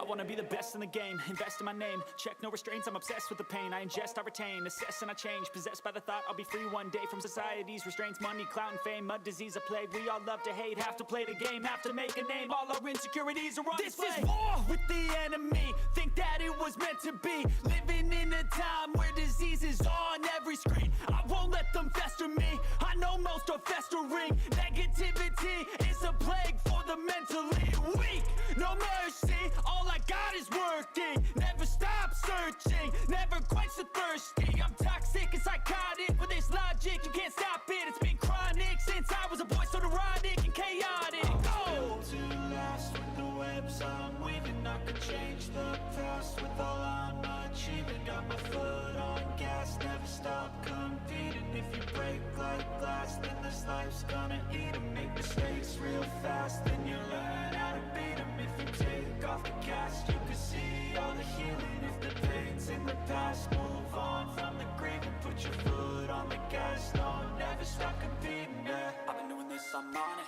wanna be the best in the game, invest in my name, check no restraints, I'm obsessed with the pain. I ingest, I retain, assess and I change, possessed by the thought I'll be free one day from society's restraints. Money, clout and fame, mud, disease, a plague. We all love to hate, have to play the game, have to make a name. All our insecurities are on display. This is war with the enemy, think that it was meant to be. Living in a time where disease is on every screen. I won't let them fester me, I know most are festering. Negativity is a plague for the mentally weak. No mercy, all I got is working. Never stop searching, never quench the thirsty. I'm toxic and psychotic, with this logic you can't stop it. It's been chronic since I was a boy, so neurotic and chaotic. Built to last with the webs I'm weaving. I could change the past with all I'm achieving. Got my foot on gas, never stop competing. If you break like glass, then this life's gonna eat 'em. Make mistakes real fast, then you learn how to beat 'em. If you take off the cast, you can see all the healing. If the pain's in the past, move on from the grave and put your foot on the gas. No, never stop competing, yeah. I've been doing this, I'm on it.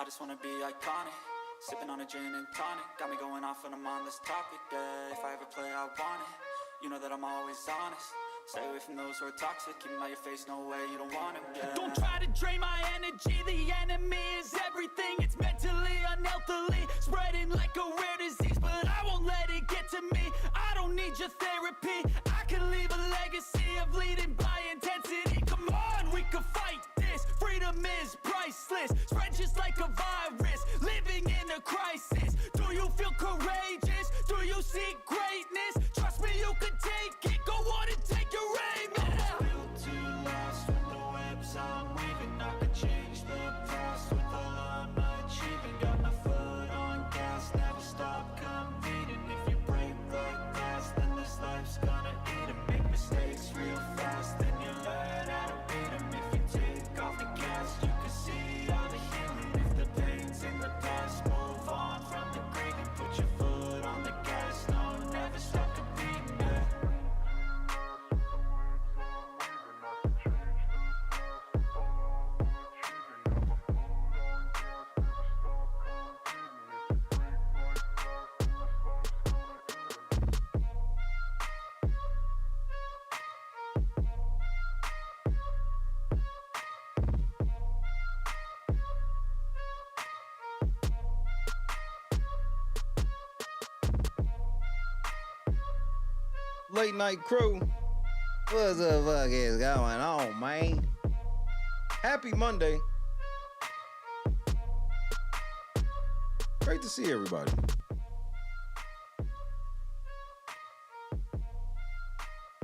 I just wanna be iconic. Sipping on a gin and tonic, got me going off when I'm on this topic, yeah. If I ever play, I want it. You know that I'm always honest. Stay away from those who are toxic. Keep them out your face, no way, you don't want them, yeah. Don't try to drain my energy. The enemy is everything. It's mentally, unhealthily, spreading like a rare disease. But I won't let it get to me. I don't need your therapy. I can leave a legacy of leading by intensity. Come on, we can fight this. Freedom is priceless. Spread just like a virus. Living in a crisis. Do you feel courageous? Do you seek greatness? Trust me, you can take it. Go on and take your aim. Yeah. Built to last with the webs I'm weaving. I could change the past with all I'm achieving. Got my foot on gas, never stop competing. If you break like glass, then this life's gonna eat 'em. Make mistakes real fast, then you learn how to beat 'em. If you take off the gas, you can see all the healing. If the pain's in the past, move on from the grave and put your foot on the gas. No, never stop competing, yeah. Late night crew. What the fuck is going on, man? Happy Monday. Great to see everybody.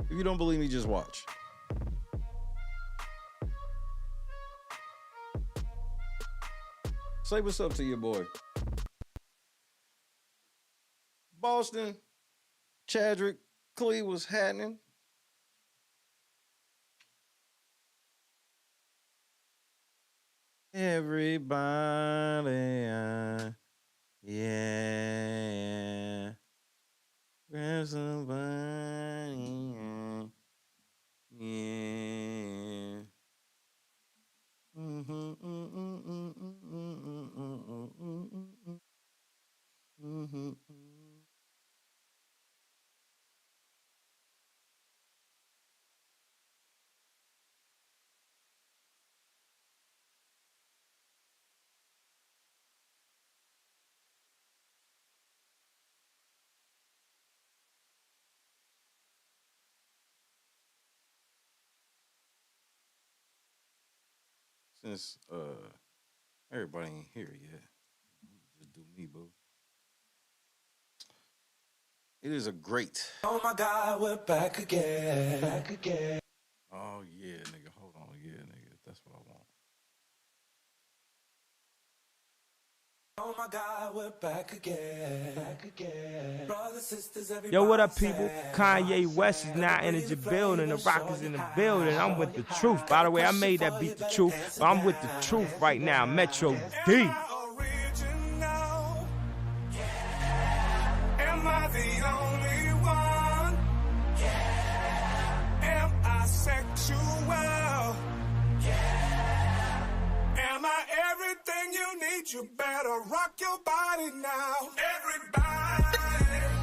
If you don't believe me, just watch. Say what's up to your boy. Boston, Chadrick, Clee was happening. Everybody, yeah. Grab somebody, yeah. Since everybody ain't here yet, just do me, boo. It is a great. Oh my God, we're back again. Back again. Oh yeah, nigga. Hold on, yeah, nigga. That's what I want. Oh my God, we're back again. Back again. Brothers, sisters, everybody. Yo, what up, people? Kanye West is now in the building. The Rock is in the building. I'm with the truth. By the way, I made that beat the truth, but I'm with the truth right now. Metro D. Am I the only one? Am I sexual? Am I everything you need? You better rock your body now. Everybody.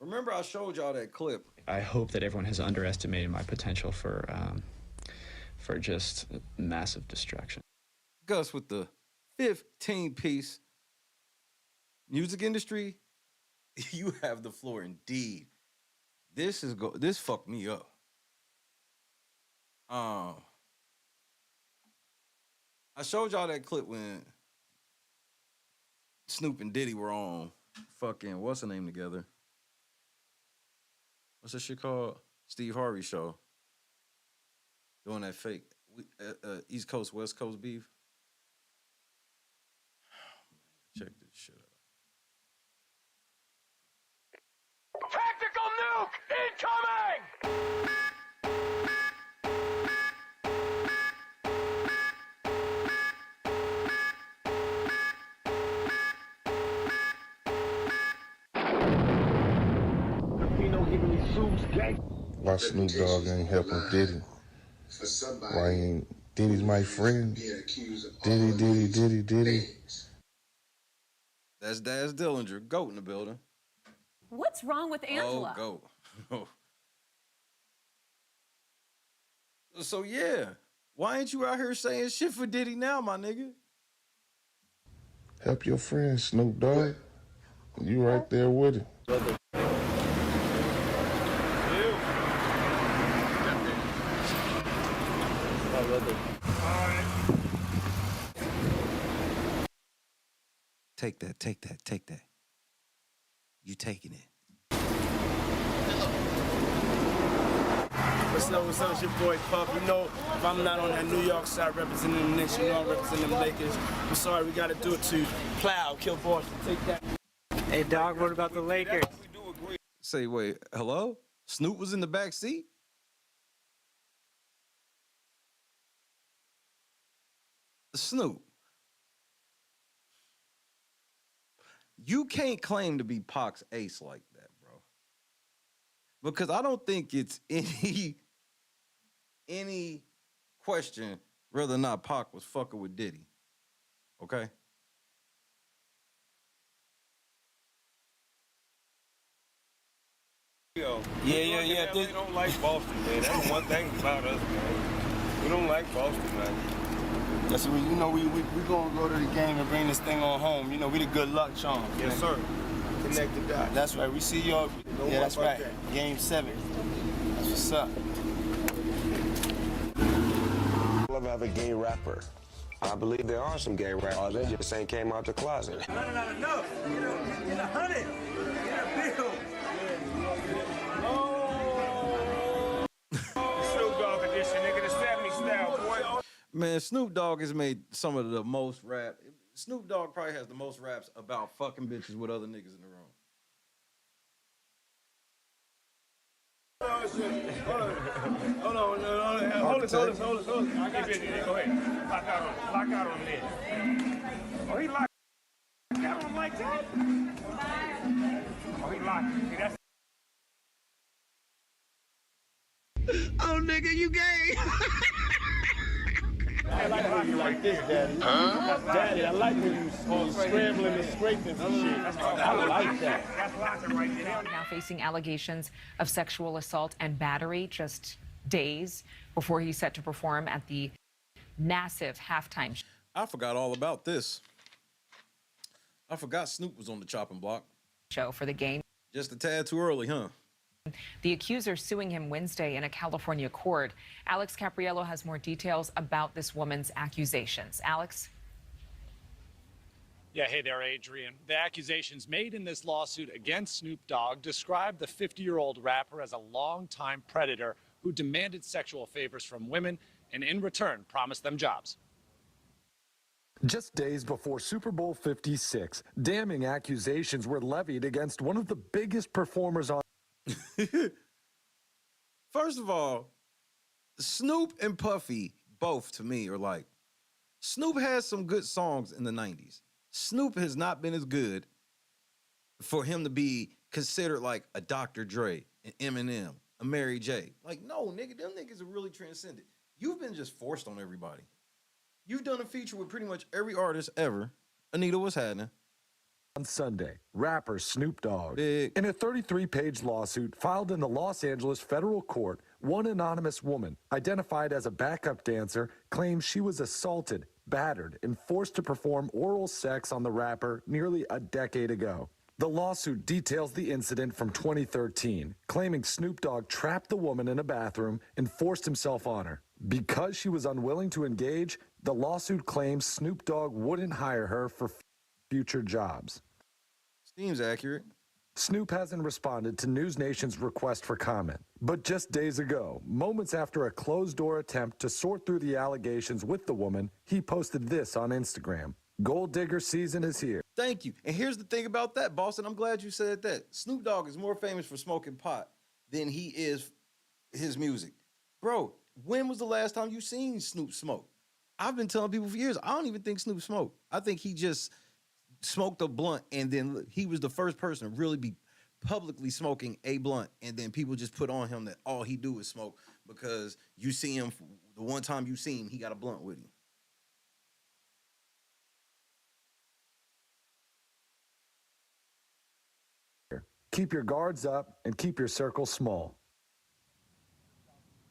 Remember I showed y'all that clip. I hope that everyone has underestimated my potential for just massive destruction. Gus with the 15-piece music industry. You have the floor indeed. This fucked me up. I showed y'all that clip when Snoop and Diddy were on fucking what's the name together? What's that shit called? Steve Harvey show. Doing that fake East Coast, West Coast beef. Check this shit out. Tactical nuke incoming! Why Snoop Dogg ain't helping Diddy? Why ain't Diddy's my friend? Diddy. That's Daz Dillinger, GOAT in the building. What's wrong with Angela? Oh, GOAT. So yeah, why ain't you out here saying shit for Diddy now, my nigga? Help your friend, Snoop Dogg. You right there with him. Take that. You taking it. What's up, it's your boy Puff. You know, if I'm not on that New York side representing the Knicks, you know I'm representing them Lakers. I'm sorry, we gotta do it to Plow, kill Boston, take that. Hey, dog, what about the Lakers? Say, wait, hello? Snoop was in the back seat? Snoop. You can't claim to be Pac's ace like that, bro. Because I don't think it's any question whether or not Pac was fucking with Diddy. Okay? Yeah. We don't like Boston, man. That's one thing about us, man. We don't like Boston, man. That's what we gonna go to the game and bring this thing on home. You know, we the good luck charm. Yes, sir. Connect the dots. That's right. We see y'all. Yeah, that's right. Game 7. That's what's up. I love to have a gay rapper. I believe there are some gay rappers. They just ain't came out the closet. No. Get 100. Get a bill. Snoop Dogg edition, nigga, the 70s style, boy. Man, Snoop Dogg has made some of the most rap. Snoop Dogg probably has the most raps about fucking bitches with other niggas in the room. Hold on. Hold us. I got you. Go ahead. Lock out on this. Oh, he locked out on like that? Oh, he locked. See, that's... Oh, nigga, you gay! I like you like this, Daddy. Daddy, I like when you scrambling and scraping some shit. I like that. That's locking right there. Now facing allegations of sexual assault and battery just days before he's set to perform at the massive halftime I forgot all about this. I forgot Snoop was on the chopping block. show for the game. Just a tad too early, huh? The accuser suing him Wednesday in a California court. Alex Capriello has more details about this woman's accusations. Alex? Yeah, hey there, Adrian. The accusations made in this lawsuit against Snoop Dogg describe the 50-year-old rapper as a longtime predator who demanded sexual favors from women and in return promised them jobs. Just days before Super Bowl 56, damning accusations were levied against one of the biggest performers on... First of all, Snoop and Puffy, both to me, are like, Snoop has some good songs in the 90s. Snoop has not been as good for him to be considered like a Dr. Dre, an Eminem, a Mary J. Like, no, nigga, them niggas are really transcended. You've been just forced on everybody. You've done a feature with pretty much every artist ever. Anita was happening. On Sunday, rapper Snoop Dogg, Big. in a 33-page lawsuit filed in the Los Angeles federal court, one anonymous woman, identified as a backup dancer, claims she was assaulted, battered, and forced to perform oral sex on the rapper nearly a decade ago. The lawsuit details the incident from 2013, claiming Snoop Dogg trapped the woman in a bathroom and forced himself on her. Because she was unwilling to engage, the lawsuit claims Snoop Dogg wouldn't hire her for future jobs. Seems accurate. Snoop hasn't responded to News Nation's request for comment. But just days ago, moments after a closed-door attempt to sort through the allegations with the woman, he posted this on Instagram. Gold digger season is here. Thank you. And here's the thing about that, Boston. I'm glad you said that. Snoop Dogg is more famous for smoking pot than he is his music. Bro, when was the last time you seen Snoop smoke? I've been telling people for years, I don't even think Snoop smoked. I think he just smoked a blunt, and then he was the first person to really be publicly smoking a blunt, and then people just put on him that all he do is smoke because you see him, the one time you see him, he got a blunt with him. Keep your guards up and keep your circle small.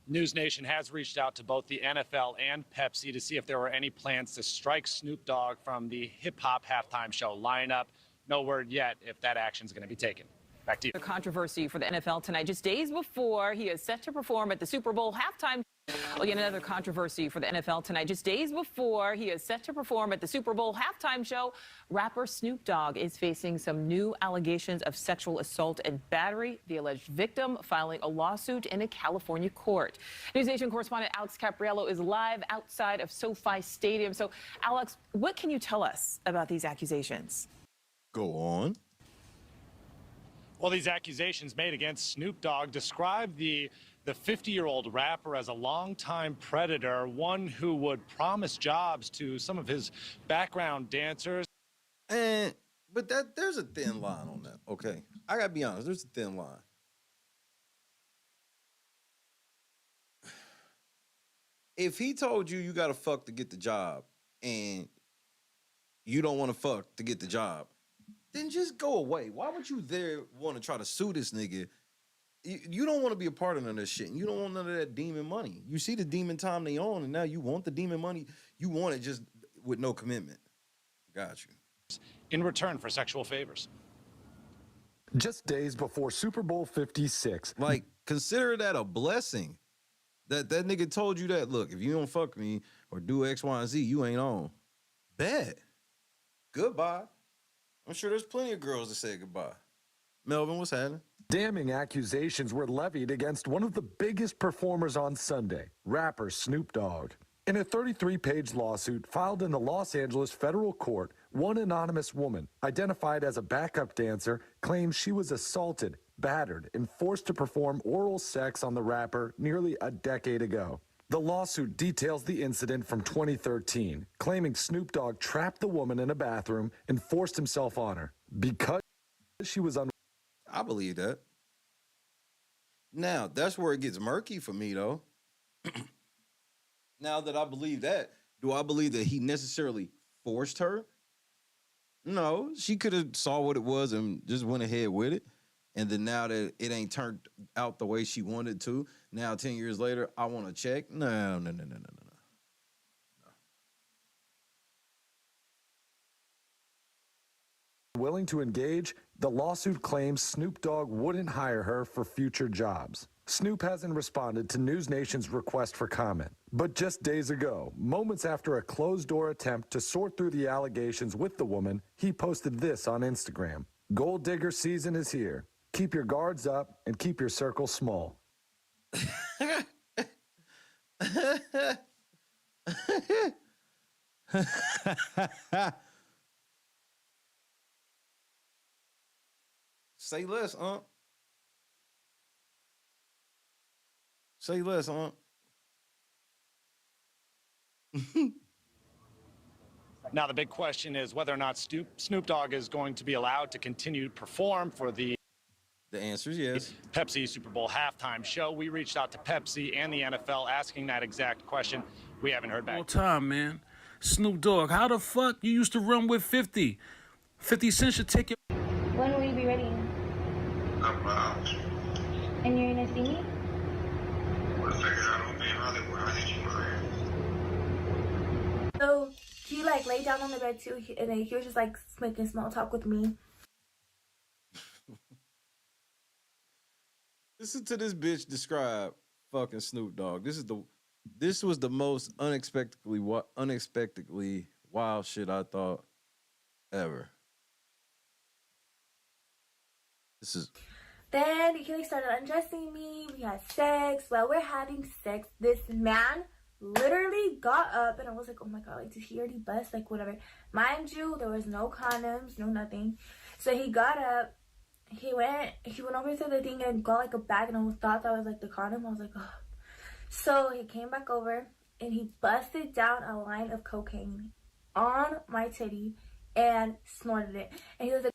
News Nation has reached out to both the NFL and Pepsi to see if there were any plans to strike Snoop Dogg from the hip-hop halftime show lineup. No word yet if that action is going to be taken. Back to you. The controversy for the NFL tonight, just days before he is set to perform at the Super Bowl halftime. Well, yet another controversy for the NFL tonight. Just days before he is set to perform at the Super Bowl halftime show, rapper Snoop Dogg is facing some new allegations of sexual assault and battery. The alleged victim filing a lawsuit in a California court. News Nation correspondent Alex Capriello is live outside of SoFi Stadium. So, Alex, what can you tell us about these accusations? Go on. Well, these accusations made against Snoop Dogg describe the 50-year-old rapper as a longtime predator, one who would promise jobs to some of his background dancers. But there's a thin line on that, okay? I gotta be honest, there's a thin line. If he told you gotta fuck to get the job and you don't want to fuck to get the job, then just go away. Why would you there want to try to sue this nigga? You don't want to be a part of none of this shit. And you don't want none of that demon money. You see the demon time they on, and now you want the demon money. You want it just with no commitment. Got you. In return for sexual favors. Just days before Super Bowl 56. Like, consider that a blessing. That nigga told you that, look, if you don't fuck me or do X, Y, and Z, you ain't on. Bet. Goodbye. I'm sure there's plenty of girls that say goodbye. Melvin, what's happening? Damning accusations were levied against one of the biggest performers on Sunday, rapper Snoop Dogg. In a 33-page lawsuit filed in the Los Angeles federal court, one anonymous woman, identified as a backup dancer, claims she was assaulted, battered, and forced to perform oral sex on the rapper nearly a decade ago. The lawsuit details the incident from 2013, claiming Snoop Dogg trapped the woman in a bathroom and forced himself on her because she was I believe that. Now, that's where it gets murky for me, though. Now that I believe that, do I believe that he necessarily forced her? No, she could have saw what it was and just went ahead with it. And then now that it ain't turned out the way she wanted to, now 10 years later, I want to check. No. Willing to engage, the lawsuit claims Snoop Dogg wouldn't hire her for future jobs. Snoop hasn't responded to News Nation's request for comment. But just days ago, moments after a closed-door attempt to sort through the allegations with the woman, he posted this on Instagram. Gold digger season is here. Keep your guards up and keep your circle small. Say less, Say less, Now, the big question is whether or not Snoop Dogg is going to be allowed to continue to perform for the answer is yes. Pepsi Super Bowl halftime show. We reached out to Pepsi and the NFL asking that exact question. We haven't heard back. All time, man. Snoop Dogg, how the fuck you used to run with 50? 50 Cent should take it. When will you be ready? About. And you're gonna see me? Well, the fact that I don't be in Hollywood, I need you my. So he like laid down on the bed too, and then he was just like making small talk with me. Listen to this bitch describe fucking Snoop Dogg. This was the most unexpectedly wild shit I thought ever. This is. Then he like started undressing me. We had sex. While we're having sex, this man literally got up, and I was like, oh my god, like, did he already bust? Like, whatever. Mind you, there was no condoms, no nothing. So he got up. He went over to the thing and got like a bag, and I thought that was like the condom. I was like, oh. So he came back over and he busted down a line of cocaine on my titty and snorted it. And he was like,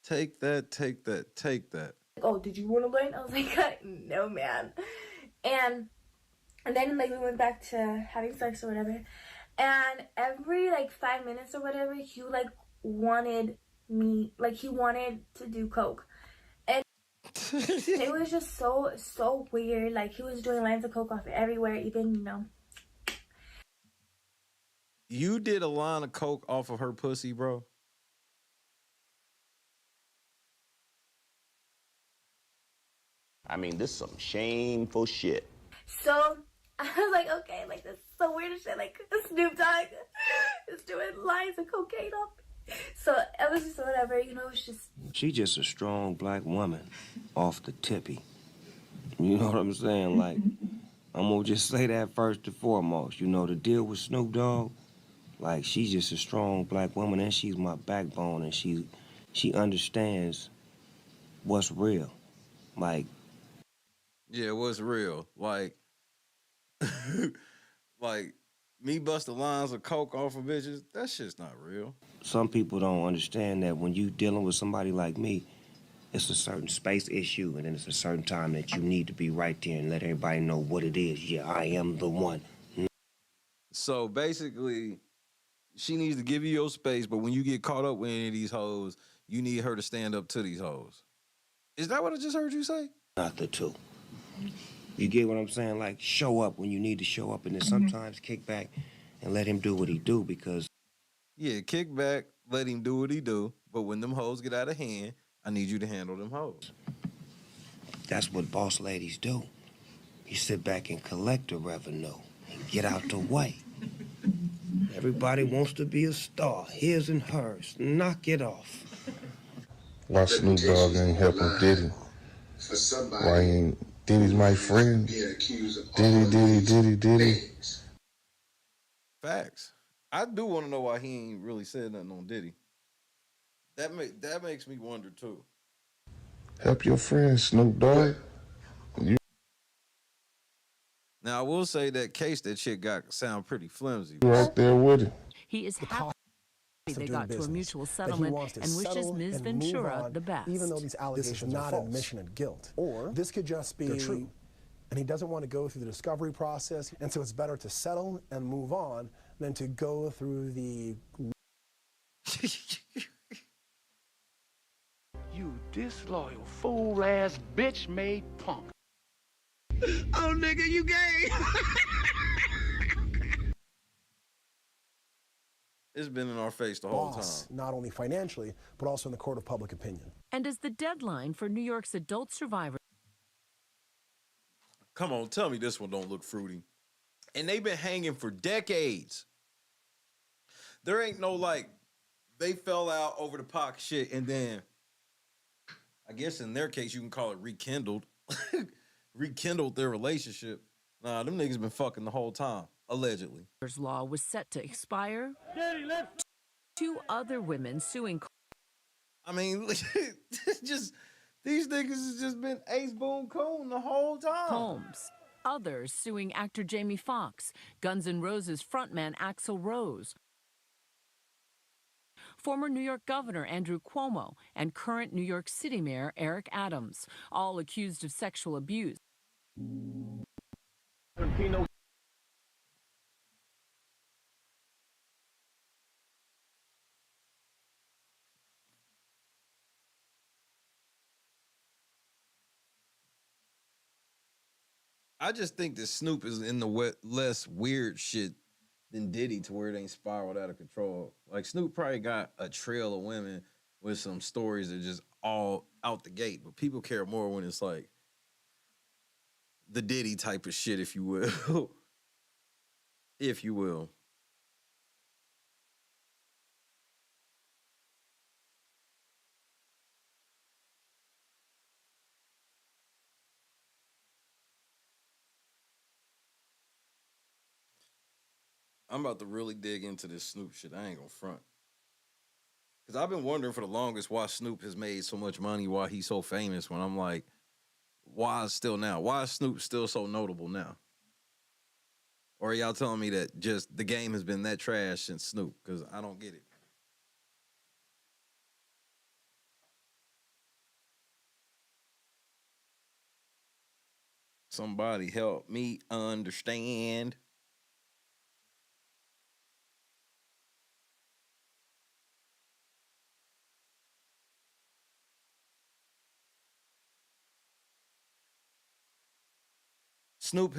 Take that. oh, did you want to learn? I was like, no, man. And then like we went back to having sex or whatever. And every like 5 minutes or whatever, he like wanted me, like he wanted to do coke. And it was just so weird. Like he was doing lines of coke off everywhere, even, you know. You did a line of coke off of her pussy, bro? I mean, this is some shameful shit. So I was like, okay, like this is so weird and shit. Like Snoop Dogg is doing lines of cocaine off. So it was just whatever, you know. It's just. She just a strong black woman, off the tippy. You know what I'm saying? Like, I'm gonna just say that first and foremost. You know, the deal with Snoop Dogg, like, she's just a strong black woman, and she's my backbone, and she understands what's real. Like. Yeah, what's real? Like, like me busting lines of coke off of bitches, that shit's not real. Some people don't understand that when you dealing with somebody like me, it's a certain space issue, and then it's a certain time that you need to be right there and let everybody know what it is. Yeah, I am the one. So basically, she needs to give you your space, but when you get caught up with any of these hoes, you need her to stand up to these hoes. Is that what I just heard you say? Not the two. You get what I'm saying? Like, show up when you need to show up, and then sometimes kick back and let him do what he do, because... Yeah, kick back, let him do what he do, but when them hoes get out of hand, I need you to handle them hoes. That's what boss ladies do. You sit back and collect the revenue and get out the way. Everybody wants to be a star, his and hers. Knock it off. Why Snoop Dogg ain't helping Diddy? Why ain't Diddy's my friend? Diddy. Facts. I do want to know why he ain't really said nothing on Diddy. That makes me wonder too. Help your friend, Snoop Dogg. Now I will say that case that shit got sound pretty flimsy. You right there with it. He is happy they got to a mutual settlement and wishes Ms. Ventura the best. Even though these allegations are not admission of guilt, or this could just be true, and he doesn't want to go through the discovery process, and so it's better to settle and move on than to go through the. You disloyal fool-ass bitch-made punk. Oh, nigga, you gay. It's been in our face the whole time. Not only financially, but also in the court of public opinion. And as the deadline for New York's adult survivors. Come on, tell me this one don't look fruity. And they've been hanging for decades. There ain't no, like, they fell out over the Pac shit, and then, I guess in their case, you can call it rekindled. Rekindled their relationship. Nah, them niggas been fucking the whole time, allegedly. Law was set to expire. Two other women suing. I mean, just these niggas has just been ace boom coon the whole time. Holmes. Others suing actor Jamie Foxx, Guns N' Roses frontman Axl Rose. former New York Governor Andrew Cuomo, and current New York City Mayor Eric Adams, all accused of sexual abuse. I just think that Snoop is in the less weird shit than Diddy to where it ain't spiraled out of control. Like Snoop probably got a trail of women with some stories that just all out the gate, but people care more when it's like the Diddy type of shit, if you will. If you will. I'm about to really dig into this Snoop shit. I ain't gonna front. Because I've been wondering for the longest why Snoop has made so much money, why he's so famous, when I'm like, why still now? Why is Snoop still so notable now? Or are y'all telling me that just the game has been that trash since Snoop? Because I don't get it. Somebody help me understand. Snoop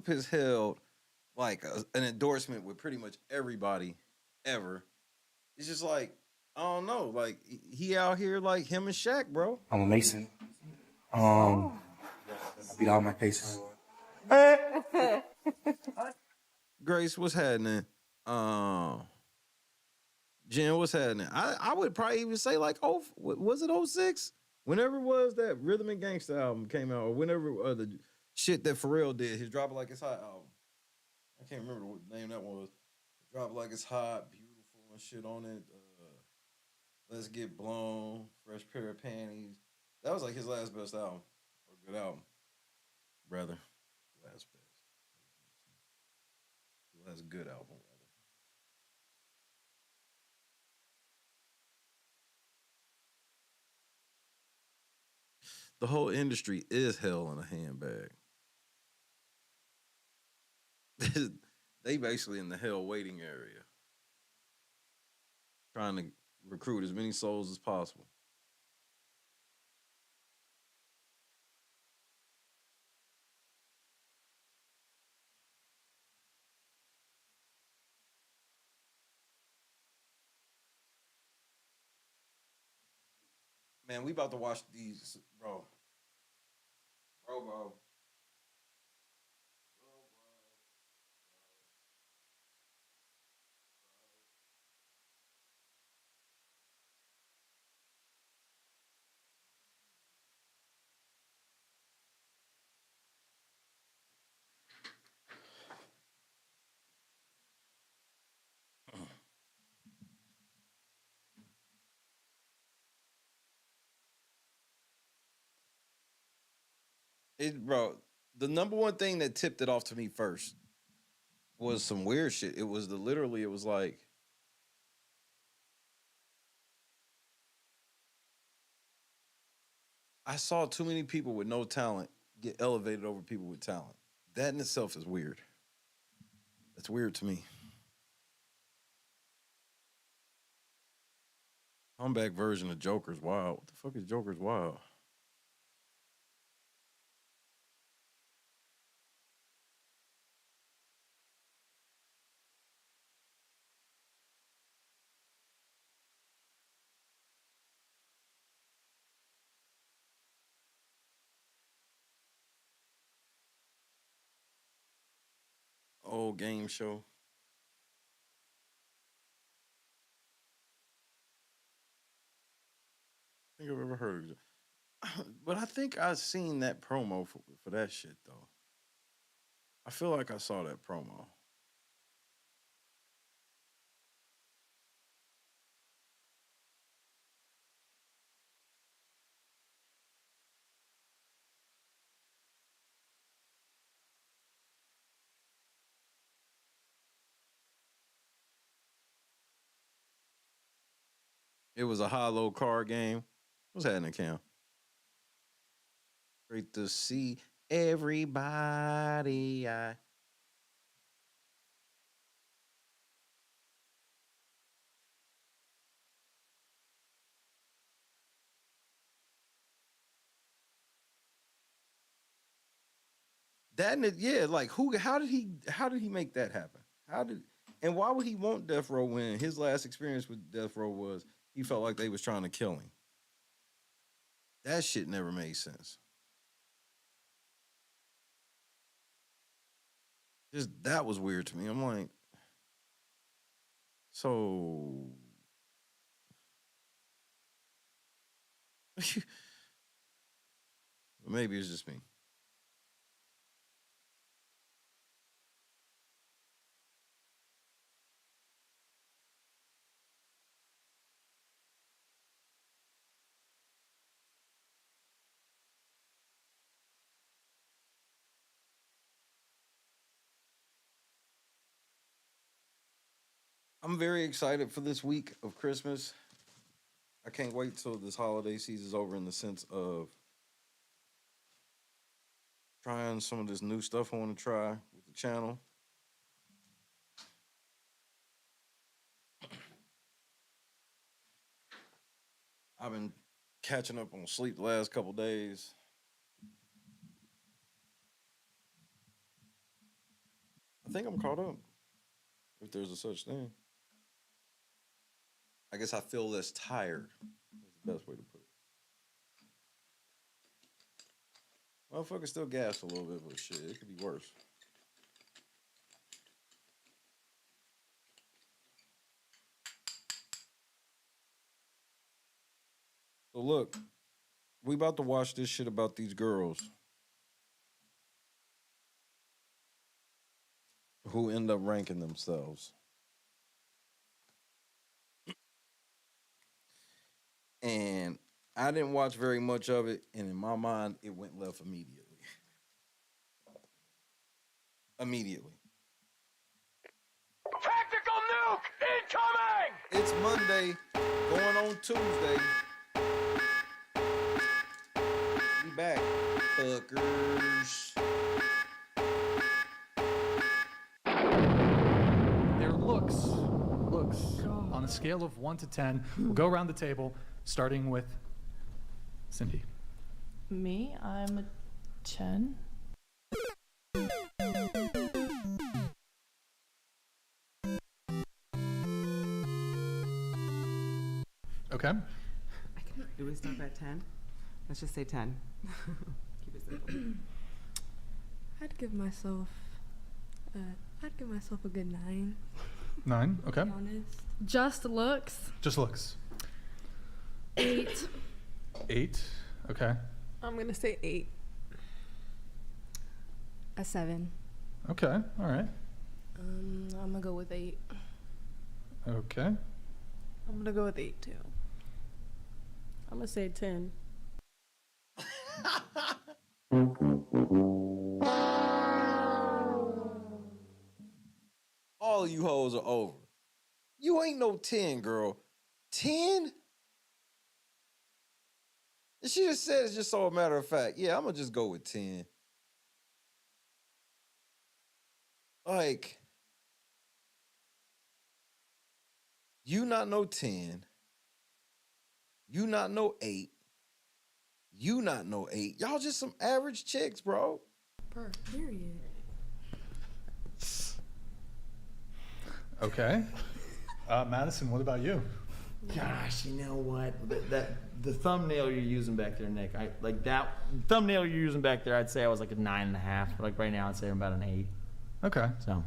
has held like an endorsement with pretty much everybody ever. It's just like, I don't know, like he out here like him and Shaq, bro. I'm a Mason. I beat all my cases. Grace, what's happening? Jen, what's happening? I would probably even say like, oh, was it 06? Whenever it was that Rhythm and Gangsta album came out, or whenever the shit that Pharrell did, his Drop It Like It's Hot album. I can't remember what name that was. Drop It Like It's Hot, beautiful and shit on it. Let's Get Blown, Fresh Pair of Panties. That was like his last best album, or good album, rather. Last best. Last good album, rather. The whole industry is hell in a handbag. They basically in the hell waiting area, trying to recruit as many souls as possible. Man, we about to watch these, bro. Bro. Bro, the number one thing that tipped it off to me first was some weird shit. It was it was like, I saw too many people with no talent get elevated over people with talent. That in itself is weird. That's weird to me. Comeback version of Joker's Wild. What the fuck is Joker's Wild? Old game show. I think I've ever heard of it. But I think I've seen that promo for that shit, though. I feel like I saw that promo. It was a high-low card game. What's happening, Cam? Great to see everybody. Yeah, like who? How did he make that happen? And why would he want Death Row when his last experience with Death Row was he felt like they was trying to kill him? That shit never made sense. Just that was weird to me. I'm like, so maybe it's just me. I'm very excited for this week of Christmas. I can't wait till this holiday season's over in the sense of trying some of this new stuff I want to try with the channel. I've been catching up on sleep the last couple days. I think I'm caught up, if there's a such thing. I guess I feel less tired. That's the best way to put it. Motherfucker still gassed a little bit, but shit, it could be worse. So look, we about to watch this shit about these girls who end up ranking themselves. And I didn't watch very much of it, and in my mind, it went left immediately. Immediately. Tactical nuke incoming! It's Monday, going on Tuesday. We back, fuckers. Their looks on a scale of 1 to 10. We'll go around the table, starting with Cindy. Me, I'm a 10. Okay. Do we start at 10? Let's just say 10. Keep it simple. I'd give myself a good 9. 9, okay. To be honest. Just looks. Just looks. 8. 8, okay. I'm gonna say 8. A 7. Okay, all right. I'm gonna go with 8. Okay. I'm gonna go with 8 too. I'm gonna say 10. All you hoes are over. You ain't no 10, girl. 10? She just said it's just so a matter of fact. Yeah, I'm gonna just go with 10. Like, you not no 10. You not no 8. You not no 8. Y'all just some average chicks, bro. Period. Okay. Madison, what about you? Gosh, you know what? The thumbnail you're using back there, Nick. I like that thumbnail you're using back there. I'd say I was like a 9.5. Like right now, I'd say I'm about an 8. Okay. So,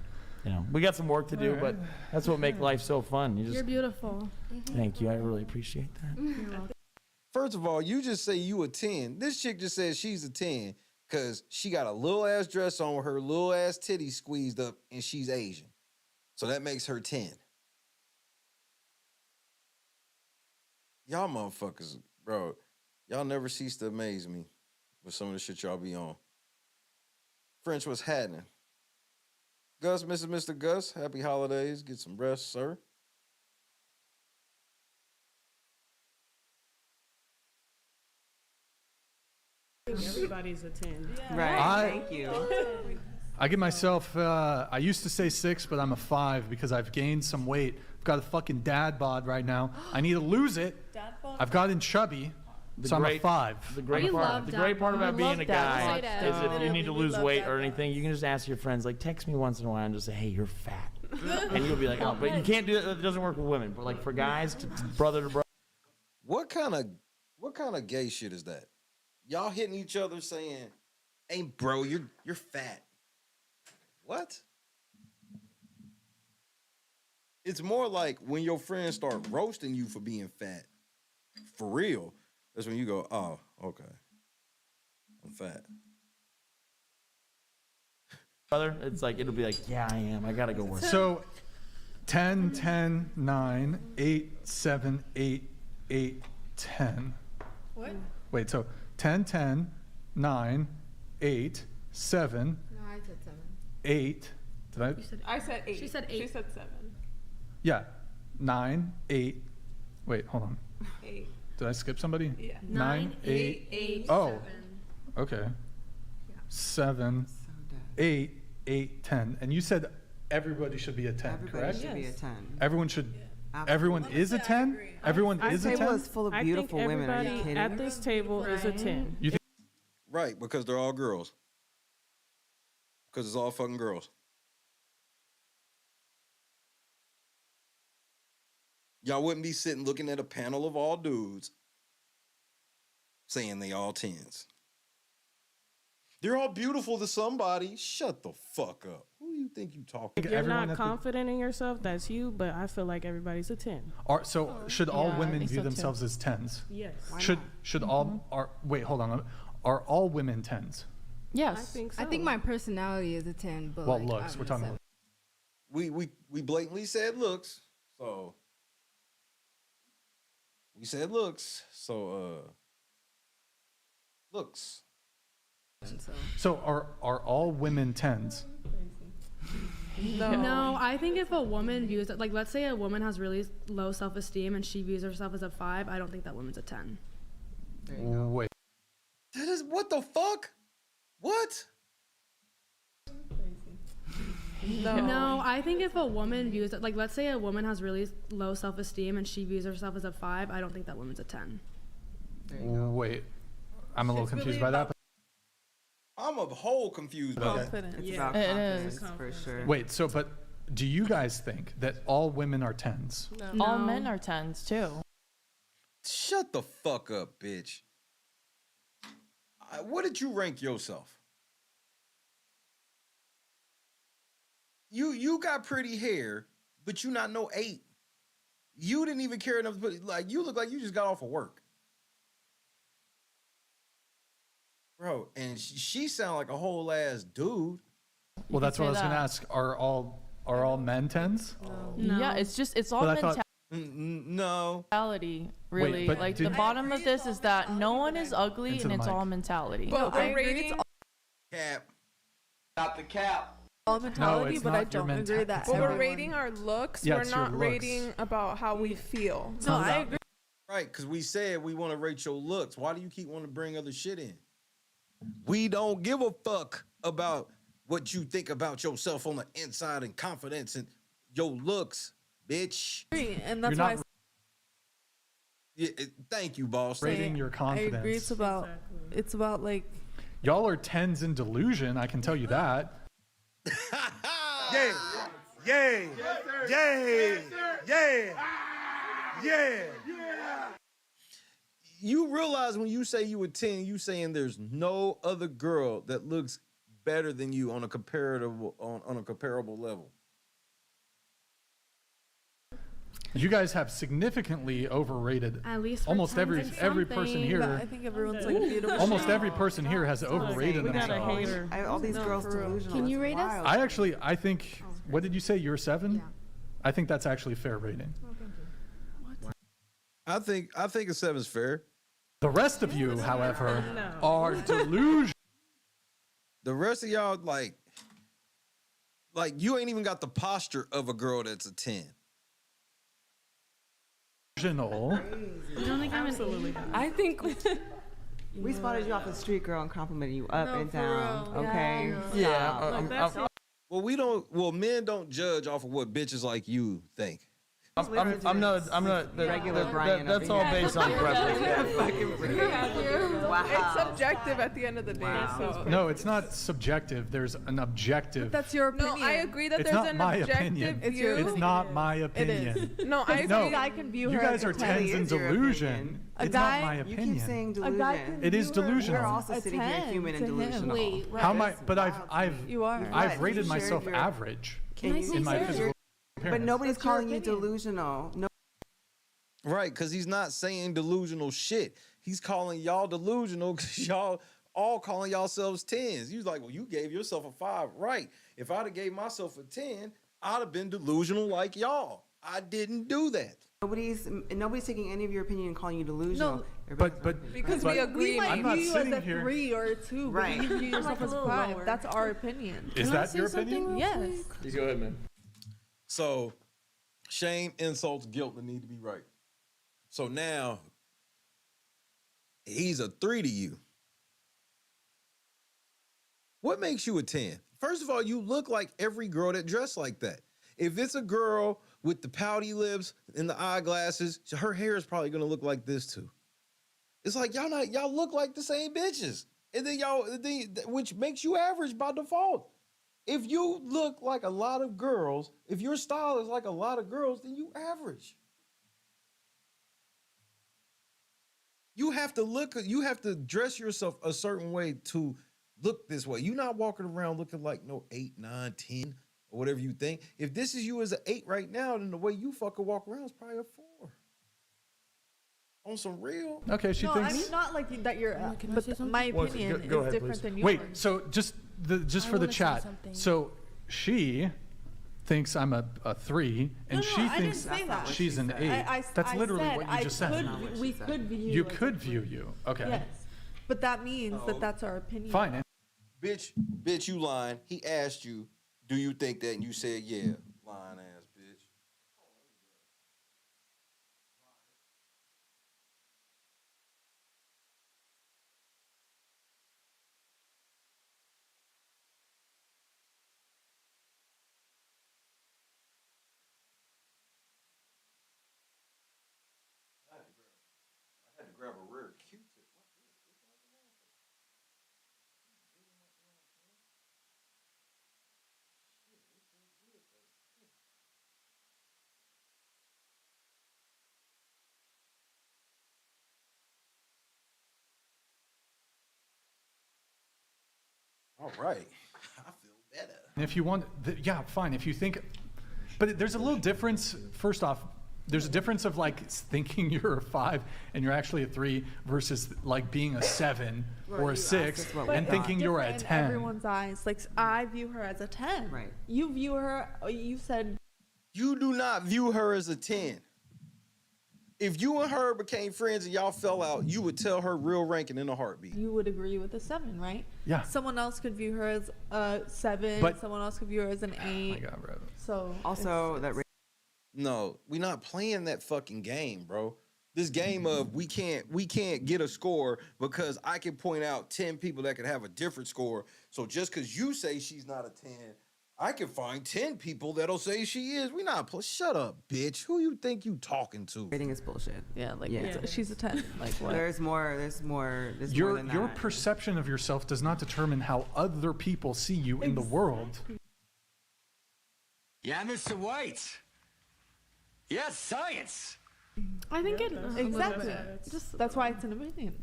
we got some work to do, but that's what makes life so fun. You're beautiful. Thank you. I really appreciate that. First of all, you just say you a 10. This chick just says she's a 10 because she got a little ass dress on with her little ass titties squeezed up and she's Asian. So that makes her 10. Y'all motherfuckers, bro, y'all never cease to amaze me with some of the shit y'all be on. French, what's happening? Gus, Mr. Gus, happy holidays. Get some rest, sir. everybody's a 10. Right. Thank you. I give myself, I used to say 6, but I'm a 5 because I've gained some weight. I've got a fucking dad bod right now. I need to lose it. I've gotten chubby, so I'm a 5. The great part about being a guy is if you need to lose weight or anything, you can just ask your friends, like, text me once in a while and just say, hey, you're fat. And you'll be like, oh, but you can't do that. It doesn't work with women. But like for guys, brother to brother. What kind of gay shit is that? Y'all hitting each other saying, "Hey, bro, you're fat." What? It's more like when your friends start roasting you for being fat. For real. That's when you go, "Oh, okay. I'm fat." Brother, it's like it'll be like, yeah, I am. I gotta go work. So 10, 10, 9, 8, 7, 8, 8, 10. What? Wait, so 10, 10, 9, 8, 7. No, I said 7. 8. Did I? I said 8. She said 8. She said 7. Yeah. 9, 8. Wait, hold on. 8. Did I skip somebody? Yeah. 9, 8. Oh. Okay. 7, 8, 8, 10. And you said everybody should be a 10, Everybody correct? should be a 10. Everyone should. Absolutely. Everyone is a 10? Everyone is a 10? table is full of beautiful women. Are you Everybody kidding at me? this table is a 10. You think? Right, because they're all girls. Because it's all fucking girls. Y'all wouldn't be sitting looking at a panel of all dudes saying they all 10s. They're all beautiful to somebody. Shut the fuck up. Who do you think you talking If to? you're not confident in yourself, that's you, but I feel like everybody's a 10. So should all Yeah, I women think view so, too. themselves as 10s? Yes. Why Should all wait, hold on. Are all women 10s? Yes. I think so. I think my personality is a 10, but Well, like, looks. I'm We're a talking 7. about. We blatantly said looks. So we said looks. So looks. So are all women 10s? No, I think if a woman views it, like let's say a woman has really low self-esteem and she views herself as a 5, I don't think that woman's a 10. Wait. That is what the fuck? What? No, I think if a woman views it, like let's say a woman has really low self-esteem and she views herself as a 5, I don't think that woman's a 10. Wait. I'm a little confused by that. I'm a whole confused by that. It's about confidence, for sure. Wait, so but do you guys think that all women are 10s? No. All men are 10s too. Shut the fuck up, bitch. What did you rank yourself? You got pretty hair, but you not no 8. You didn't even care enough to put, like, you look like you just got off of work. Bro, and she sound like a whole ass dude. Well, that's what I was gonna ask. Are all men 10s? No. Yeah, it's all But I thought- mentality, really. but like the bottom of this is that no one is ugly Into and the it's mic. all mentality. But we're rating Cap. Not the cap. all mentality, it's but not I your don't agree mentality. that. But we're rating our looks. Yeah, we're it's your not looks. rating about how we feel. No, I agree. Right, because we said we want to rate your looks. Why do you keep wanting to bring other shit in? We don't give a fuck about what you think about yourself on the inside and confidence and your looks, bitch. And that's why Yeah, thank you, boss. Rating your confidence. I agree. It's about like Y'all are 10s in delusion, I can tell you that. Yeah, yeah, yeah, yeah. You realize when you say you were 10, you saying there's no other girl that looks better than you on a comparable level. You guys have significantly overrated. At least for almost 10s every and person something. here. I think everyone's like beautiful. Almost every person here has overrated We got a themselves. hater. All these girls delusional. Can you It's rate us? wild. I think. What did you say? You're 7? Yeah. I think that's actually fair rating. I think a 7 is fair. The rest of you, however, are delusional. The rest of y'all, like you ain't even got the posture of a girl that's a 10. You don't think I'm absolutely? I think You We know spotted that. you off the street, girl, and complimented you up No, and for down. real. Okay. Yeah. Stop. Well, men don't judge off of what bitches like you think. I'm not. Regular Brian That's over all here. based on preference. Wow. It's subjective at the end of the day. So. No, it's not subjective. There's an objective. That's your opinion. No, I agree that It's there's not an my objective opinion. view. It's not my opinion. No, I agree. No, I can view you her guys as a are 10. tens in delusion. A It's guy- not my You opinion. keep saying A delusion. guy can It is view her delusional. We're also a sitting here 10 human and to him. delusional. Wait, How am I? But I've You are. I've rated You myself shared your- average Can you in my share physical your- appearance. But nobody's That's your calling you opinion. delusional. No. Right, because he's not saying delusional shit. He's calling y'all delusional because y'all all calling yourselves 10s. He's like, well, you gave yourself a 5. Right. If I'd have gave myself a 10, I'd have been delusional like y'all. I didn't do that. Nobody's taking any of your opinion and calling you delusional. No, but because but we agree. we We might might be view you as a 3 or a 2, Right. but you view yourself like a as little 5. lower. That's our opinion. Is that your opinion? Yes. You go ahead, man. So shame, insults, guilt that need to be right. So now he's a 3 to you. What makes you a 10? First of all, you look like every girl that dressed like that. If it's a girl with the pouty lips and the eyeglasses, her hair is probably gonna look like this too. It's like y'all look like the same bitches. And then which makes you average by default. If you look like a lot of girls, if your style is like a lot of girls, then you average. You have to dress yourself a certain way to look this way. You're not walking around looking like no 8, 9, 10, or whatever you think. If this is you as an 8 right now, then the way you fucking walk around is probably a 4. On some real. Okay, she No, thinks. I mean not like that you're. Can I But say something? my Well, opinion go is ahead, different please. than yours. Wait, so just I for the wanna say chat. something. So she thinks I'm a 3, and No, she I didn't thinks say that. she's an 8. That's literally what you just said. We could view you. You as a could 3. view you. Okay. Yes, but that means that that's our opinion. Fine. Bitch, you lying. He asked you, do you think that? And you said, yeah. Lying ass bitch. I had to grab a rare Q-tip. All right. I feel better. And if you want, yeah, fine. If you think, but there's a little difference. First off, there's a difference of like thinking you're a 5 and you're actually a 3 versus like being a 7 or a 6 and thinking you're a 10. In everyone's eyes, like I view her as a 10. Right. You view her. You said. You do not view her as a 10. If you and her became friends and y'all fell out, you would tell her real ranking in a heartbeat. You would agree with a 7, right? Yeah. Someone else could view her as a 7. But- someone else could view her as an 8. my God, bro. So Also, that No, we're not playing that fucking game, bro. This game of we can't get a score because I can point out 10 people that could have a different score. So just because you say she's not a 10, I can find 10 people that'll say she is. We not shut up, bitch. Who you think you talking to? rating is bullshit. yeah, like Yeah. she's a 10. Like what? There's more more Your than your that. perception of yourself does not determine how other people see you in the world. Yeah, Mr. White. Yes, science. I think it Exactly. Just that's why it's an opinion.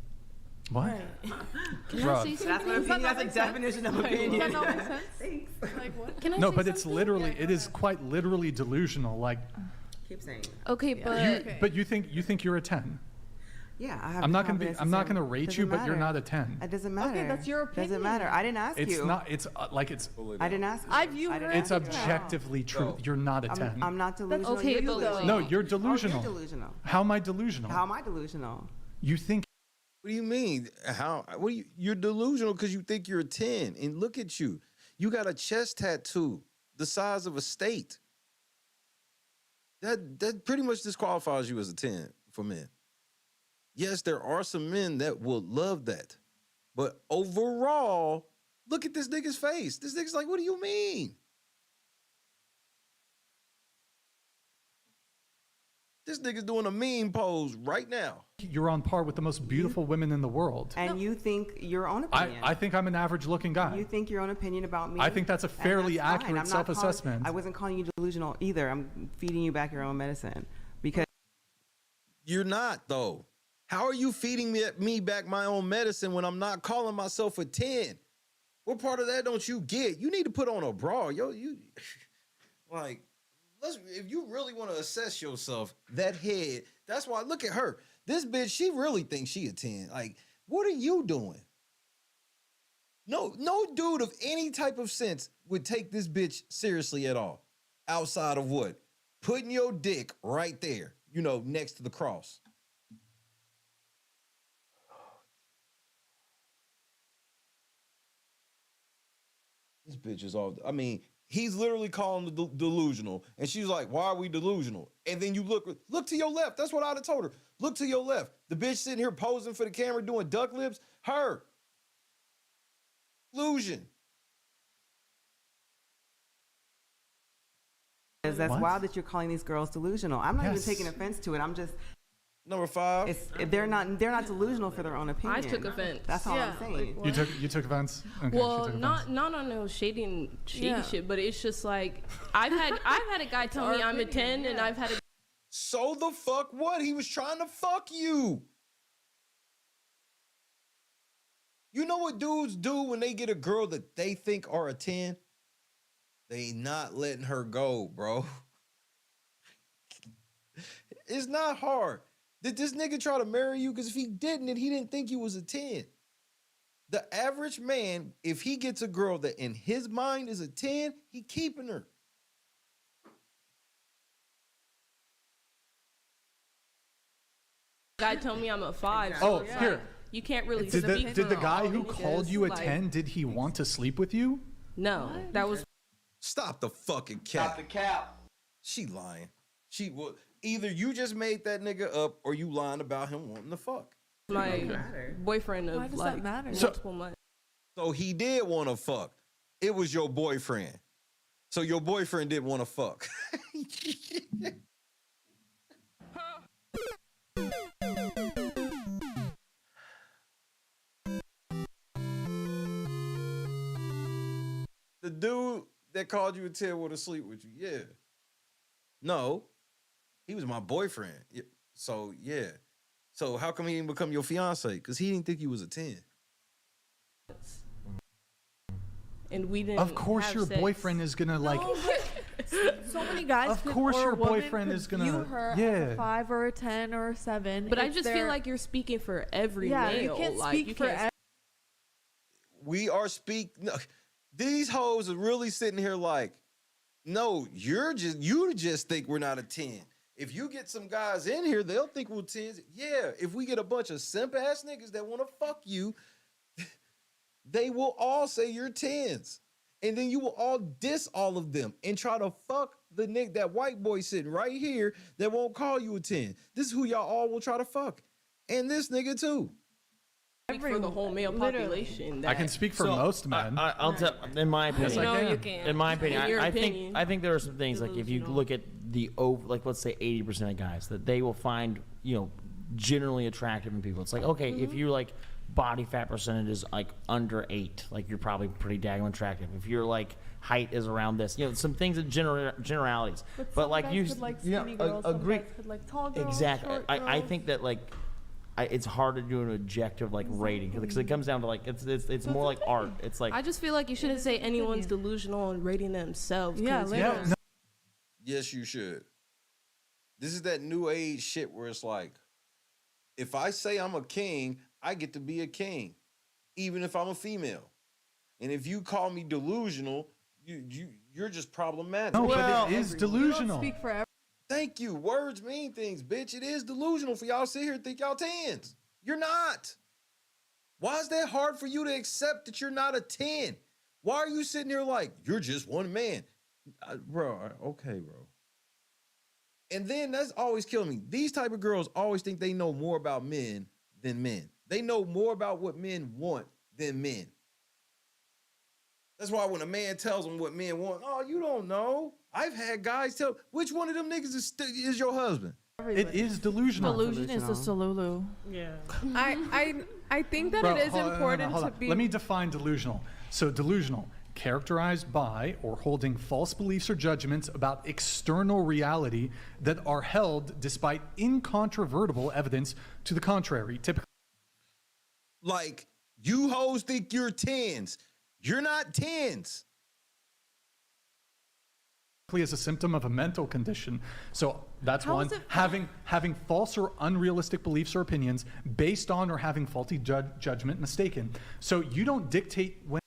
What? Can Bro. I say That's something? what opinion. That's a definition of opinion. Does that not make sense? Like what? Can I No, say but it's something? literally, it is quite literally delusional. Like, Keep saying. Okay, but but you think you're a 10. Yeah, I have I'm not confidence I'm not in- gonna rate doesn't you, but you're matter. not a 10. It doesn't matter. Okay, that's your opinion. Doesn't matter. I didn't ask It's you. not. It's like it's. I didn't ask you. I view I her didn't It's ask you. objectively true. You're not a 10. I'm not delusional. okay, You're but delusional. No, you're Oh, delusional. you're delusional. How am I delusional? How am I delusional? You think What do you mean? You're delusional because you think you're a 10. And look at you. You got a chest tattoo the size of a state. That pretty much disqualifies you as a 10 for men. Yes, there are some men that will love that. But overall, look at this nigga's face. This nigga's like, what do you mean? This nigga's doing a meme pose right now. You're on par with the most beautiful women in the world. And you think your own opinion. I think I'm an average looking guy. You think your own opinion about me. I think that's a fairly that's fine. accurate I'm not self-assessment. I wasn't calling you delusional either. I'm feeding you back your own medicine. Because You're not, though. How are you feeding me back my own medicine when I'm not calling myself a 10? What part of that don't you get? You need to put on a bra. You like, if you really want to assess yourself, that head, that's why, look at her. This bitch, she really thinks she a 10. Like, what are you doing? No dude of any type of sense would take this bitch seriously at all. Outside of what? Putting your dick right there, next to the cross. This bitch is all, he's literally calling the delusional. And she's like, why are we delusional? And then you look to your left. That's what I'd have told her. Look to your left. The bitch sitting here posing for the camera doing duck lips. Her. Illusion. that's wild that you're calling these girls delusional. I'm not even taking offense to it. I'm just number 5. They're not delusional for their own opinion. I took offense. That's all I'm saying. You took offense. Okay, well, took not offense. on no shady shit, but it's just like I've had a guy tell me I'm a 10, and I've had a. So the fuck what? He was trying to fuck you. You know what dudes do when they get a girl that they think are a 10? They not letting her go, bro. It's not hard. Did this nigga try to marry you? Because if he didn't, he didn't think you was a 10. The average man, if he gets a girl that in his mind is a 10, he keeping her. Guy told me I'm a 5. Oh, So it's here. like, you can't really Did speak the for guy all who niggas, called you a like- 10, did he want to sleep with you? No, that was. Stop the fucking cap. Stop the cap. She lying. She will either you just made that nigga up or you lying about him wanting to fuck. My boyfriend Why of does like that matter? multiple months. So he did want to fuck. It was your boyfriend. So your boyfriend did want to fuck. The dude that called you a 10 wanted to sleep with you. Yeah. No. He was my boyfriend. So, yeah. So how come he didn't become your fiance? Because he didn't think you was a 10. And we didn't. Of course have your sex. boyfriend is gonna like. So many guys. Of could- course or your a woman boyfriend could is gonna- view her as yeah. a 5 or a 10 or a 7. But I if just they're- feel like you're speaking for every Yeah, male. you can't like, speak you for. can't We are no, these hoes are really sitting here like, no, you just think we're not a 10. If you get some guys in here, they'll think we're 10s. Yeah, if we get a bunch of simp ass niggas that want to fuck you, they will all say you're 10s. And then you will all diss all of them and try to fuck the nigga, that white boy sitting right here that won't call you a 10. This is who y'all all will try to fuck. And this nigga too. speak for the whole male population. I can speak for most men. I'll tell. In my opinion, Yes, I can. you can. In my opinion, In your I think opinion. I think there are some things like if you look at the like let's say 80% of guys that they will find generally attractive in people. It's like okay, if you like body fat percentage is like under 8, like you're probably pretty daggone attractive. If your like height is around this, some things in generalities. But like guys you, could like yeah, skinny girls, agree. some guys could like tall girls. Exactly. Short I girls. think that like it's hard to do an objective like rating because it comes down to like it's more like art. It's like I just feel like you shouldn't say anyone's delusional and rating themselves. Yeah, 'cause literally. No. Yes, you should. This is that new age shit where it's like, if I say I'm a king, I get to be a king, even if I'm a female. And if you call me delusional, you're just problematic. No, but it is delusional. Speak for everyone. Thank you. Words mean things, bitch. It is delusional for y'all to sit here and think y'all 10s. You're not. Why is that hard for you to accept that you're not a 10? Why are you sitting here like, you're just one man? Bro, okay, bro. And then that's always killing me. These type of girls always think they know more about men than men. They know more about what men want than men. That's why when a man tells them what men want, oh, you don't know. I've had guys tell, which one of them niggas is your husband? It is delusional. Delusion is the Solulu. Yeah. I think that Bro, it is hold on, important hold to on. be. Let me define delusional. So delusional, characterized by or holding false beliefs or judgments about external reality that are held despite incontrovertible evidence to the contrary. Typically, like, you hoes think you're 10s. You're not 10s. as a symptom of a mental condition. So that's How one. is it- Having false or unrealistic beliefs or opinions based on or having faulty judgment mistaken. So you don't dictate when.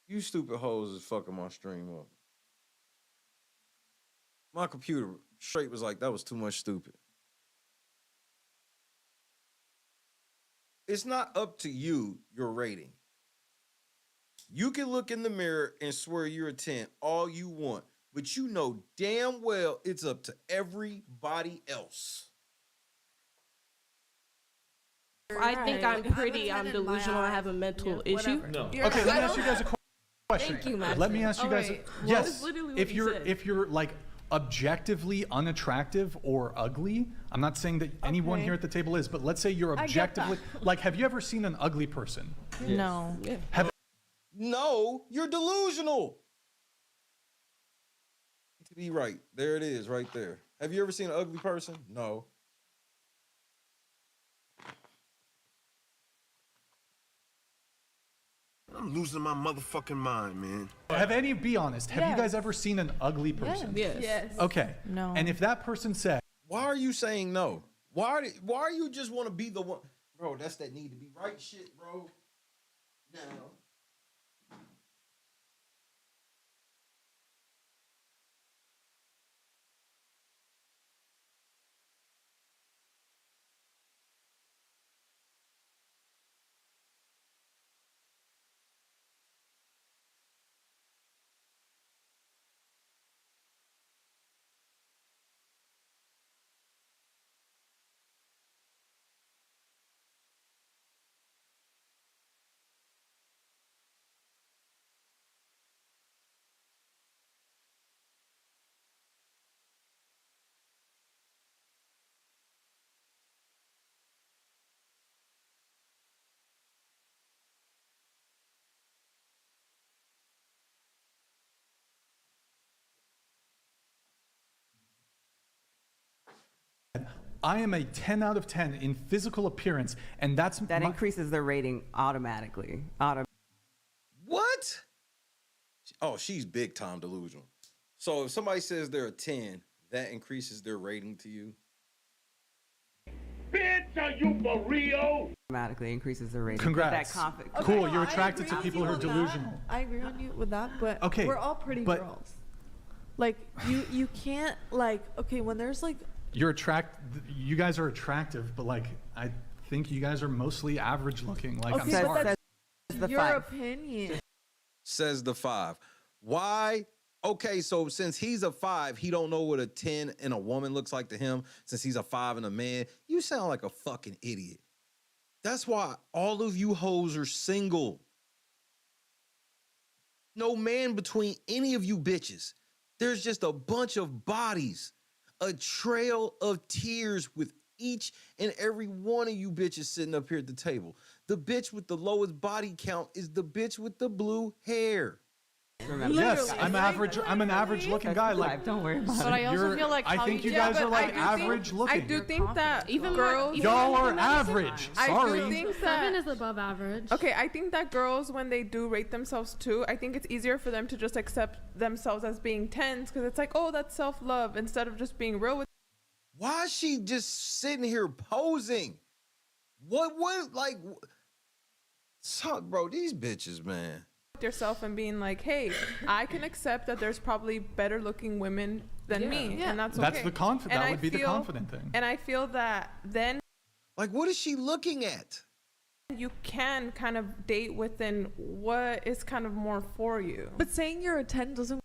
You stupid hoes is fucking my stream up. My computer straight was like, that was too much stupid. It's not up to you, your rating. You can look in the mirror and swear you're a 10 all you want, but you know damn well it's up to everybody else. I think I'm pretty. I'm delusional. I have a mental issue. No. Okay, let me ask you guys a question. Thank you, Matt. Let me ask you guys. Yes. literally what If he you're said. if you're like objectively unattractive or ugly, I'm not saying that anyone Okay. here at the table is, but let's say you're I get that. objectively like. Have you ever seen an ugly person? No. No, you're delusional. To be right. There it is, right there. Have you ever seen an ugly person? No. I'm losing my motherfucking mind, man. Have any? Be honest. Have you Yes. guys ever seen an ugly person? Yes. Okay. No. And if that person said, Why are you saying no? Why you just want to be the one? Bro, that's that need to be right shit, bro. No. I am a 10 out of 10 in physical appearance, and that's That increases their rating automatically. What? Oh, she's big time delusional. So if somebody says they're a 10, that increases their rating to you? Bitch, are you for real? Automatically increases their rating. Congrats. Cool, you're I attracted to agree people with who are you on that. delusional. I agree on you with that, but Okay, we're all pretty but- girls. Like you can't like okay when there's like You guys are attractive, but like I think you guys are mostly average looking. Like okay, I'm but sorry. that's your opinion. Says the 5. Why? Okay, so since he's a 5, he don't know what a 10 and a woman looks like to him. Since he's a 5 and a man, you sound like a fucking idiot. That's why all of you hoes are single. No man between any of you bitches. There's just a bunch of bodies, a trail of tears with each and every one of you bitches sitting up here at the table. The bitch with the lowest body count is the bitch with the blue hair. Yes, I'm average. I'm an average looking guy. Like, don't worry about But I also feel like I how think you you- guys Yeah, are but like I do think- average looking. I do think that Even girls. Y'all are average. I Sorry. do think that 7 is above average. Okay, I think that girls, when they do rate themselves too, I think it's easier for them to just accept themselves as being 10s because it's like, oh, that's self-love instead of just being real with. Why is she just sitting here posing? What, like, suck, bro, these bitches, man. Yourself and being like, hey, I can accept that there's probably better looking women than me, and that's okay. That's the confident. And That I would be the feel- confident thing. And I feel that then, like, what is she looking at? You can kind of date within what is kind of more for you. But saying you're a 10 doesn't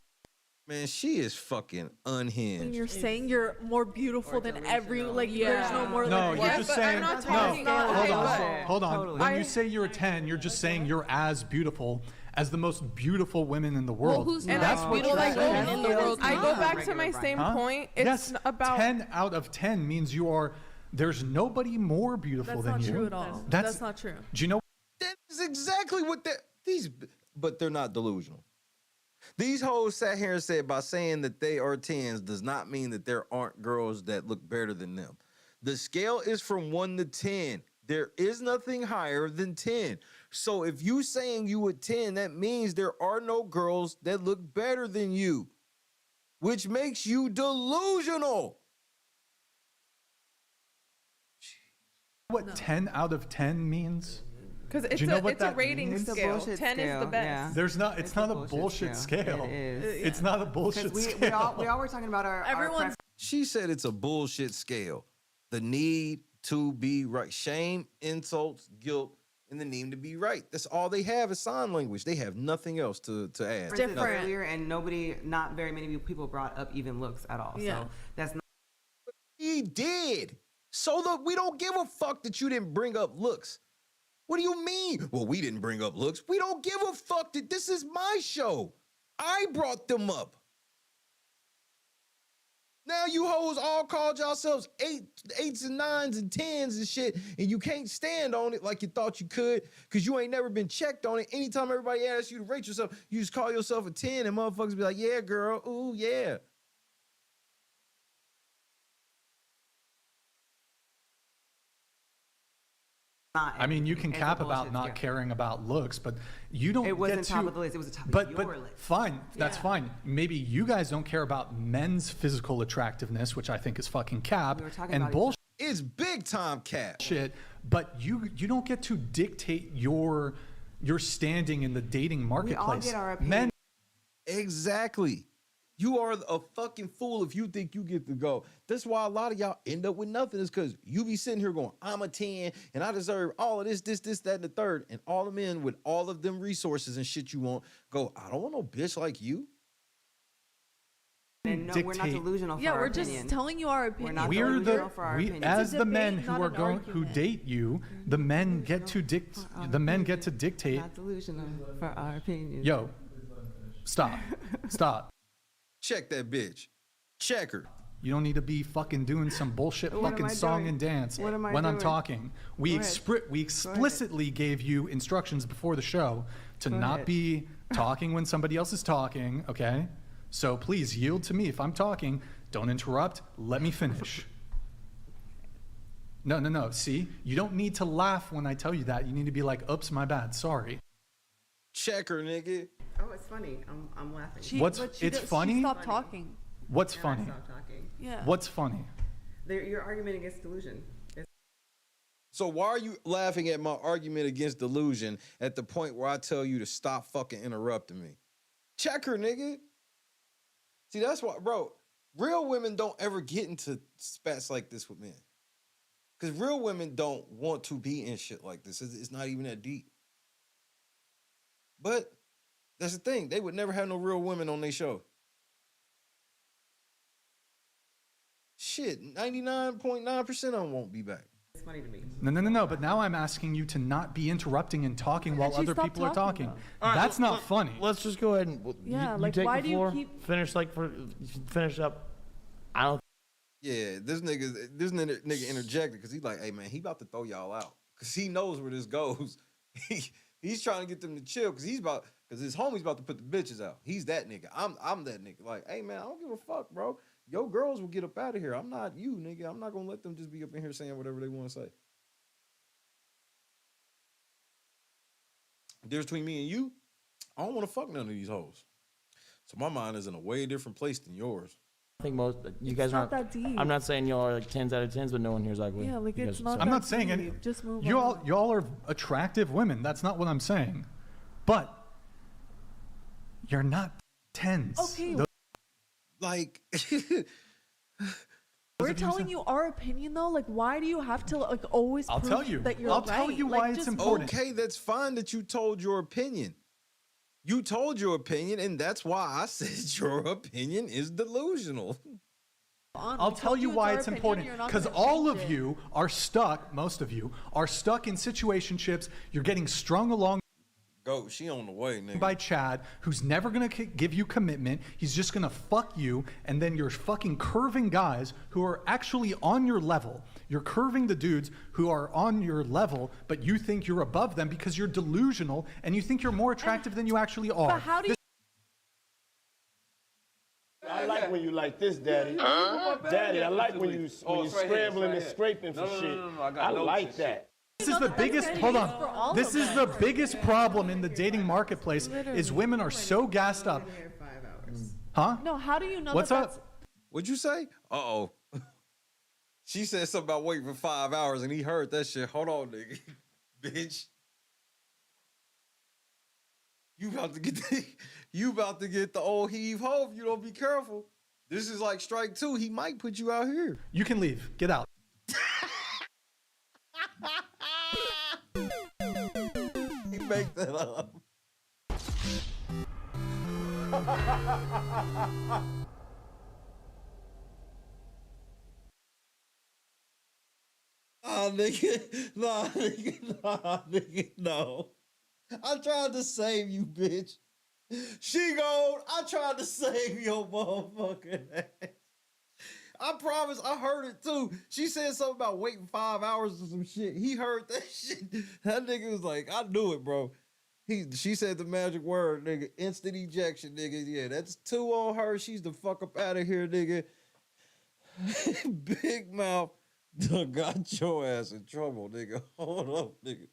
Man, she is fucking unhinged. And you're saying you're more beautiful than every, like, there's no more. No, like, you're just saying. I'm not No, talking hold on. Totally. When you say you're a 10, you're just saying you're as beautiful as the most beautiful women in the world. who's That's not what beautiful you're saying. in the world? I go back to my same Huh? point. It's yes, about 10 out of 10 means you are. There's nobody more beautiful That's than not you. true at all. That's That's not true. Do you know? That's exactly what but they're not delusional. These hoes sat here and said by saying that they are 10s does not mean that there aren't girls that look better than them. The scale is from 1 to 10. There is nothing higher than 10. So if you saying you a 10, that means there are no girls that look better than you, which makes you delusional. What 10 out of 10 means? Because Do it's you know a what it's a that rating means? scale. 10 is the best. There's not. It's not a bullshit scale. It is. It's not a bullshit We scale. all were talking about our Everyone's. She said it's a bullshit scale. The need to be right. Shame, insults, guilt, and the need to be right. That's all they have is sign language. They have nothing else to add. different earlier, and not very many people brought up even looks at all. Yeah. So that's not. He did. So we don't give a fuck that you didn't bring up looks. What do you mean? Well, we didn't bring up looks. We don't give a fuck that this is my show. I brought them up. Now you hoes all called yourselves 8s and 9s and 10s and shit, and you can't stand on it like you thought you could because you ain't never been checked on it. Anytime everybody asks you to rate yourself, you just call yourself a 10 and motherfuckers be like, yeah, girl, ooh, yeah. I mean, you can cap about not caring about looks, but you don't. It wasn't get to, top of the list. It was the top but, of but your list. Fine, that's fine. Maybe you guys don't care about men's physical attractiveness, which I think is fucking cap and bullshit. It's big time cap. Shit, but you don't get to dictate your standing in the dating marketplace. We all get our opinion. Men. Exactly. You are a fucking fool if you think you get to go. That's why a lot of y'all end up with nothing is because you be sitting here going, I'm a 10 and I deserve all of this, that, and the third. And all the men with all of them resources and shit you want go, I don't want no bitch like you. And no, we're not delusional for Yeah, our we're opinion. just telling you our opinion. We're the for our we opinion. as It's a the debate, men who not are an going who argument. date you, the men get to dictate. Not delusional for our opinion. Yo, stop. Check that bitch. Check her. You don't need to be fucking doing some bullshit What am fucking I song doing? and dance What am I when I'm doing? talking. We Go ahead. explicitly gave you instructions before the show to Go not ahead. be talking when somebody else is talking, okay? So please yield to me if I'm talking. Don't interrupt. Let me finish. No. See, you don't need to laugh when I tell you that. You need to be like, oops, my bad. Sorry. Check her, nigga. Oh, it's funny. I'm laughing. It's funny? She stopped talking. What's And funny? I stopped talking. Yeah. What's funny? Your argument against delusion. So why are you laughing at my argument against delusion at the point where I tell you to stop fucking interrupting me? Check her, nigga. See, that's why, bro, real women don't ever get into spats like this with men. Because real women don't want to be in shit like this. It's not even that deep. But that's the thing. They would never have no real women on their show. Shit, 99.9% of them won't be back. It's funny to me. No. But now I'm asking you to not be interrupting and talking while she other stopped people are talking, talking. All right, That's not funny. Let's just go ahead and Yeah, you like, take why the do you floor. keep- Finish up. I don't. Yeah, this nigga interjected because he's like, hey man, he about to throw y'all out. Because he knows where this goes. He's trying to get them to chill because his homie's about to put the bitches out. He's that nigga. I'm that nigga. Like, hey man, I don't give a fuck, bro. Your girls will get up out of here. I'm not you, nigga. I'm not gonna let them just be up in here saying whatever they want to say. The difference between me and you, I don't want to fuck none of these hoes. So my mind is in a way different place than yours. I think most you guys not aren't. that deep. I'm not saying y'all are like 10s out of 10s, but no one here is ugly. Yeah, like, You it's guys are not so- I'm that not saying any. deep. Just move y'all on. y'all are attractive women. That's not what I'm saying. But you're not 10s. Okay. Like, We're telling you our opinion though. Like, why do you have to like always I'll prove tell you. that you're I'll right? tell you Like, why it's just- important. okay, that's fine that you told your opinion. You told your opinion, and that's why I said your opinion is delusional. I'll tell you why it's important. Because all of you are stuck, most of you, are stuck in situationships. You're getting strung along. Go, she on the way, nigga. By Chad, who's never gonna give you commitment. He's just gonna fuck you, and then you're fucking curving guys who are actually on your level. You're curving the dudes who are on your level, but you think you're above them because you're delusional and you think you're more attractive than you actually are. But how do you? I like when you like this, Daddy. Daddy, I like when you scrambling and scraping for shit. I like that. This is the biggest, hold on. This is the biggest problem in the dating marketplace is women are so gassed up. Huh? No, how do you know What's that's... up? What'd you say? Uh-oh. She said something about waiting for 5 hours and he heard that shit. Hold on, nigga. Bitch. You about to get the old heave ho if you don't be careful. This is like strike 2. He might put you out here. You can leave. Get out. He make that up. Nigga, no. I tried to save you, bitch. She gone. I tried to save your motherfucking ass. I promise, I heard it too. She said something about waiting 5 hours or some shit. He heard that shit. That nigga was like, I knew it, bro. She said the magic word, nigga. Instant ejection, nigga. Yeah, that's 2 on her. She's the fuck up out of here, nigga. Big mouth done got your ass in trouble, nigga. Hold up, nigga.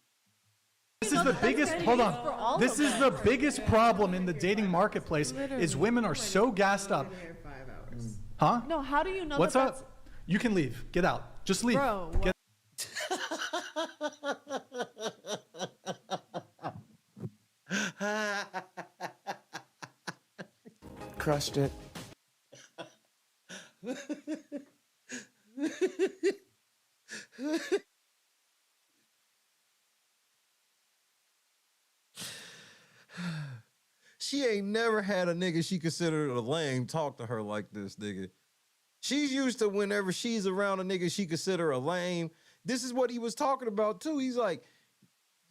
This is the biggest, hold on. This is the biggest problem in the dating marketplace is women are so gassed up. Huh? No, how do you know What's that's... up? You can leave. Get out. Just leave. Bro, Get Crushed it. She ain't never had a nigga she considered a lame talk to her like this, nigga. She's used to whenever she's around a nigga she consider a lame. This is what he was talking about too. He's like,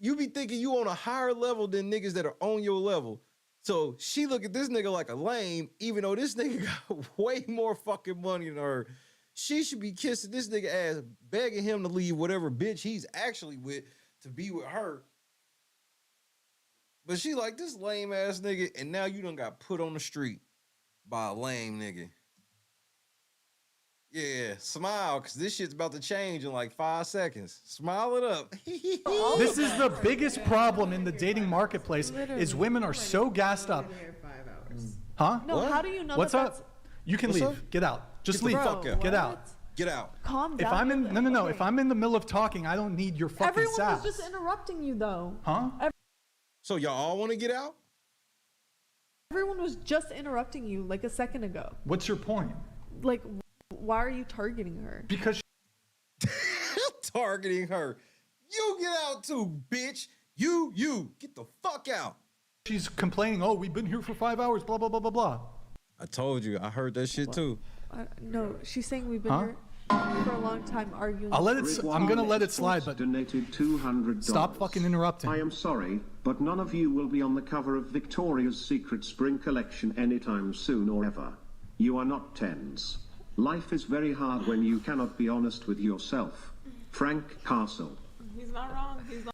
you be thinking you on a higher level than niggas that are on your level. So she look at this nigga like a lame, even though this nigga got way more fucking money than her. She should be kissing this nigga ass, begging him to leave whatever bitch he's actually with to be with her. But she like, this lame ass nigga, and now you done got put on the street by a lame nigga. Yeah, smile, because this shit's about to change in like 5 seconds. Smile it up. This is the biggest problem in the dating marketplace is women are so gassed up. Huh? No, how do you know What's that's... up? You can What's leave. up? Get out. Just Get the leave. fuck out. Get out. Get out. Calm down. If I'm in no. If I'm in the middle of talking, I don't need your fucking Everyone sass. was just interrupting you though. Huh? So y'all all want to get out? Everyone was just interrupting you like a second ago. What's your point? Like, why are you targeting her? Because targeting her. You get out too, bitch. You get the fuck out. She's complaining, oh, we've been here for 5 hours, blah, blah, blah, blah, blah. I told you. I heard that shit too. No, she's saying we've been here for a long time arguing. I'm gonna let it slide, but donated $200. Stop fucking interrupting. I am sorry, but none of you will be on the cover of Victoria's Secret Spring Collection anytime soon or ever. You are not 10s. Life is very hard when you cannot be honest with yourself. Frank Castle. He's not wrong. He's not.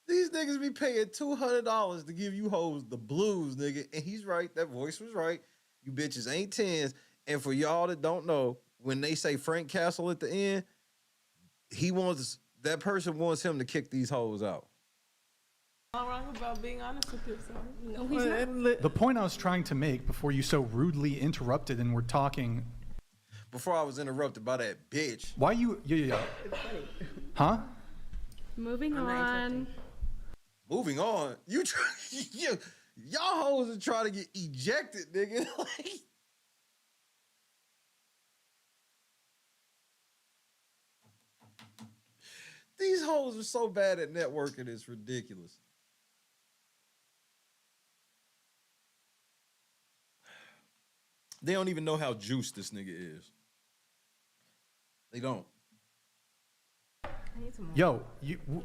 These niggas be paying $200 to give you hoes the blues, nigga. And he's right. That voice was right. You bitches ain't 10s. And for y'all that don't know, when they say Frank Castle at the end, that person wants him to kick these hoes out. Not wrong about being honest with yourself. No, he's not. The point I was trying to make before you so rudely interrupted and were talking. Before I was interrupted by that bitch. Why you? Yeah. Huh? Moving on. Moving on. Y'all hoes are trying to get ejected, nigga. Like, These hoes are so bad at networking, it's ridiculous. They don't even know how juiced this nigga is. They don't. Yo,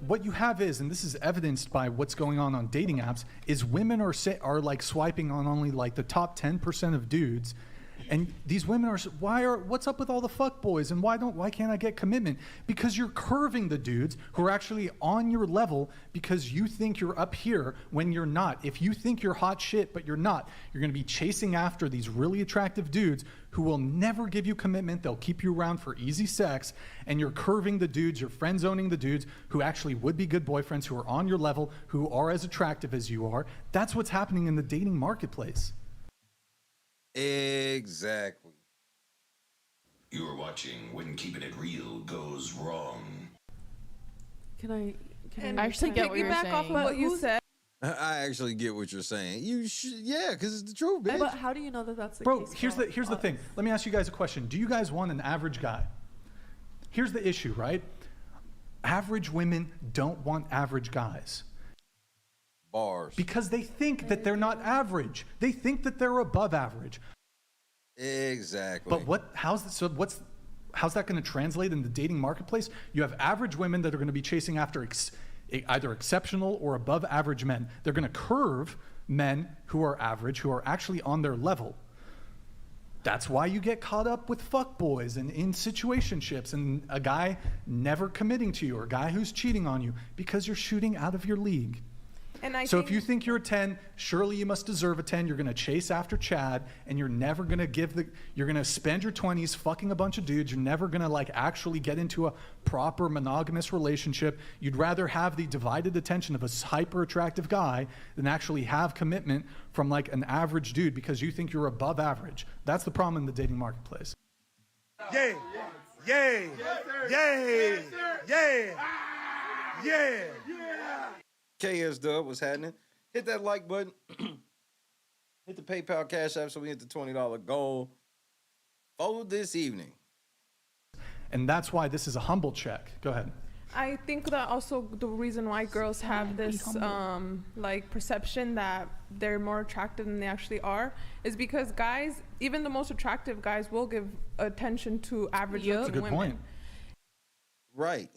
what you have is, and this is evidenced by what's going on dating apps, is women are like swiping on only like the top 10% of dudes. And these women are, what's up with all the fuck boys, and why can't I get commitment? Because you're curving the dudes who are actually on your level because you think you're up here when you're not. If you think you're hot shit but you're not, you're going to be chasing after these really attractive dudes who will never give you commitment. They'll keep you around for easy sex, and you're curving the dudes, you're friend zoning the dudes who actually would be good boyfriends, who are on your level, who are as attractive as you are. That's what's happening in the dating marketplace. Exactly. You are watching When Keeping It Real Goes Wrong. Can I actually get what you're saying? Off of what you said. I actually get what you're saying. Yeah, because it's the truth, bitch. But how do you know that that's the Bro, case? here's the thing. Let me ask you guys a question. Do you guys want an average guy? Here's the issue, right? Average women don't want average guys. Bars. Because they think that they're not average. They think that they're above average. Exactly. But how's that going to translate in the dating marketplace? You have average women that are going to be chasing after either exceptional or above average men. They're going to curve men who are average, who are actually on their level. That's why you get caught up with fuckboys and in situationships and a guy never committing to you or a guy who's cheating on you because you're shooting out of your league. So if you think you're a 10, surely you must deserve a 10. You're going to chase after Chad, and you're never going to you're going to spend your 20s fucking a bunch of dudes. You're never going to like actually get into a proper monogamous relationship. You'd rather have the divided attention of a hyper attractive guy than actually have commitment from like an average dude because you think you're above average. That's the problem in the dating marketplace. Yay! Yay! Yay! Yay! Yeah! KS Dub, what's happening? Hit that like button. Hit the PayPal Cash App so we hit the $20 goal. Vote this evening. And that's why this is a humble check. Go ahead. I think that also the reason why girls have this like perception that they're more attractive than they actually are is because guys, even the most attractive guys, will give attention to average looking women. That's a good point. Right.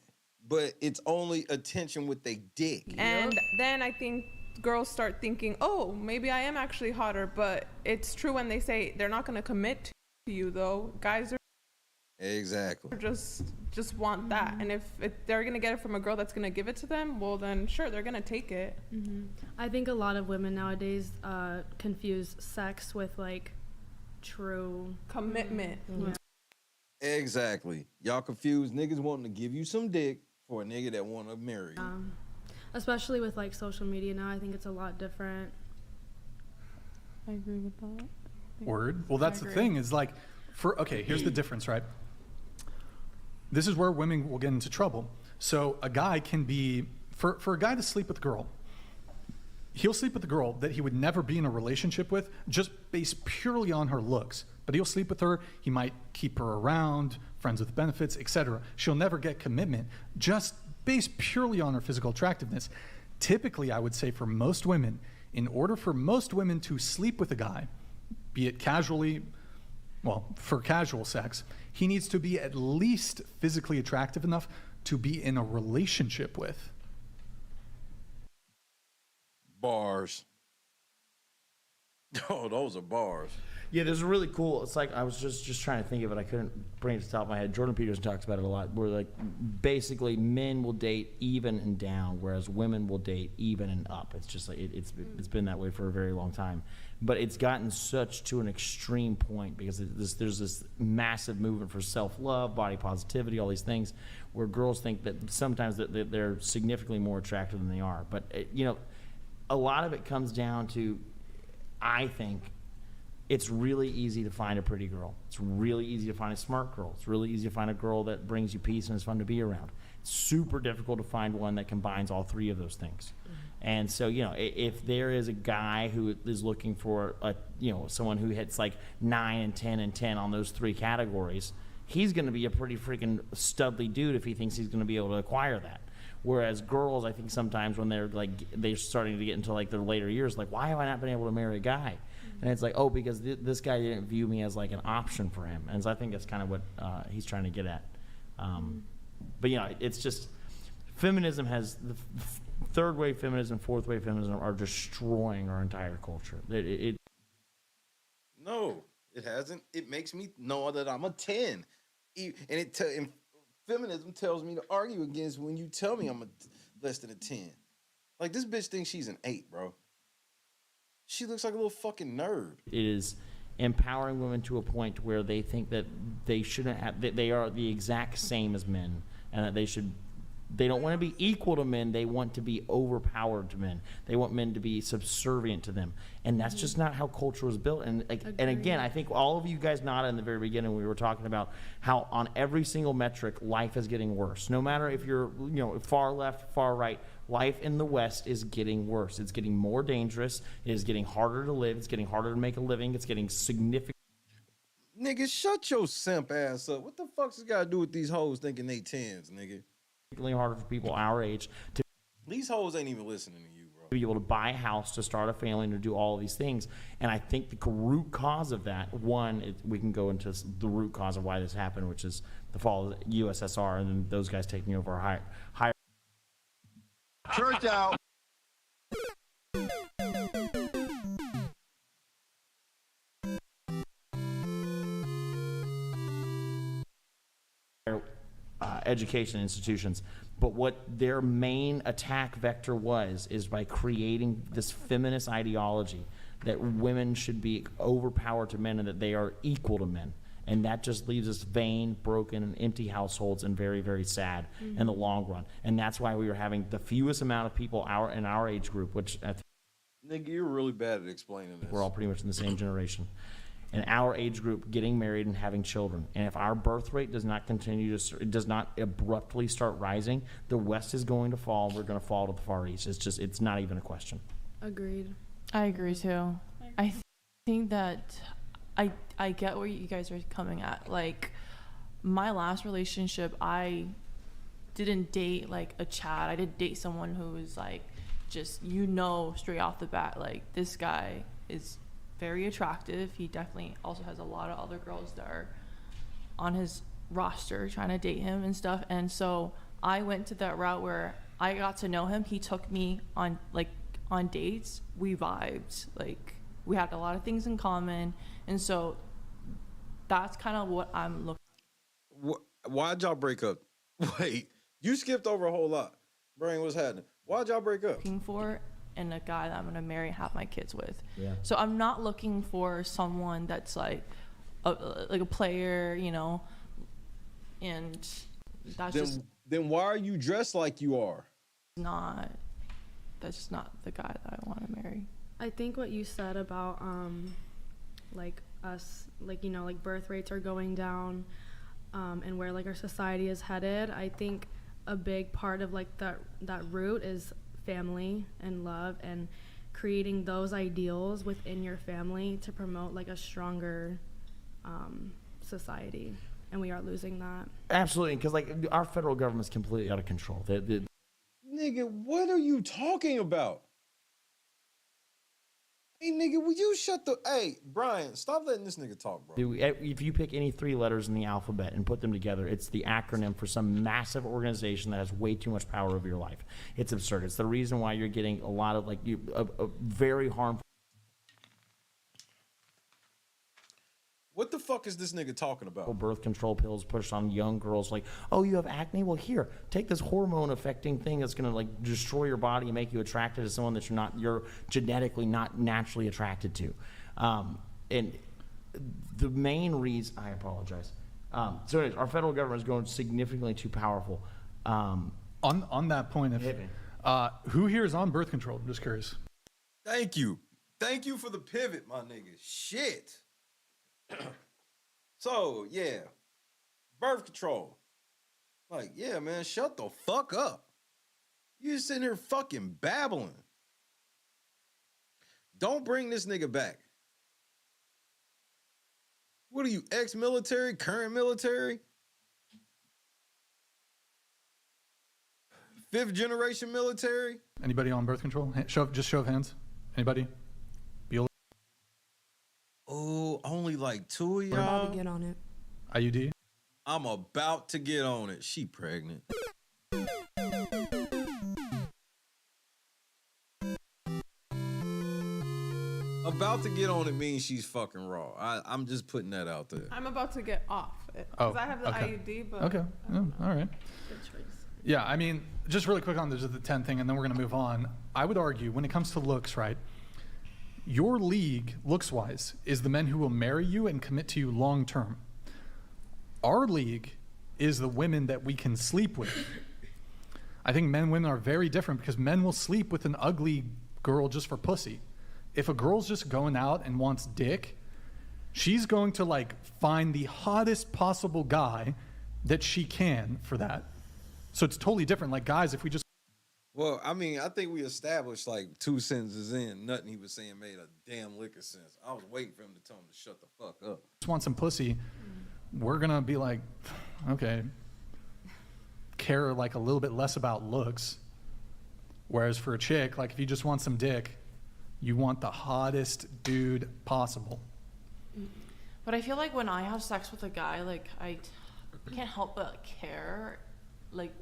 But it's only attention with they dick. And then I think girls start thinking, oh, maybe I am actually hotter. But it's true when they say they're not going to commit to you, though. Guys are just want that. And if they're going to get it from a girl that's going to give it to them, well, then sure, they're going to take it. Mm-hmm. I think a lot of women nowadays confuse sex with, like, true commitment. Yeah. Exactly. Y'all confused niggas wanting to give you some dick for a nigga that want to marry you. Especially with like social media now, I think it's a lot different. I agree with that. Word. Well, that's the thing is like, here's the difference, right? This is where women will get into trouble. So a guy can be, for a guy to sleep with a girl, he'll sleep with a girl that he would never be in a relationship with just based purely on her looks. But he'll sleep with her, he might keep her around, friends with benefits, etc. She'll never get commitment, just based purely on her physical attractiveness. Typically, I would say for most women, in order for most women to sleep with a guy, be it casually, well, for casual sex, he needs to be at least physically attractive enough to be in a relationship with. Bars. Oh, those are bars. Yeah, there's a really cool, it's like, I was just trying to think of it, I couldn't bring it to the top of my head. Jordan Peterson talks about it a lot, where like, basically men will date even and down, whereas women will date even and up. It's just like, it's been that way for a very long time. But it's gotten such to an extreme point because there's this massive movement for self-love, body positivity, all these things, where girls think that sometimes that they're significantly more attractive than they are. But, a lot of it comes down to, I think, it's really easy to find a pretty girl. It's really easy to find a smart girl. It's really easy to find a girl that brings you peace and is fun to be around. It's super difficult to find one that combines all three of those things. Mm-hmm. And so, if there is a guy who is looking for someone who hits like 9 and 10 and 10 on those three categories, he's going to be a pretty freaking studly dude if he thinks he's going to be able to acquire that. Whereas girls, I think sometimes when they're starting to get into like their later years, like, why have I not been able to marry a guy? And it's like, oh, because this guy didn't view me as like an option for him. And so I think that's kind of what he's trying to get at. But it's just feminism has the third wave feminism, fourth wave feminism are destroying our entire culture. No, it hasn't. It makes me know that I'm a 10. And feminism tells me to argue against when you tell me I'm less than a 10. Like, this bitch thinks she's an 8, bro. She looks like a little fucking nerd. It is empowering women to a point where they think that they shouldn't have, that they are the exact same as men, and that they don't want to be equal to men. They want to be overpowered to men. They want men to be subservient to them. And that's just not how culture was built. And again, I think all of you guys nodded in the very beginning, we were talking about how on every single metric, life is getting worse. No matter if you're, far left, far right, life in the West is getting worse. It's getting more dangerous. It is getting harder to live. It's getting harder to make a living. It's getting significant. Nigga, shut your simp ass up. What the fuck's this got to do with these hoes thinking they 10s, nigga? Harder for people our age to. These hoes ain't even listening to you, bro. Be able to buy a house, to start a family, and to do all of these things. And I think the root cause of that, we can go into the root cause of why this happened, which is the fall of the USSR and then those guys taking over our higher. Church out. Education institutions, but what their main attack vector is by creating this feminist ideology that women should be overpowered to men and that they are equal to men, and that just leaves us vain, broken, and empty households and very, very sad in the long run. And that's why we are having the fewest amount of people in our age group, which I think, nigga, you're really bad at explaining this. We're all pretty much in the same generation. In our age group, getting married and having children. And if our birth rate does not does not abruptly start rising, the West is going to fall. We're going to fall to the Far East. It's not even a question. Agreed. I agree too. I think that I get where you guys are coming at. Like, my last relationship, I didn't date like a Chad. I didn't date someone who was like, just, straight off the bat, like, this guy is very attractive. He definitely also has a lot of other girls that are on his roster trying to date him and stuff. And so I went to that route where I got to know him. He took me on dates. We vibed. Like, we had a lot of things in common. And so that's kind of what I'm looking. Why'd y'all break up? Wait, you skipped over a whole lot. Brain, what's happening? Why'd y'all break up? Looking for and a guy that I'm gonna marry and have my kids with. Yeah. So I'm not looking for someone that's like a player, and that's then why are you dressed like you are? That's just not the guy that I want to marry. I think what you said about like us, like, like birth rates are going down, and where like our society is headed. I think a big part of like that root is family and love, and creating those ideals within your family to promote like a stronger society, and we are losing that. Absolutely, because like our federal government's completely out of control. Nigga, what are you talking about? Hey, nigga, will you shut the... Hey, Brian, stop letting this nigga talk, bro. If you pick any 3 letters in the alphabet and put them together, it's the acronym for some massive organization that has way too much power over your life. It's absurd. It's the reason why you're getting a lot of, like, a very harmful... What the fuck is this nigga talking about? Birth control pills pushed on young girls, like, oh, you have acne? Well, here, take this hormone affecting thing that's gonna like destroy your body and make you attracted to someone that you're genetically not naturally attracted to. And the main reason, I apologize. So anyways, our federal government is going significantly too powerful. On that point, who here is on birth control? I'm just curious. Thank you for the pivot, my nigga. Shit. So, yeah, birth control. Like, yeah, man, shut the fuck up. You just sitting here fucking babbling. Don't bring this nigga back. What are you, ex-military, current military? 5th generation military. Anybody on birth control? Just show of hands. Anybody? Oh, only like 2 of y'all. We're about to get on it. IUD? I'm about to get on it. She pregnant. About to get on it means she's fucking raw. I'm just putting that out there. I'm about to get off it because I have the IUD, but Okay. All right. Yeah, I mean, just really quick on the 10 thing, and then we're going to move on. I would argue when it comes to looks, right, your league, looks-wise, is the men who will marry you and commit to you long-term. Our league is the women that we can sleep with. I think men and women are very different because men will sleep with an ugly girl just for pussy. If a girl's just going out and wants dick, she's going to like find the hottest possible guy that she can for that. So it's totally different. Like guys, if we just... Well, I mean, I think we established like 2 sentences in, nothing he was saying made a damn lick of sense. I was waiting for him to tell him to shut the fuck up. just want some pussy, we're gonna be like, okay, care like a little bit less about looks. Whereas for a chick, like if you just want some dick, you want the hottest dude possible. But I feel like when I have sex with a guy, like I can't help but care. Like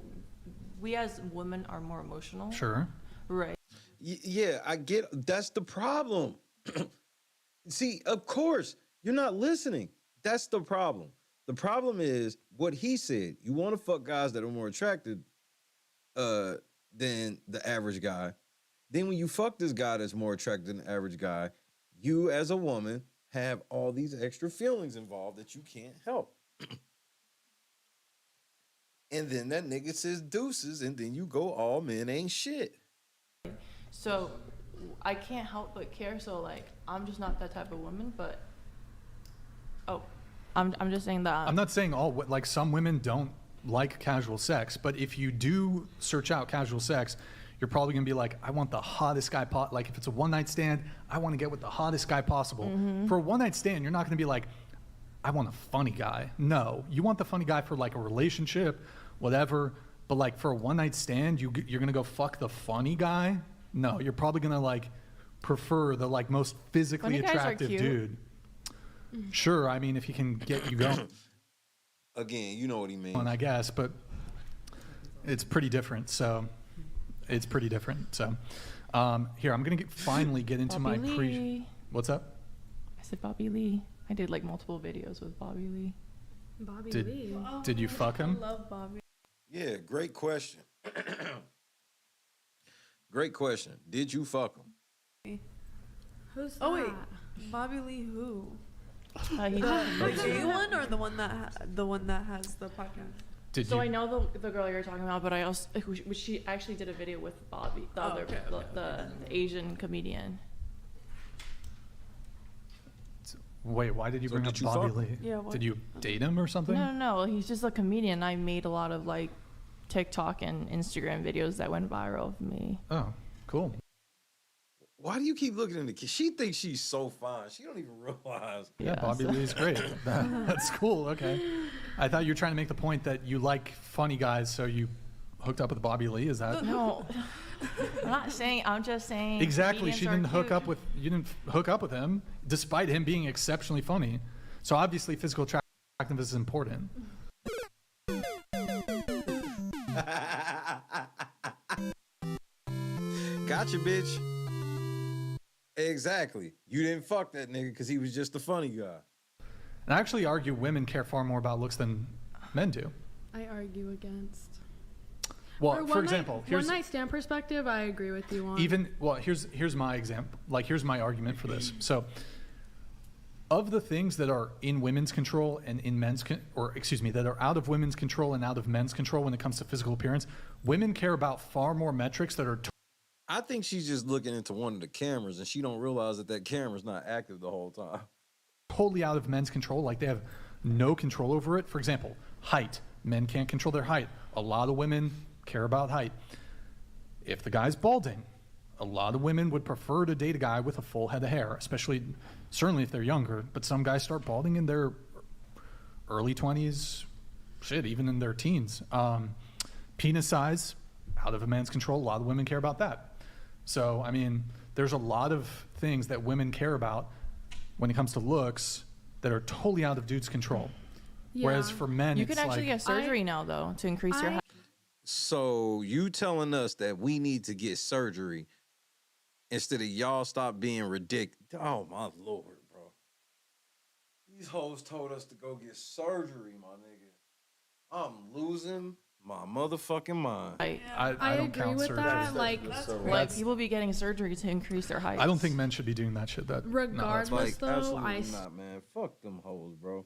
we as women are more emotional. Sure. Right. Yeah, I get. That's the problem. See, of course, you're not listening. That's the problem. The problem is what he said. You want to fuck guys that are more attractive than the average guy. Then when you fuck this guy that's more attractive than the average guy, you as a woman have all these extra feelings involved that you can't help. And then that nigga says deuces, and then you go, all men ain't shit. So I can't help but care. So like I'm just not that type of woman. But I'm just saying that. I'm not saying like some women don't like casual sex, but if you do search out casual sex, you're probably gonna be like, I want the hottest guy. Like if it's a one-night stand, I want to get with the hottest guy possible. Mm-hmm. For a one-night stand, you're not gonna be like, I want a funny guy. No, you want the funny guy for like a relationship, whatever. But like for a one-night stand, you're gonna go fuck the funny guy. No, you're probably gonna like prefer the like most physically attractive dude. Sure, I mean if he can get you going. Again, you know what he means. I guess, but it's pretty different. So it's pretty different. So here I'm gonna finally get into Bobby my Lee. What's up? I said Bobby Lee. I did like multiple videos with Bobby Lee. Bobby Did- Lee. did you fuck him? I love Bobby. Yeah, great question. Great question. Did you fuck him? Who's that? Oh wait, Bobby Lee who? He The gay one or the one that has the podcast? So I know the girl you're talking about, but I also she actually did a video with Bobby, the Asian comedian. Wait, why did you bring up did you Bobby fuck Lee? him? Yeah, what- Did you date him or something? No, he's just a comedian. I made a lot of like TikTok and Instagram videos that went viral of me. Oh, cool. Why do you keep looking in the kid? She thinks she's so fine. She don't even realize. Yeah, Bobby Lee's great. That's cool. Okay. I thought you were trying to make the point that you like funny guys, so you hooked up with Bobby Lee. Is that? No, I'm not saying. I'm just saying. Exactly. comedians You are didn't hook up with him, despite him being exceptionally funny. So obviously, physical attractiveness is important. Gotcha, bitch. Exactly. You didn't fuck that nigga because he was just a funny guy. And I actually argue women care far more about looks than men do. I argue against. Well, for example, one night stand perspective, I agree with you on. Here's my example. Like here's my argument for this. So, of the things that are in women's control and in men's that are out of women's control and out of men's control when it comes to physical appearance, women care about far more metrics that are I think she's just looking into one of the cameras and she don't realize that camera's not active the whole time. totally out of men's control. Like they have no control over it. For example, height. Men can't control their height. A lot of women care about height. If the guy's balding, a lot of women would prefer to date a guy with a full head of hair, certainly if they're younger. But some guys start balding in their early 20s, even in their teens. Penis size out of a man's control. A lot of women care about that. So, I mean, there's a lot of things that women care about when it comes to looks that are totally out of dudes' control. Yeah. Whereas for men, You it's can actually like, get surgery now, though, to increase your height. So you telling us that we need to get surgery instead of y'all stop being ridiculous? Oh, my Lord, bro. These hoes told us to go get surgery, my nigga. I'm losing my motherfucking mind. I don't agree count with surgery. that. Like people be getting surgery to increase their height. I don't think men should be doing that shit. Regardless, Like, though, absolutely not, man. Fuck them hoes, bro.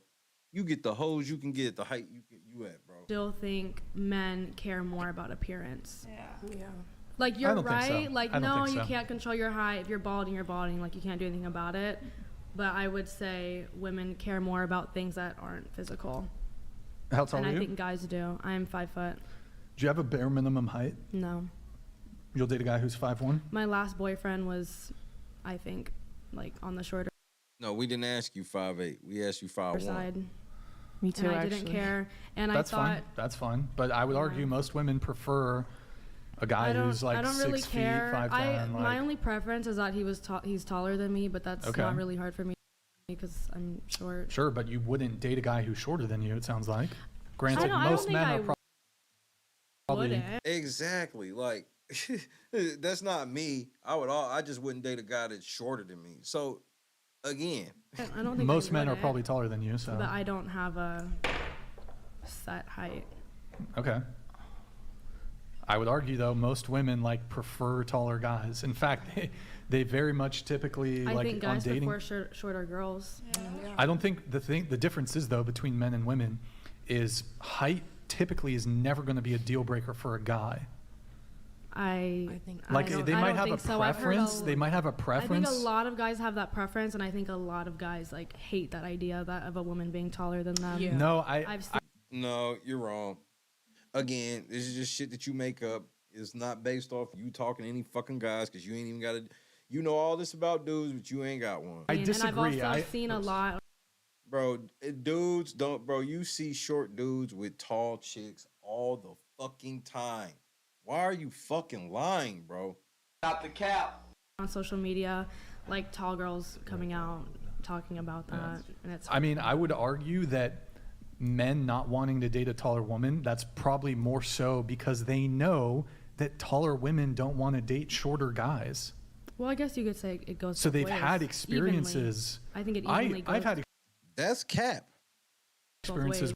You get the hoes you can get at the height you at, bro. still think men care more about appearance. Yeah. Like, I you're don't think so. right. Like, I don't no, think you so. can't control your height. If you're balding, you're balding. Like, you can't do anything about it. But I would say women care more about things that aren't physical. How tall and are I you? think guys do. I am 5 foot. Do you have a bare minimum height? No. You'll date a guy who's 5'1"? My last boyfriend was, I think, like on the shorter No, we didn't ask you 5'8". We asked you 5'1". side. Me too, And I actually. didn't care. And That's I thought, fine. That's fine. But I would argue most women prefer a guy who's like I don't 6 really feet, care. 5'10". My only preference is that he's taller than me, but that's Okay. not really hard for me because I'm short. Sure, but you wouldn't date a guy who's shorter than you, it sounds like. Granted, I don't most think men I are probably... wouldn't. Exactly. Like, that's not me. I just wouldn't date a guy that's shorter than me. So, again, I don't think most I men are wouldn't, probably taller than you, so... But I don't have a set height. Okay. I would argue, though, most women like prefer taller guys. In fact, they very much typically I like think on guys dating. prefer shorter girls. I don't think the difference is though between men and women is height typically is never going to be a deal breaker for a guy. I think Like they might have a so. preference. They might have a I preference. think a lot of guys have that preference, and I think a lot of guys like hate that idea of a woman being taller than them. Yeah. No, I've seen no, you're wrong. Again, this is just shit that you make up. It's not based off you talking to any fucking guys because you ain't even got to. You know all this about dudes, but you ain't got one. I disagree. And I've also seen a lot. Bro, dudes don't. Bro, you see short dudes with tall chicks all the fucking time. Why are you fucking lying, bro? Stop the cap. On social media, like tall girls coming out talking about that, and it's. I mean, I would argue that men not wanting to date a taller woman, that's probably more so because they know that taller women don't want to date shorter guys. Well, I guess you could say it goes. So both they've ways, had experiences. Evenly. I think it evenly goes. I've had that's cap. Experiences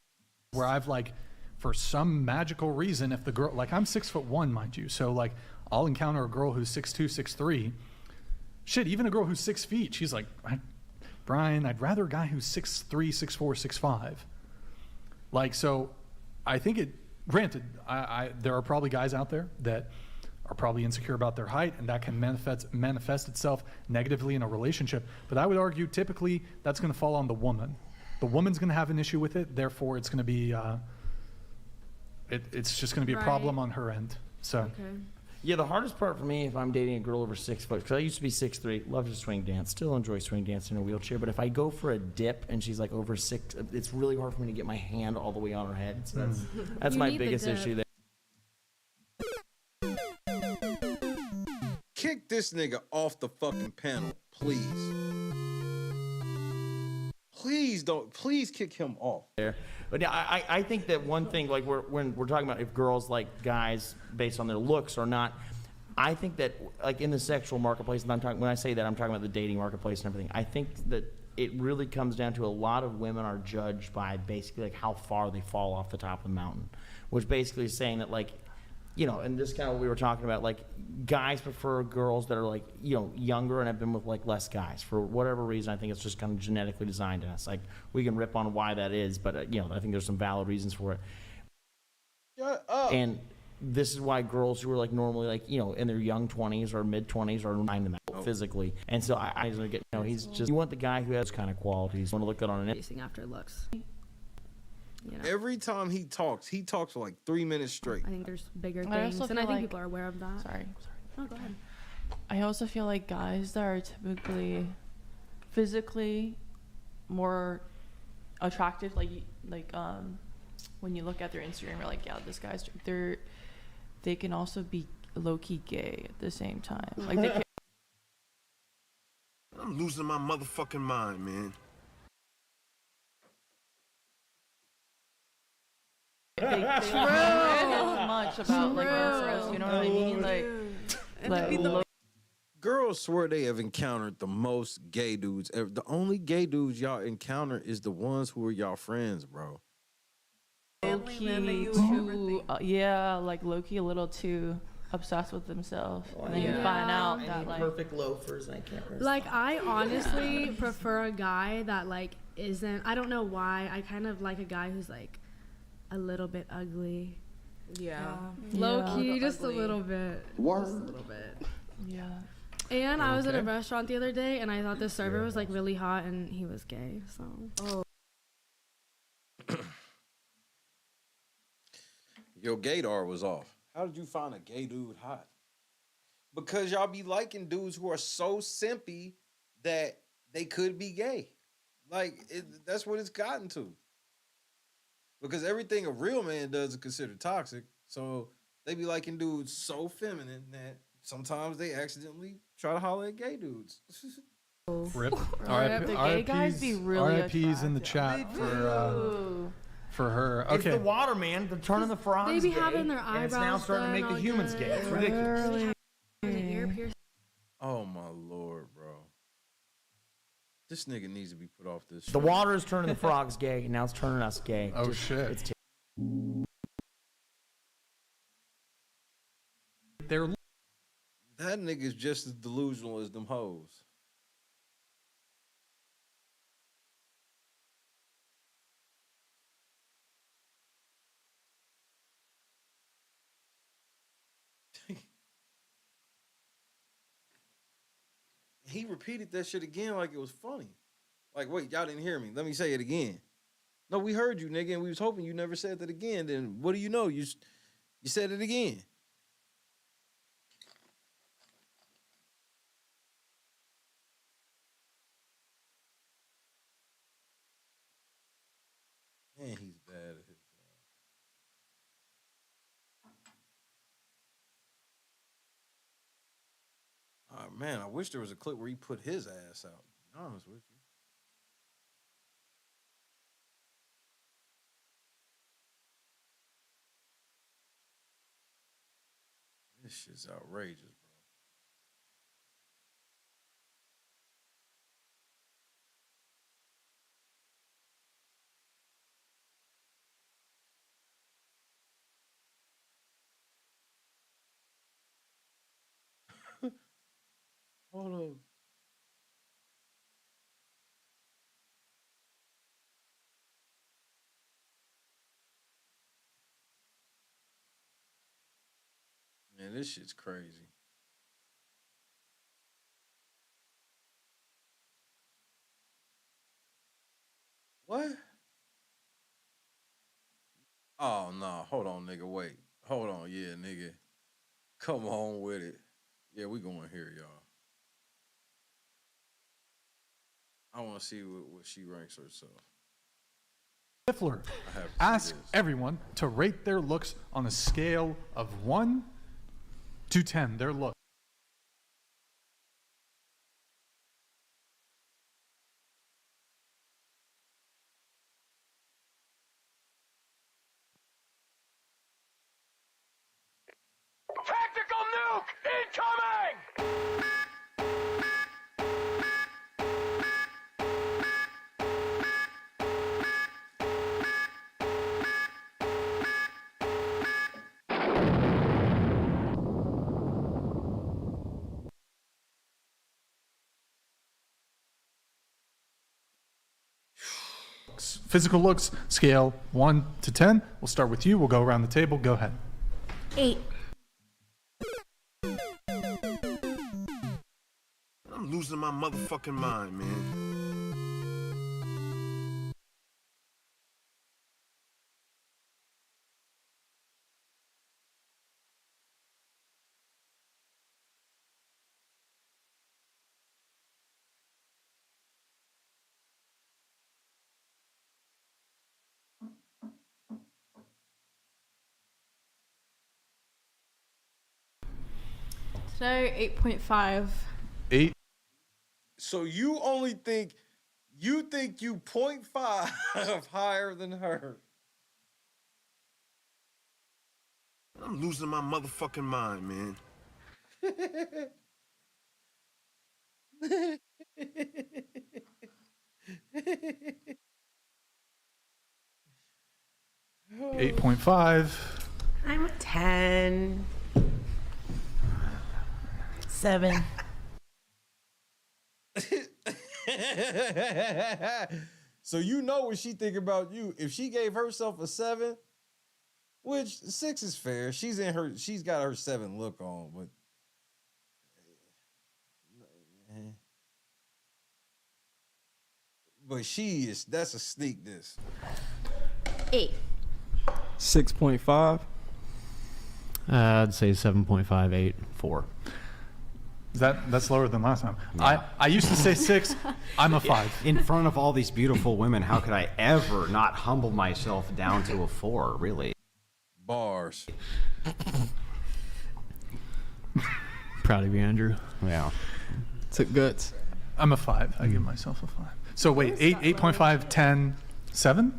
where I've like, for some magical reason, if the girl, like I'm 6'1", mind you, so like I'll encounter a girl who's 6'2", 6'3". Shit, even a girl who's 6 feet, she's like, Brian, I'd rather a guy who's 6'3", 6'4", 6'5". Like, so I think it, granted, there are probably guys out there that are probably insecure about their height, and that can manifest itself negatively in a relationship. But I would argue typically that's going to fall on the woman. The woman's going to have an issue with it, therefore it's going to be, it's just going to be a problem on her end. So. Okay. Yeah, the hardest part for me if I'm dating a girl over 6 foot, because I used to be 6'3", love to swing dance, still enjoy swing dancing in a wheelchair, but if I go for a dip and she's like over 6, it's really hard for me to get my hand all the way on her head. So that's my biggest issue there. Kick this nigga off the fucking panel, please. Please kick him off. But yeah, I think that one thing, like when we're talking about if girls like guys based on their looks or not, I think that like in the sexual marketplace, and when I say that, I'm talking about the dating marketplace and everything. I think that it really comes down to a lot of women are judged by basically like how far they fall off the top of the mountain, which basically is saying that like, you know, and this kind of what we were talking about, like guys prefer girls that are like, you know, younger and have been with like less guys for whatever reason. I think it's just kind of genetically designed in us. Like we can rip on why that is, but you know, I think there's some valid reasons for it. Shut up. And this is why girls who are like normally like, you know, in their young 20s or mid 20s are finding them out physically. And so I get, you know, he's just, you want the guy who has kind of qualities. You want to look good on an chasing after looks. You know. Every time he talks for like 3 minutes straight. I think there's bigger I things, also and I feel think like- people are aware of that. Sorry. No, go ahead. I also feel like guys that are typically physically more attractive, like when you look at their Instagram, you're like, yeah, this guy's they can also be low-key gay at the same time. Like they can. I'm losing my motherfucking mind, man. They don't care much about like themselves. You know what I mean? Like girls swear they have encountered the most gay dudes ever. The only gay dudes y'all encounter is the ones who are y'all friends, bro. low-key too, yeah, like low-key a little too obsessed with themselves, and then you find out that like perfect loafers. I can't. Like I honestly prefer a guy that like isn't. I don't know why. I kind of like a guy who's like a little bit ugly. Yeah. Low key, just a little bit. What? Just a little bit. Yeah. And I was at a restaurant the other day, and I thought the server was like really hot, and he was gay. So. Your gaydar was off. How did you find a gay dude hot? Because y'all be liking dudes who are so simpy that they could be gay. Like, that's what it's gotten to. Because everything a real man does is considered toxic. So they be liking dudes so feminine that sometimes they accidentally try to holler at gay dudes. Rip. The gay guys be really RIPs in the chat for her. Okay. It's the water, man. They're turning the frogs They be gay, having their and it's eyebrows now starting to make the humans gay. It's ridiculous. Oh my lord, bro. This nigga needs to be put off this show. The water is turning the frogs gay, and now it's turning us gay. Oh shit. It's that nigga's just as delusional as them hoes. He repeated that shit again like it was funny. Like, wait, y'all didn't hear me. Let me say it again. No, we heard you, nigga, and we was hoping you never said that again. Then what do you know? You said it again. Man, he's bad at his job. Man, I wish there was a clip where he put his ass out. To be honest with you. This shit's outrageous, bro. Hold on. Man, this shit's crazy. What? Oh, no. Hold on, nigga. Wait. Hold on. Yeah, nigga. Come on with it. Yeah, we going here, y'all. I want to see what she ranks herself. Stifler asks everyone to rate their looks on a scale of 1 to 10. Their look. Tactical nuke incoming! Physical looks, scale 1 to 10. We'll start with you. We'll go around the table. Go ahead. 8. I'm losing my motherfucking mind, man. Today, 8.5. 8. So you only think you 0.5 higher than her. I'm losing my motherfucking mind, man. 8.5. I'm a 10. 7. So you know what she think about you. If she gave herself a 7, which 6 is fair. She's got her 7 look on, but that's a sneak diss. 8. 6.5. I'd say 7.5, 8, 4. That's lower than last time. I used to say 6. I'm a 5. In front of all these beautiful women, how could I ever not humble myself down to a 4, really? Bars. Proud of you, Andrew. Yeah. Took guts. I'm a 5. I give myself a 5. So wait, 8.5, 10, 7?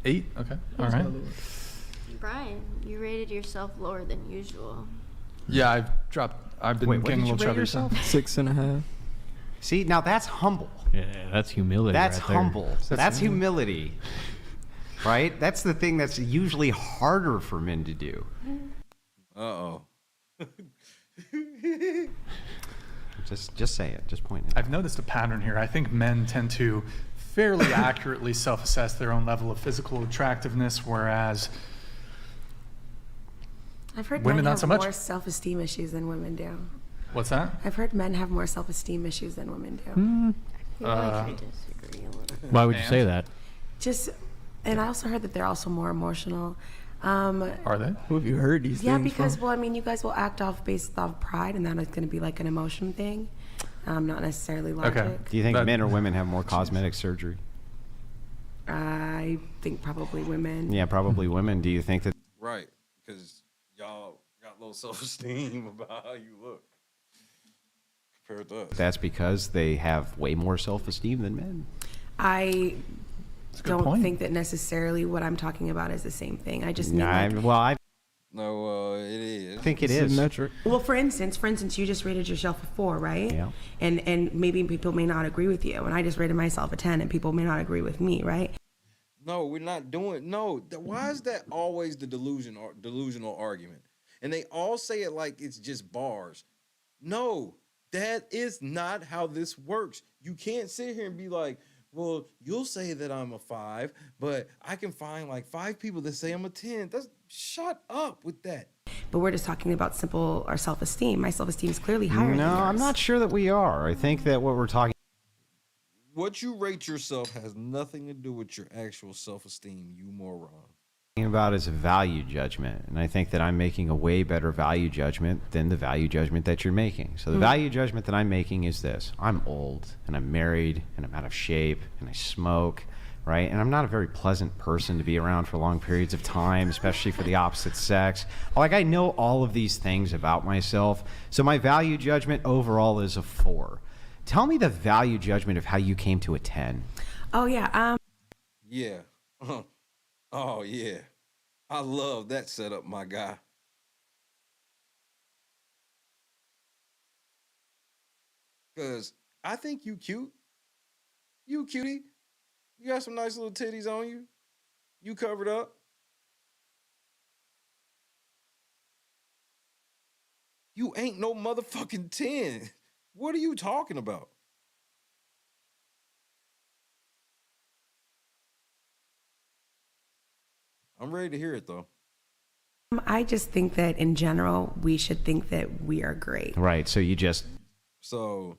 8? Okay. All right. Brian, you rated yourself lower than usual. Yeah, I've been getting a little chubby. 6.5. See, now that's humble. Yeah, that's humility. That's right there. humble. That's humility. Right? That's the thing that's usually harder for men to do. Uh-oh. Just say it. Just point it out. I've noticed a pattern here. I think men tend to fairly accurately self-assess their own level of physical attractiveness, whereas I've heard women men not have so much. more self-esteem issues than women do. What's that? I've heard men have more self-esteem issues than women do. I feel like I disagree a little bit. Why would you say that? And I also heard that they're also more emotional. Are they? Who have you heard these Yeah, things because, from? well, I mean, you guys will act off based off pride, and that is going to be like an emotion thing, not necessarily logic. Okay. Do you think men or women have more cosmetic surgery? I think probably women. Yeah, probably women. Do you think that? Right, because y'all got low self-esteem about how you look compared to us. That's because they have way more self-esteem than men. I don't point. think that necessarily what I'm talking about is the same thing. I just mean No, it is. I think it is. Metric. Well, for instance, you just rated yourself a 4, right? Yeah. And maybe people may not agree with you, and I just rated myself a 10, and people may not agree with me, right? No, we're not doing. No, why is that always the delusional argument? And they all say it like it's just bars. No, that is not how this works. You can't sit here and be like, well, you'll say that I'm a 5, but I can find like 5 people that say I'm a 10. Shut up with that. But we're just talking about simple our self-esteem. My self-esteem is clearly higher than No, yours. I'm not sure that we are. I think that what we're talking What you rate yourself has nothing to do with your actual self-esteem, you moron. about is a value judgment, and I think that I'm making a way better value judgment than the value judgment that you're making. So the value judgment that I'm making is this: I'm old, and I'm married, and I'm out of shape, and I smoke, right? And I'm not a very pleasant person to be around for long periods of time, especially for the opposite sex. Like, I know all of these things about myself, so my value judgment overall is a 4. Tell me the value judgment of how you came to a 10. Oh yeah. Yeah. Oh yeah. I love that setup, my guy. Cause I think you cute. You cutie. You got some nice little titties on you. You covered up. You ain't no motherfucking 10. What are you talking about? I'm ready to hear it though. I just think that in general, we should think that we are great. Right. So you just. So,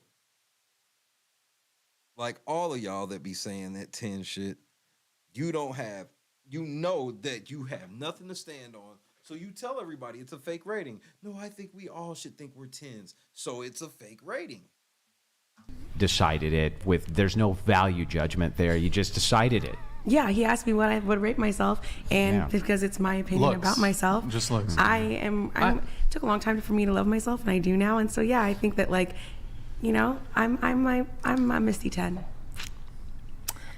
like all of y'all that be saying that 10 shit, you know that you have nothing to stand on. So you tell everybody it's a fake rating. No, I think we all should think we're 10s. So it's a fake rating. Decided it with, there's no value judgment there. You just decided it. Yeah, he asked me what I would rate myself, and Yeah. because it's my opinion Looks. about myself, Just looks. It took a long time for me to love myself, and I do now. And so, yeah, I think that, like, you know, I'm a Misty 10.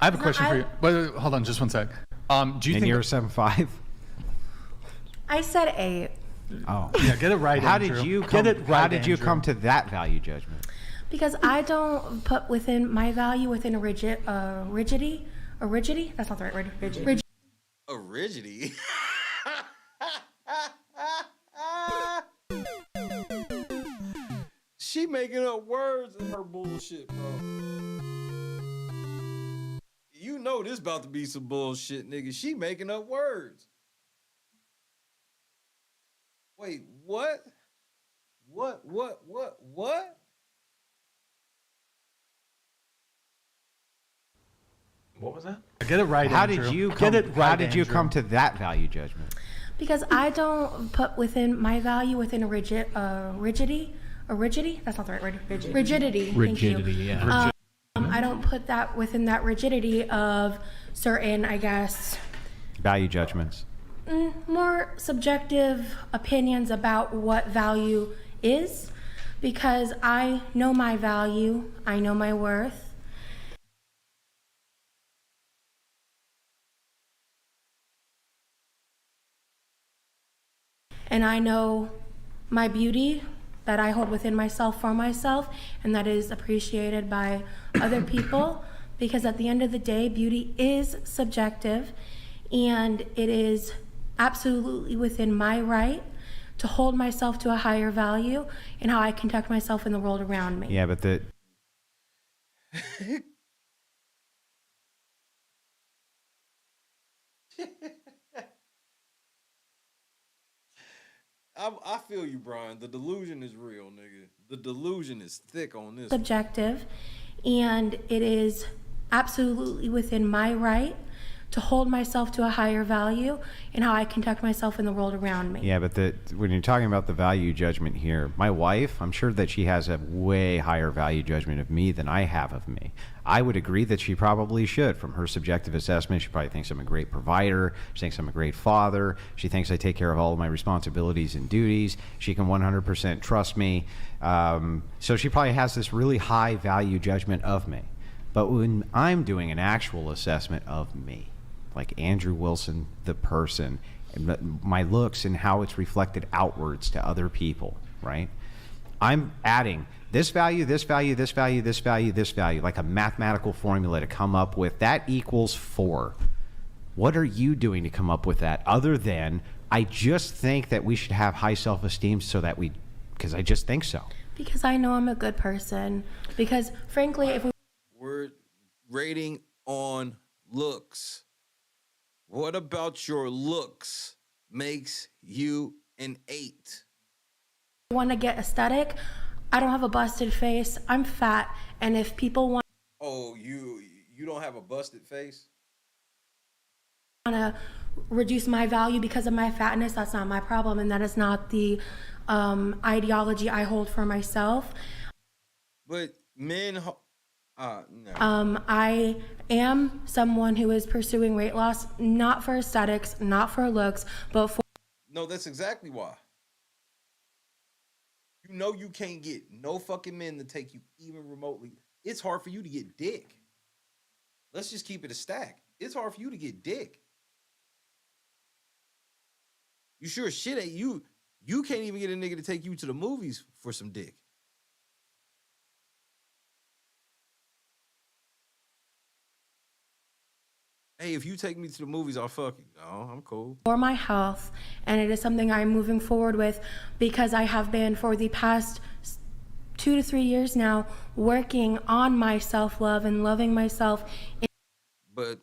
I have a question for you. Wait, hold on, just one sec. Do you And think you're 7'5"? I said 8. Oh, yeah, get it right. How Andrew. did you Get come? it right, How did you Andrew. come to that value judgment? Because I don't put within my value within a rigidity. A rigidity? That's not the right word. Rigid. A rigidity. She making up words in her bullshit, bro. You know this about to be some bullshit, nigga. She making up words. Wait, what? What? What was that? Get it right, How Andrew. did you Get come? it right, How did you Andrew. come to that value judgment? Because I don't put within my value within a rigidity. A rigidity? That's not the right word. Rigidity. Thank you. Rigidity, yeah. I don't put that within that rigidity of certain, I guess, Value judgments. more subjective opinions about what value is, because I know my value, I know my worth. And I know my beauty that I hold within myself for myself, and that is appreciated by other people, because at the end of the day, beauty is subjective, and it is absolutely within my right to hold myself to a higher value in how I conduct myself in the world around me. Yeah, but the I feel you, Brian. The delusion is real, nigga. The delusion is thick on this. Subjective, and it is absolutely within my right to hold myself to a higher value in how I conduct myself in the world around me. Yeah, but when you're talking about the value judgment here, my wife, I'm sure that she has a way higher value judgment of me than I have of me. I would agree that she probably should. From her subjective assessment, she probably thinks I'm a great provider. She thinks I'm a great father. She thinks I take care of all of my responsibilities and duties. She can 100% trust me. So she probably has this really high value judgment of me. But when I'm doing an actual assessment of me, like Andrew Wilson, the person, and my looks and how it's reflected outwards to other people, right? I'm adding this value, this value, this value, this value, this value, like a mathematical formula to come up with that equals 4. What are you doing to come up with that other than I just think that we should have high self-esteem so that because I just think so. Because I know I'm a good person. Because frankly, if We're rating on looks. What about your looks makes you an 8? want to get aesthetic, I don't have a busted face. I'm fat, and if people want Oh, you don't have a busted face? to reduce my value because of my fatness, that's not my problem, and that is not the ideology I hold for myself. But men, no. I am someone who is pursuing weight loss, not for aesthetics, not for looks, but for No, that's exactly why. You know you can't get no fucking men to take you even remotely. It's hard for you to get dick. Let's just keep it a stack. It's hard for you to get dick. You sure as shit ain't you. You can't even get a nigga to take you to the movies for some dick. Hey, if you take me to the movies, I'll fuck you. No, I'm cool. for my health, and it is something I'm moving forward with because I have been for the past 2 to 3 years now working on my self-love and loving myself. But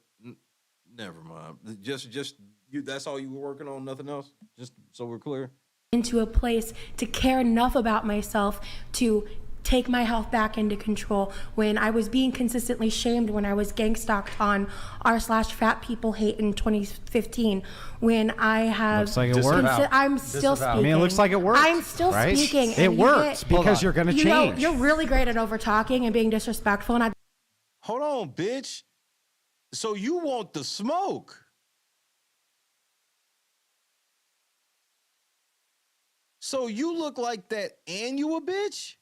never mind. Just you. That's all you were working on. Nothing else. Just so we're clear. Into a place to care enough about myself to take my health back into control when I was being consistently shamed when I was gang stalked on r/fat people hate in 2015 when I have Looks like it worked. I'm still speaking. I mean, it looks like it worked. I'm still right? speaking. It and works because you're going to you know, change. you're really great at over talking and being disrespectful, and I Hold on, bitch. So you want the smoke. So you look like that and you a bitch?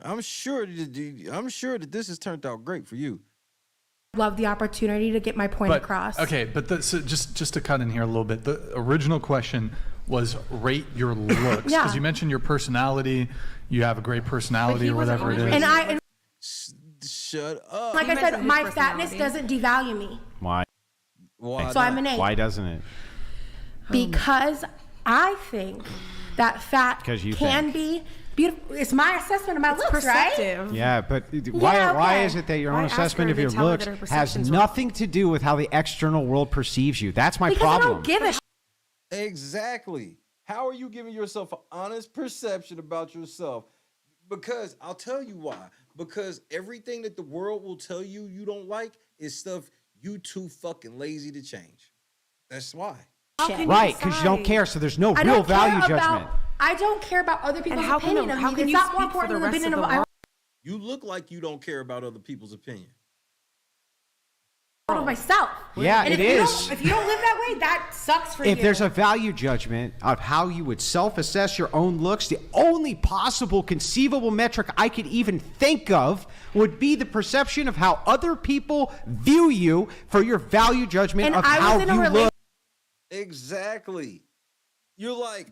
I'm sure that this has turned out great for you. Love the opportunity to get my point across. Okay, but so just to cut in here a little bit, the original question was rate your looks. Yeah. Because you mentioned your personality. You have a great personality or whatever it is. And shut up. like I said, my fatness doesn't devalue me. Why? So I'm an 8. Why doesn't it? Because I think that fat Because you can be beautiful. It's my assessment of my looks, right? Yeah, but why okay. is it that your Why own ask assessment her of to your tell her looks that her has perception's nothing to do with how the external world perceives you? That's my Because problem. I don't give a Exactly. How are you giving yourself an honest perception about yourself? Because I'll tell you why. Because everything that the world will tell you you don't like is stuff you too fucking lazy to change. That's why. Right, because you don't care, so there's no I real don't care value about- judgment. I don't care about other people's how can opinion the- of how me. can It's you not more speak for important the than the rest opinion of of the You look like you don't care about other people's opinion. myself. Yeah, And it if you is. don't- If you don't live that way, that sucks for you. If there's a value judgment of how you would self-assess your own looks, the only possible conceivable metric I could even think of would be the perception of how other people view you for your value judgment And of I how was in a you rela- look. Exactly. You're like,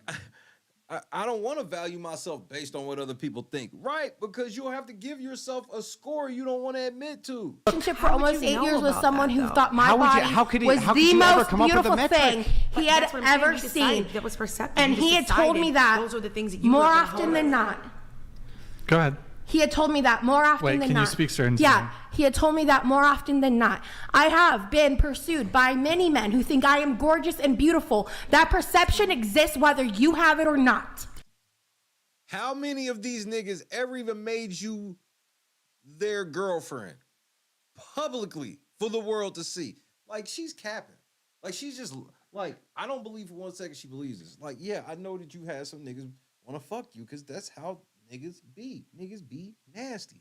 I don't want to value myself based on what other people think. Right, because you'll have to give yourself a score you don't want to admit to. Relationship for almost 8 years with someone who thought my How would you- body how could he- was how could the you ever most come up with a beautiful metric? thing But he had that's what I'm saying, ever you seen. decided that was perceptive. And You he just had told me decided that those are the things that you more were gonna often hold than on. not. Go ahead. He had told me that more often Wait, than can not. you speak certain to Yeah, me? he had told me that more often than not. I have been pursued by many men who think I am gorgeous and beautiful. That perception exists whether you have it or not. How many of these niggas ever even made you their girlfriend publicly for the world to see? Like, she's capping. Like, she's just like, I don't believe for 1 second she believes this. Like, yeah, I know that you had some niggas want to fuck you because that's how niggas be. Niggas be nasty.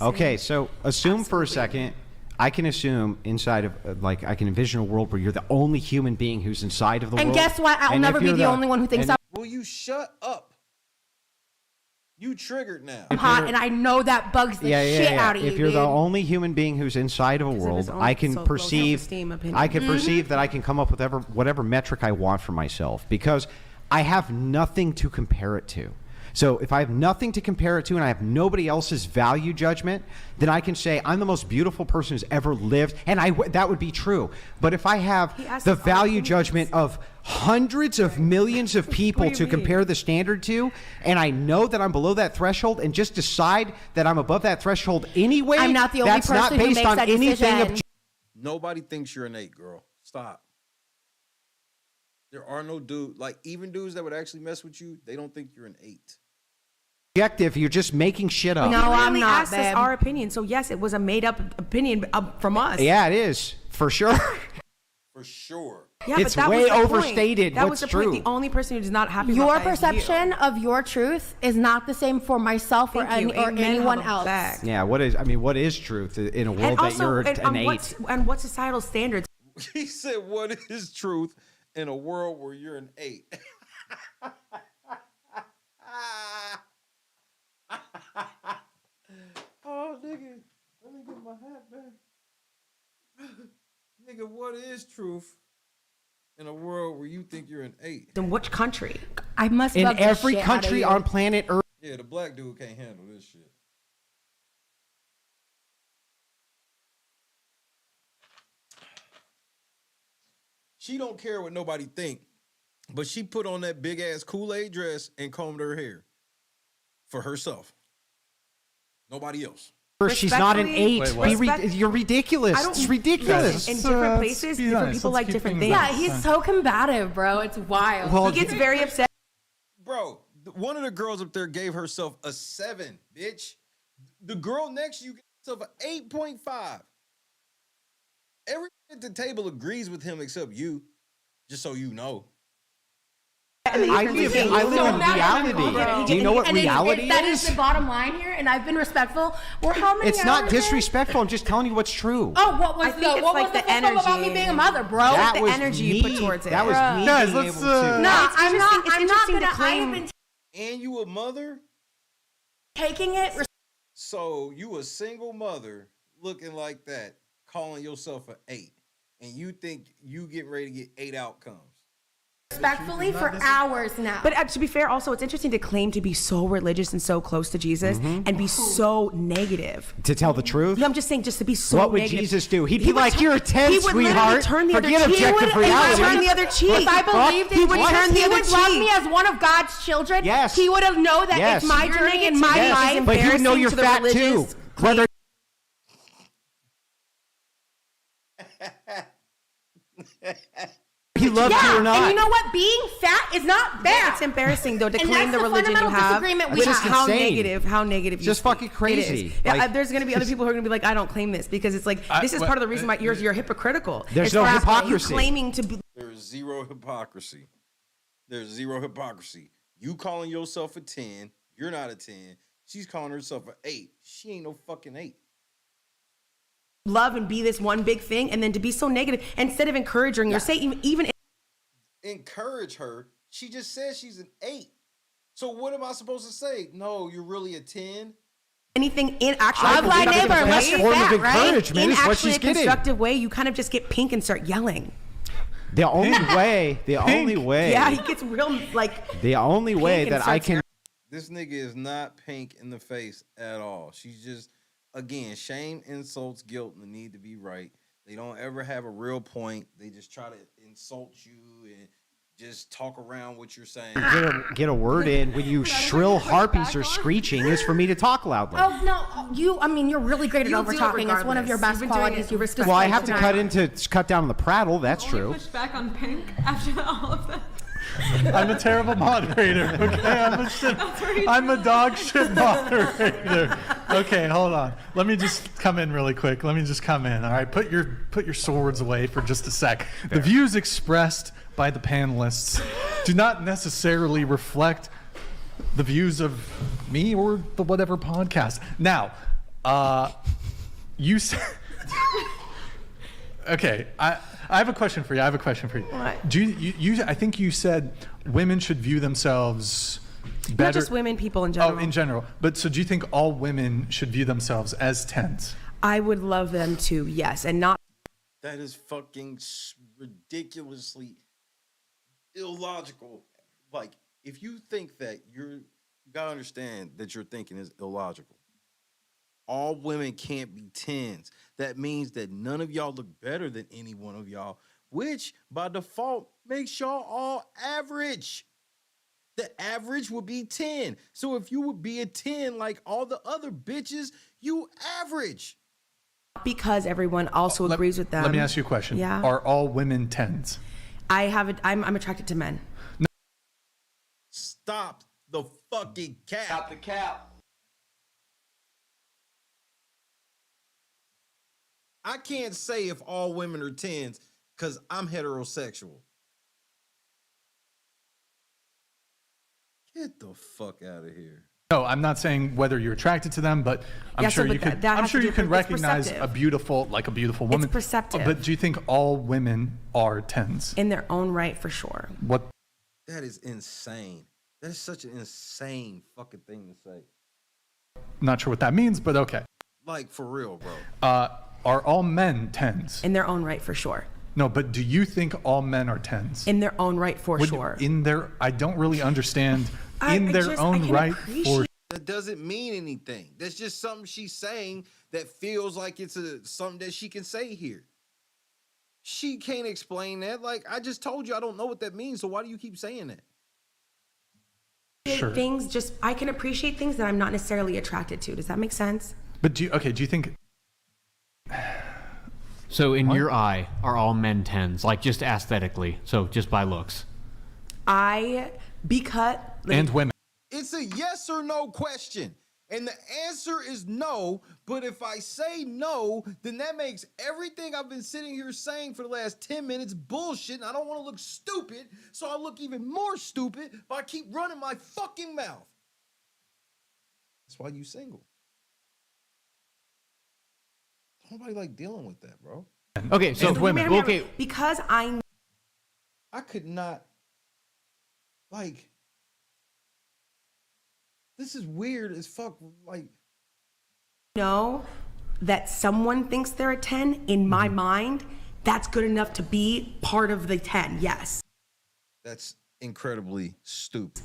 Okay, so assume for a second, I can assume inside of, like, I can envision a world where you're the only human being who's inside of the And world. guess what? I'll And never if be you're the only one who thinks and- Will you shut up? You triggered now. I'm hot, and I know that bugs the shit out of you, If you're dude. the only human being who's inside of a of his world, own I can low perceive. self-esteem opinion. I can Mm-hmm. perceive that I can come up with whatever metric I want for myself because I have nothing to compare it to. So if I have nothing to compare it to and I have nobody else's value judgment, then I can say I'm the most beautiful person who's ever lived, and that would be true. But if I have the value judgment of hundreds of millions of people to compare the standard to, and I know that I'm below that threshold and just decide that I'm above that threshold anyway, I'm not the only that's not person who based makes on that anything decision. objective. Nobody thinks you're an 8, girl. Stop. There are no dudes, like even dudes that would actually mess with you, they don't think you're an 8. You're just making shit up. No, I'm really not, asked us babe. our opinion. So yes, it was a made-up opinion from us. Yeah, it is for sure. For sure. Yeah, It's but that way was the point. overstated That what's was the point. true. The only person who's not happy Your about that is you. perception of your truth is not the same for myself or, Thank you. or Amen. anyone How the else. back. Yeah, what is truth in a world And that also, you're and, an 8? and what societal standards? He said, what is truth in a world where you're an 8? Oh, nigga. Let me get my hat back. Nigga, what is truth in a world where you think you're an 8? In which country? I must In bug the every shit country out of on planet Earth. Yeah, the black dude can't handle this shit. She don't care what nobody think, but she put on that big ass Kool-Aid dress and combed her hair for herself. Nobody else. She's not an 8. Wait, what? You're ridiculous. It's ridiculous. In different places, different people like different things. Yeah, he's so combative, bro. It's wild. Well, He gets very upset. Bro, one of the girls up there gave herself a 7, bitch. The girl next to you gave herself an 8.5. Everyone at the table agrees with him except you, just so you know. And then I live in reality. Do you know what reality is? That is the bottom line here, and I've been respectful. We're how many It's not hours in? disrespectful. I'm just telling you what's true. Oh, what was I think it's what like was the the fuck up about me energy. being a mother, bro? That the was energy you me. put towards it. That was me Guys, being let's, able to. No, It's I'm not. interesting- I'm it's not interesting to gonna. I claim- have been And you a mother? taking it. So you a single mother looking like that, calling yourself an 8, and you think you getting ready to get 8 outcomes. Respectfully for hours now. But to be fair, also, it's interesting to claim to be so religious and so close to Jesus and be so negative. To tell the truth? Yeah, I'm just saying, just to be so What would negative. Jesus do? He'd be He would like, "You're a 10, he would literally sweetheart. turn the Forget other cheek. objective reality." He would turn the other cheek. If I believed He in would Jesus, turn the he other would love cheek. me as one of God's children. Yes. He would have known that Yes. it's my Your journey and my negativity life. is But he would know embarrassing you're to the fat too. religious Whether he loves you or not. And you know what? Being fat is not bad. Yeah, it's embarrassing though to And claim that's the religion you fundamental have, disagreement we which is have. how Insane. negative. Just you fucking speak. crazy. It is. Yeah, Like- there's going to be other people who are going to be like, I don't claim this because it's like this is part of the reason why you're hypocritical. There's As no far as hypocrisy. You claiming to be. There's zero hypocrisy. There's zero hypocrisy. You calling yourself a 10, you're not a 10. She's calling herself an 8. She ain't no fucking 8. Love and be this one big thing, and then to be so negative instead of encouraging or say even Encourage her. She just said she's an 8. So what am I supposed to say? No, you're really a 10. anything in actually Love thy neighbor, unless you're form of fat, right? encouragement in is what actually she's a getting. constructive way, you kind of just get pink and start yelling. The only way, the only way Yeah, he gets real like. the only way pink and that I starts can This nigga is not pink in the face at all. She's just, again, shame, insults, guilt, and the need to be right. They don't ever have a real point. They just try to insult you and just talk around what you're saying. get a word in when you shrill harpies are screeching is for me to talk loudly. Oh no, I mean, you're really great at You over do it talking. It's one of your regardless. best You've been doing qualities. it You respectfully. Well, I have to cut down on the prattle. That's true. Push back on Pink after all of that. I'm a terrible moderator. Okay, I'm a dog shit moderator. Okay, hold on. Let me just come in really quick. All right, put your swords away for just a sec. The views expressed by the panelists do not necessarily reflect the views of me or the whatever podcast. Now, you said. Okay, I have a question for you. What? Do you I think you said women should view themselves better. Not just women, people in general. Oh, in general. But so do you think all women should view themselves as 10s? I would love them to, yes, and not. That is fucking ridiculously illogical. Like, if you think that you gotta understand that your thinking is illogical. All women can't be 10s. That means that none of y'all look better than any one of y'all, which by default makes y'all all average. The average would be 10. So if you would be a 10 like all the other bitches, you average. Because everyone also agrees with them. Let me ask you a question. Yeah. Are all women 10s? I'm attracted to men. Stop the fucking cap. Stop the cap. I can't say if all women are 10s because I'm heterosexual. Get the fuck out of here. No, I'm not saying whether you're attracted to them, but I'm Yeah, sure so, you but can. that I'm has sure to you do can with- it's recognize a perceptive. beautiful woman. It's perceptive. But do you think all women are 10s? In their own right, for sure. What? That is insane. That is such an insane fucking thing to say. Not sure what that means, but okay. Like, for real, bro. Are all men 10s? In their own right, for sure. No, but do you think all men are 10s? In their own right, for sure. I don't really understand. I can Right, for That doesn't mean anything. That's just something she's saying that feels like it's something that she can say here. She can't explain that. Like, I just told you I don't know what that means, so why do you keep saying that? Sure. Things I can appreciate things that I'm not necessarily attracted to. Does that make sense? But do you think? So in your eye, are all men 10s? Like just aesthetically, so just by looks. Because and women. It's a yes or no question. And the answer is no, but if I say no, then that makes everything I've been sitting here saying for the last 10 minutes bullshit, and I don't want to look stupid, so I look even more stupid if I keep running my fucking mouth. That's why you single. Nobody like dealing with that, bro. Okay, so women, okay. Because I could not, like, this is weird as fuck, like. know that someone thinks they're a 10, in my mind, that's good enough to be part of the 10, yes. That's incredibly stupid.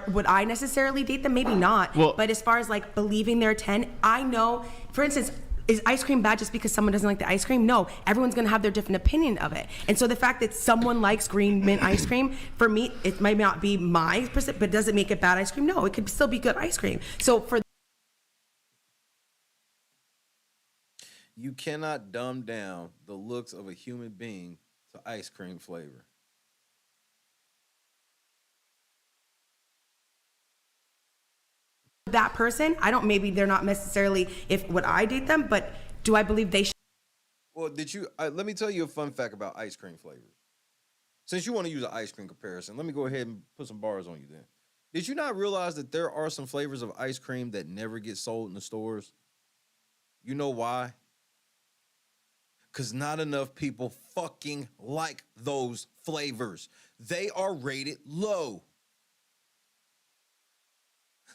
Would I necessarily date them? Maybe not. But as far as like believing they're a 10, I know, for instance, is ice cream bad just because someone doesn't like the ice cream? No, everyone's gonna have their different opinion of it. And so the fact that someone likes green mint ice cream, for me, it might not be my percent, but does it make it bad ice cream? No, it could still be good ice cream. So for You cannot dumb down the looks of a human being to ice cream flavor. that person, maybe they're not necessarily, would I date them, but do I believe they should? Well, let me tell you a fun fact about ice cream flavors. Since you want to use an ice cream comparison, let me go ahead and put some bars on you then. Did you not realize that there are some flavors of ice cream that never get sold in the stores? You know why? Because not enough people fucking like those flavors. They are rated low.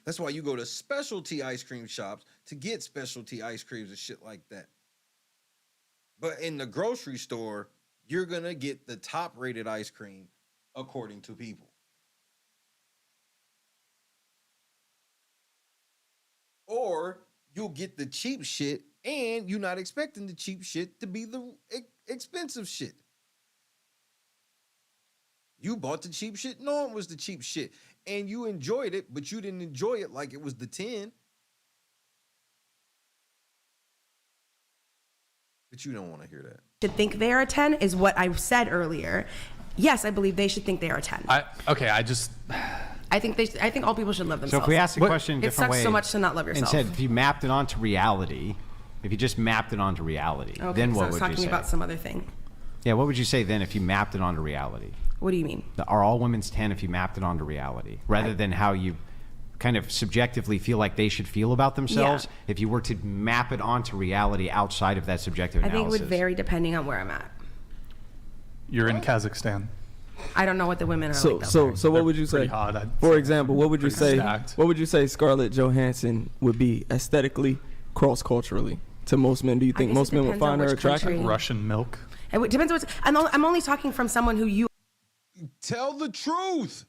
That's why you go to specialty ice cream shops to get specialty ice creams and shit like that. But in the grocery store, you're going to get the top rated ice cream according to people. Or you'll get the cheap shit and you're not expecting the cheap shit to be the expensive shit. You bought the cheap shit knowing it was the cheap shit. And you enjoyed it, but you didn't enjoy it like it was the 10. But you don't want to hear that. Should think they are a 10 is what I said earlier. Yes, I believe they should think they are a 10. I think all people should love themselves. So if we ask the question a different way. It sucks so much to not love yourself. And said, if you mapped it onto reality, if you just mapped it onto reality, then what would you say? I was talking about some other thing. Yeah, what would you say then if you mapped it onto reality? What do you mean? Are all women's 10 if you mapped it onto reality, rather than how you kind of subjectively feel like they should feel about themselves? Yeah. If you were to map it onto reality outside of that subjective analysis. I think it would vary depending on where I'm at. You're in Kazakhstan. I don't know what the women are like. So what would you say? For example, what would you say? Stacked. What would you say Scarlett Johansson would be aesthetically, cross-culturally to most men? Do you think most men would find her attractive? Russian milk. It depends on I'm only talking from someone who you tell the truth.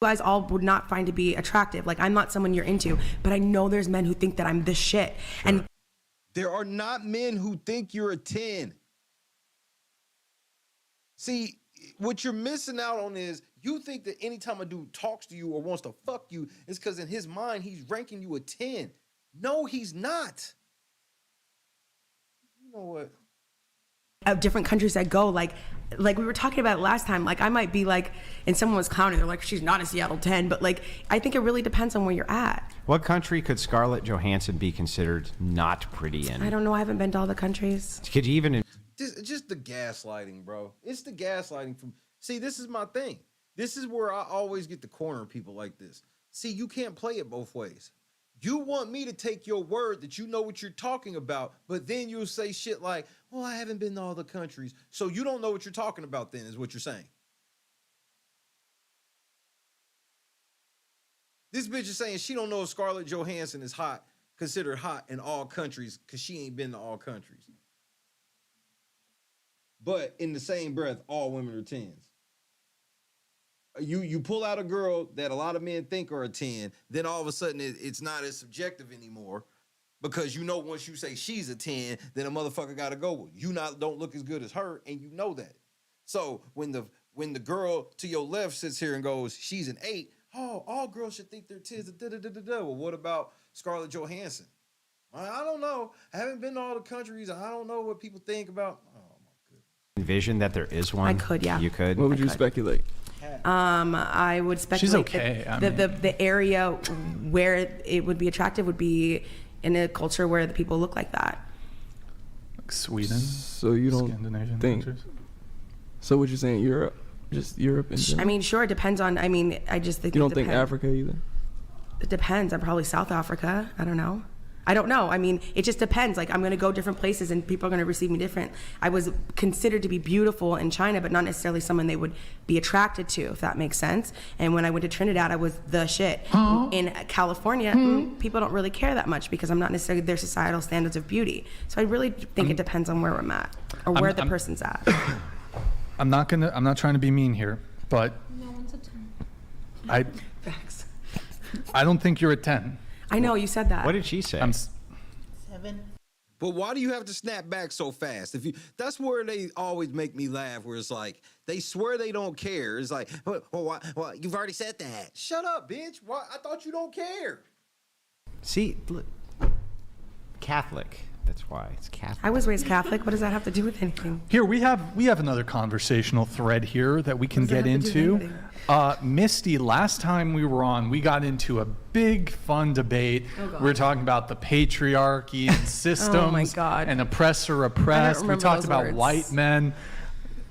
You guys all would not find to be attractive. Like, I'm not someone you're into, but I know there's men who think that I'm this shit. And there are not men who think you're a 10. See, what you're missing out on is you think that anytime a dude talks to you or wants to fuck you, it's because in his mind he's ranking you a 10. No, he's not. You know what? Of different countries I go, like we were talking about last time, like I might be like, and someone was clowning, they're like, she's not a Seattle 10, but like, I think it really depends on where you're at. What country could Scarlett Johansson be considered not pretty in? I don't know, I haven't been to all the countries. Could you even... Just the gaslighting, bro. It's the gaslighting from... See, this is my thing. This is where I always get to corner people like this. See, you can't play it both ways. You want me to take your word that you know what you're talking about, but then you'll say shit like, well, I haven't been to all the countries. So you don't know what you're talking about then, is what you're saying. This bitch is saying she don't know if Scarlett Johansson is considered hot in all countries because she ain't been to all countries. But in the same breath, all women are 10s. You pull out a girl that a lot of men think are a 10, then all of a sudden it's not as subjective anymore because you know once you say she's a 10, then a motherfucker got to go with you. Don't look as good as her, and you know that. So when the girl to your left sits here and goes, she's an 8, oh, all girls should think they're 10s. Well, what about Scarlett Johansson? I don't know. I haven't been to all the countries. I don't know what people think about. Oh, my goodness. Envision that there is one? I could, yeah. You could? What would you speculate? I would speculate She's okay. the area where it would be attractive would be in a culture where the people look like that. Like Sweden. So you don't Scandinavian think? countries. So what you're saying? Europe, just Europe in general? I mean, sure, it depends on. I mean, I just think You don't it think depends. Africa either? It depends. I'm probably South Africa. I don't know. I mean, it just depends. Like, I'm going to go different places and people are going to receive me different. I was considered to be beautiful in China, but not necessarily someone they would be attracted to, if that makes sense. And when I went to Trinidad, I was the shit. In California, people don't really care that much because I'm not necessarily their societal standards of beauty. So I really think it depends on where I'm at or where the person's at. I'm not trying to be mean here, but No one's a 10. Facts. I don't think you're a 10. I know, you said that. What did she say? 7. But why do you have to snap back so fast? That's where they always make me laugh, where it's like, they swear they don't care. It's like, well, you've already said that. Shut up, bitch. Why? I thought you don't care. See, look, Catholic. That's why it's Catholic. I was raised Catholic. What does that have to do with anything? Here we have another conversational thread here that we can get into. Misty, last time we were on, we got into a big fun debate. We were talking about the patriarchy and systems Oh my God. and oppressor oppressed. We talked about words. white men.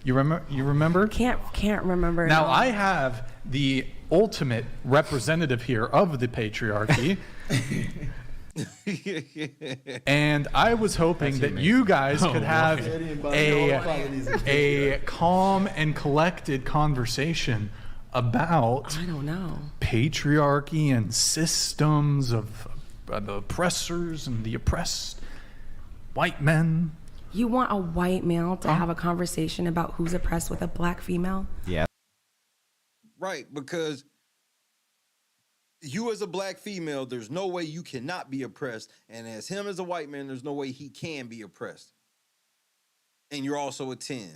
You remember? Can't remember. Now no. I have the ultimate representative here of the patriarchy. And I was hoping that you guys could have a calm and collected conversation about I don't know patriarchy and systems of the oppressors and the oppressed white men. You want a white male to have a conversation about who's oppressed with a black female? Yeah. Right, because you as a black female, there's no way you cannot be oppressed. And as him as a white man, there's no way he can be oppressed. And you're also a 10.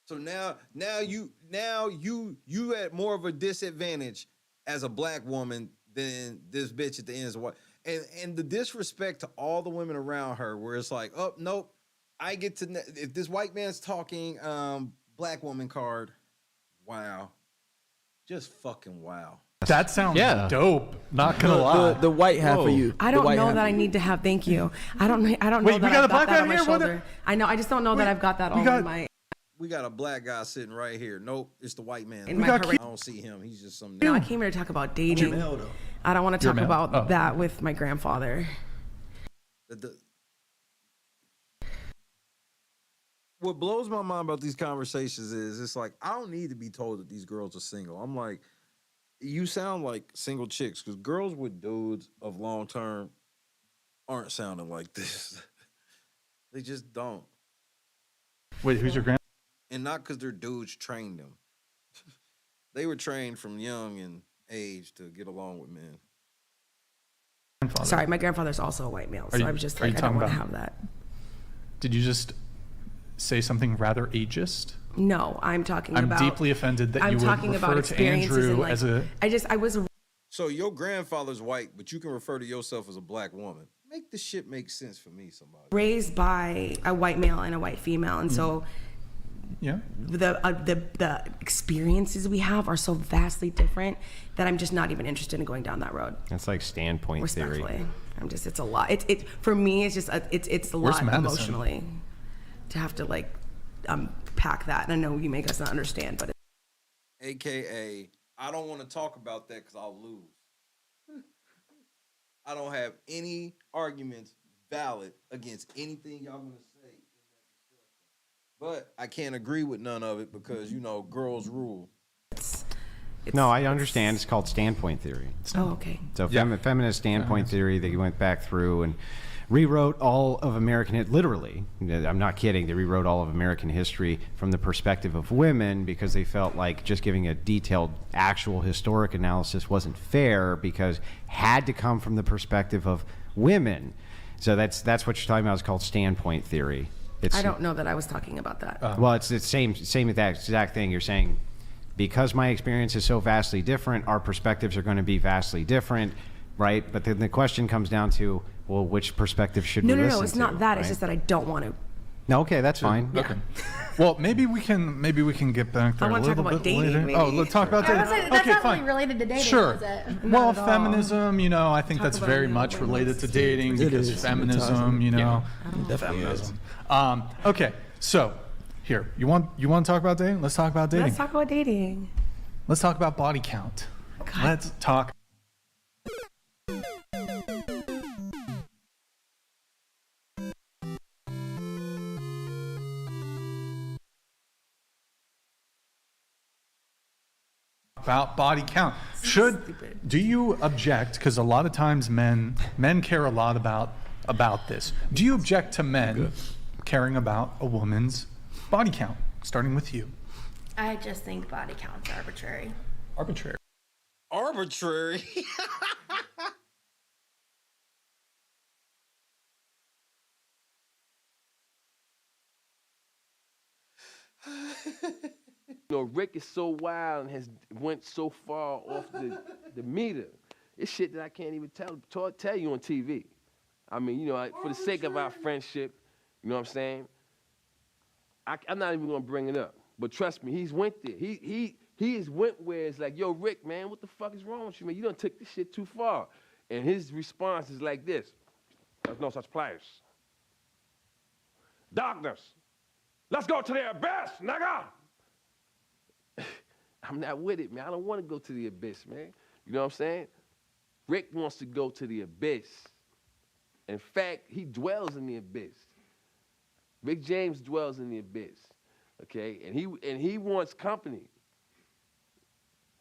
So now you at more of a disadvantage as a black woman than this bitch at the end is white. And the disrespect to all the women around her, where it's like, oh nope, I get to if this white man's talking black woman card, wow, just fucking wow. That sounds dope. Not gonna lie. The white half of you. I don't know that I need to have. Thank you. I don't know Wait, that we got a I've black got that guy on my here? What shoulder. I know. I just don't know that I've got that on my. We got a black guy sitting right here. Nope, it's the white man. In my I don't see him. He's just some. No, I came here to talk about dating. I don't want to talk about that with my grandfather. What blows my mind about these conversations is it's like, I don't need to be told that these girls are single. I'm like, you sound like single chicks, because girls with dudes of long term aren't sounding like this. They just don't. Wait, who's your grand? And not because their dudes trained them. They were trained from young in age to get along with men. Sorry, my grandfather's also a white male, so I was just like, I don't want to have that. Did you just say something rather ageist? No, I'm talking about. I'm deeply offended that you would refer to Andrew as a. I was. So your grandfather's white, but you can refer to yourself as a black woman. Make this shit make sense for me, somebody. Raised by a white male and a white female, and so. Yeah. The experiences we have are so vastly different that I'm just not even interested in going down that road. That's like standpoint theory. It's a lot. It for me. It's just it's a lot emotionally to have to like pack that. And I know you make us not understand, but. AKA, I don't want to talk about that because I'll lose. I don't have any arguments valid against anything y'all gonna say. But I can't agree with none of it because, girls rule. No, I understand. It's called standpoint theory. Oh, okay. So feminist standpoint theory, they went back through and rewrote all of American, literally, I'm not kidding, they rewrote all of American history from the perspective of women because they felt like just giving a detailed, actual historic analysis wasn't fair because had to come from the perspective of women. So that's what you're talking about. It's called standpoint theory. I don't know that I was talking about that. Well, it's the same exact thing. You're saying, because my experience is so vastly different, our perspectives are going to be vastly different, right? But then the question comes down to, well, which perspective should we listen to? No, it's not that. Right? It's just that I don't want to No, okay, that's fine. Okay. Well, maybe we can get back there a little bit later. Maybe. Oh, let's talk about dating. That's Okay, not fine. really related to dating, Sure. is it? Well, feminism, I think that's very much related to dating because feminism, feminism. Okay, so here, you want to talk about dating? Let's talk about dating. Let's talk about dating. Let's talk about body count. Let's talk. About body count. Do you object, because a lot of times men care a lot about this. Do you object to men caring about a woman's body count, starting with you? I just think body count's arbitrary. Arbitrary. Arbitrary. Rick is so wild and has went so far off the meter. It's shit that I can't even tell you on TV. I mean, for the sake of our friendship, you know what I'm saying? I'm not even gonna bring it up. But trust me, he's went there. He has went where it's like, yo, Rick, man, what the fuck is wrong with you, man? You done took this shit too far. And his response is like this: there's no such place. Darkness. Let's go to the abyss, nigga. I'm not with it, man. I don't want to go to the abyss, man. You know what I'm saying? Rick wants to go to the abyss. In fact, he dwells in the abyss. Rick James dwells in the abyss, okay? And he wants company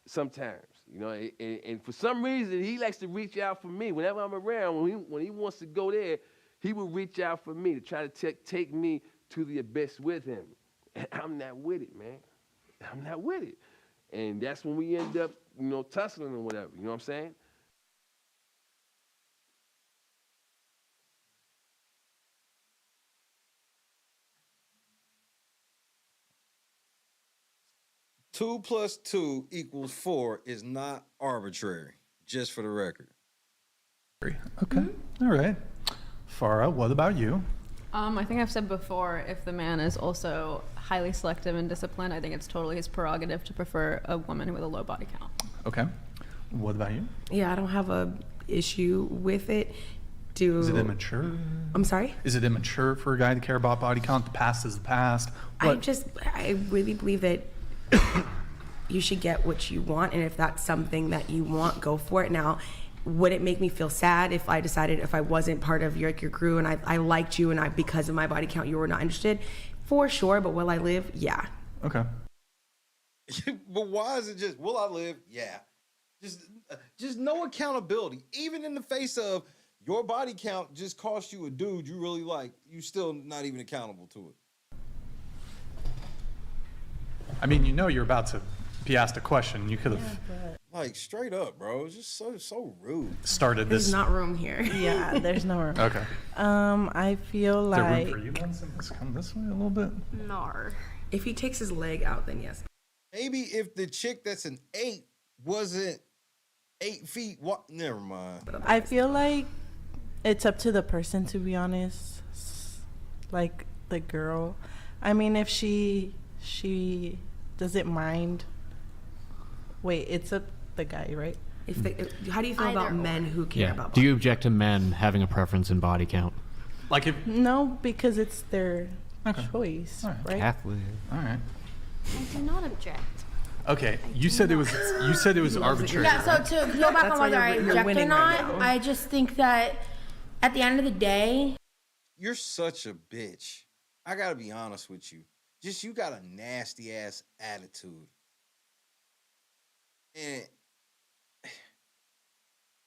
sometimes, and for some reason, he likes to reach out for me. Whenever I'm around, when he wants to go there, he will reach out for me to try to take me to the abyss with him. And I'm not with it, man. I'm not with it. And that's when we end up, tussling or whatever. You know what I'm saying? Two plus 2 equals 4 is not arbitrary, just for the record. Okay. All right. Farah, what about you? I think I've said before, if the man is also highly selective and disciplined, I think it's totally his prerogative to prefer a woman with a low body count. Okay. What about you? Yeah, I don't have a issue with it. Is it immature? I'm sorry? Is it immature for a guy to care about body count? The past is the past. I really believe that you should get what you want, and if that's something that you want, go for it. Now, would it make me feel sad if I decided if I wasn't part of your crew and I liked you and because of my body count you were not interested? For sure, but will I live? Yeah. Okay. But why is it just, will I live? Yeah. Just no accountability. Even in the face of your body count just cost you a dude you really like, you still not even accountable to it. I mean, you're about to be asked a question. You could have... Like, straight up, bro. It's just so rude. Started this. There's not room here. Yeah, there's no room. Okay. I feel Is there like... room for you, Benson? Let's come this way a little bit. Nar. If he takes his leg out, then yes. Maybe if the chick that's an 8 wasn't 8 feet, what? Never mind. I feel like it's up to the person, to be honest. Like, the girl. I mean, if she doesn't mind... Wait, it's up the guy, right? How do you feel about men who care about Do you object to men having a preference in body count? Like if... No, because it's their choice, right? Catholic. All right. I do not object. Okay, you said it was arbitrary. Yeah, so to go back on whether I object or not, right I just think that at the end of the day... You're such a bitch. I gotta be honest with you. You got a nasty ass attitude. And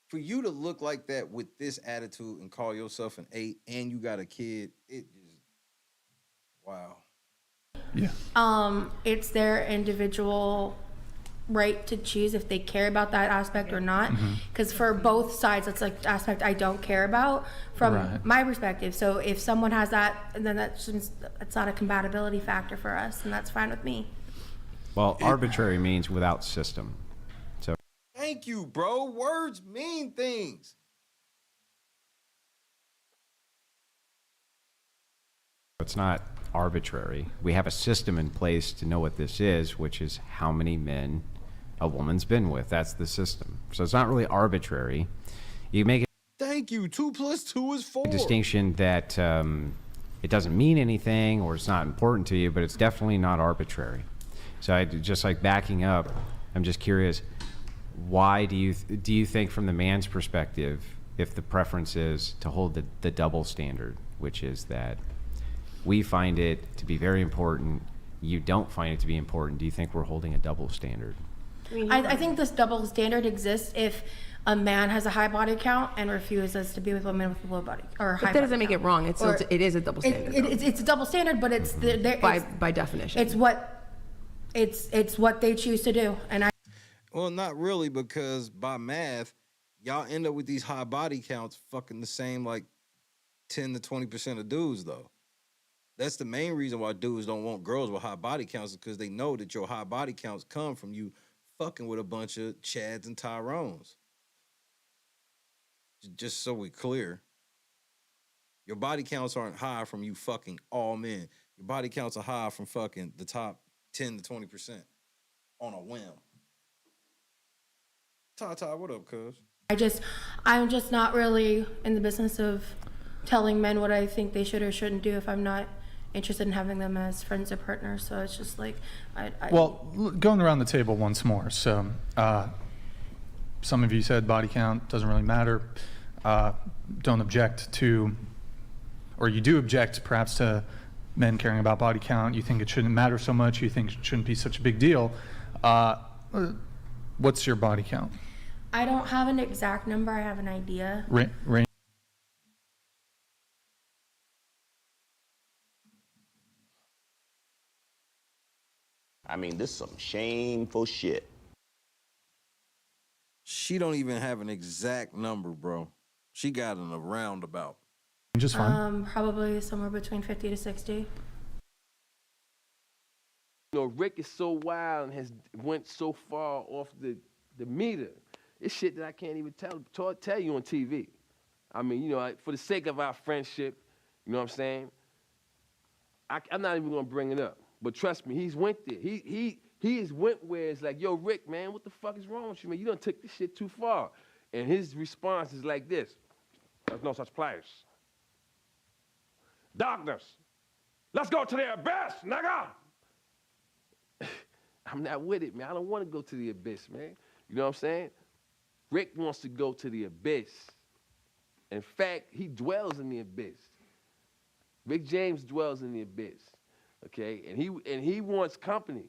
for you to look like that with this attitude and call yourself an 8 and you got a kid, it just, wow. Yeah. It's their individual right to choose if they care about that aspect or not. Because for both sides, it's like the aspect I don't care about from my perspective. So if someone has that, then it's not a compatibility factor for us, and that's fine with me. Well, arbitrary means without system. So. Thank you, bro. Words mean things. It's not arbitrary. We have a system in place to know what this is, which is how many men a woman's been with. That's the system. So it's not really arbitrary. You make it. Thank you. 2 + 2 is 4. A distinction that it doesn't mean anything or it's not important to you, but it's definitely not arbitrary. So I just like backing up. I'm just curious, why do you think from the man's perspective, if the preference is to hold the double standard, which is that we find it to be very important, you don't find it to be important, do you think we're holding a double standard? I think this double standard exists if a man has a high body count and refuses to be with women with a low body or high. But that doesn't make it wrong. It is a double standard. It's a double standard, but it's by definition. It's what they choose to do, and Well, not really, because by math, y'all end up with these high body counts fucking the same like 10 to 20% of dudes, though. That's the main reason why dudes don't want girls with high body counts, is because they know that your high body counts come from you fucking with a bunch of Chads and Tyrones. Just so we're clear. Your body counts aren't high from you fucking all men. Your body counts are high from fucking the top 10 to 20% on a whim. Ty, what up, cuz? I'm just not really in the business of telling men what I think they should or shouldn't do if I'm not interested in having them as friends or partners. So it's just like, Well, going around the table once more. So some of you said body count doesn't really matter. Don't object to, or you do object perhaps to men caring about body count. You think it shouldn't matter so much. You think it shouldn't be such a big deal. What's your body count? I don't have an exact number. I have an idea. Range. I mean, this is some shameful shit. She don't even have an exact number, bro. She got in a roundabout. Just fine. Probably somewhere between 50 to 60. You know, Rick is so wild and has went so far off the meter. It's shit that I can't even tell you on TV. I mean, you know, for the sake of our friendship, you know what I'm saying? I'm not even gonna bring it up. But trust me, he's went there. He has went where it's like, yo, Rick, man, what the fuck is wrong with you, man? You done took this shit too far. And his response is like this: there's no such place. Darkness. Let's go to the abyss, nigga. I'm not with it, man. I don't want to go to the abyss, man. You know what I'm saying? Rick wants to go to the abyss. In fact, he dwells in the abyss. Rick James dwells in the abyss, okay? And he wants company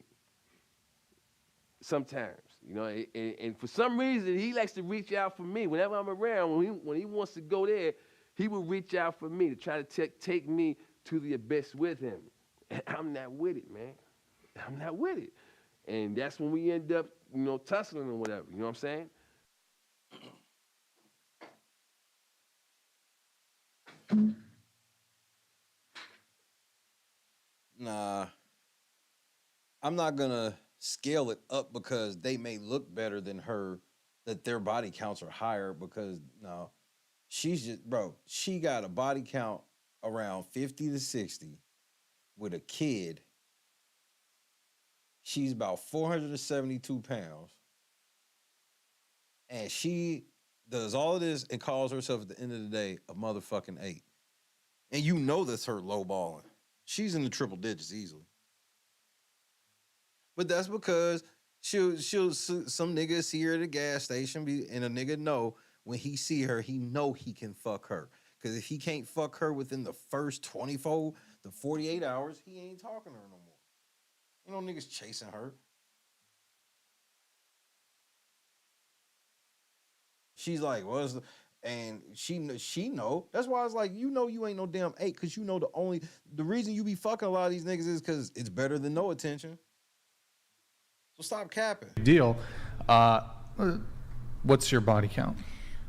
sometimes, you know. And for some reason, he likes to reach out for me. Whenever I'm around, when he wants to go there, he will reach out for me to try to take me to the abyss with him. And I'm not with it, man. I'm not with it. And that's when we end up, you know, tussling or whatever. You know what I'm saying? Nah. I'm not gonna scale it up because they may look better than her, that their body counts are higher, because no. She's just, bro, she got a body count around 50 to 60 with a kid. She's about 472 pounds. And she does all of this and calls herself at the end of the day a motherfucking 8. And you know that's her low balling. She's in the triple digits easily. But that's because she'll some nigga see her at a gas station and a nigga know when he see her, he know he can fuck her. Because if he can't fuck her within the first 24 to 48 hours, he ain't talking to her no more. You know, niggas chasing her. She's like, what's the... And she know. That's why I was like, you know you ain't no damn 8, because you know the reason you be fucking a lot of these niggas is because it's better than no attention. So stop capping. Deal. What's your body count?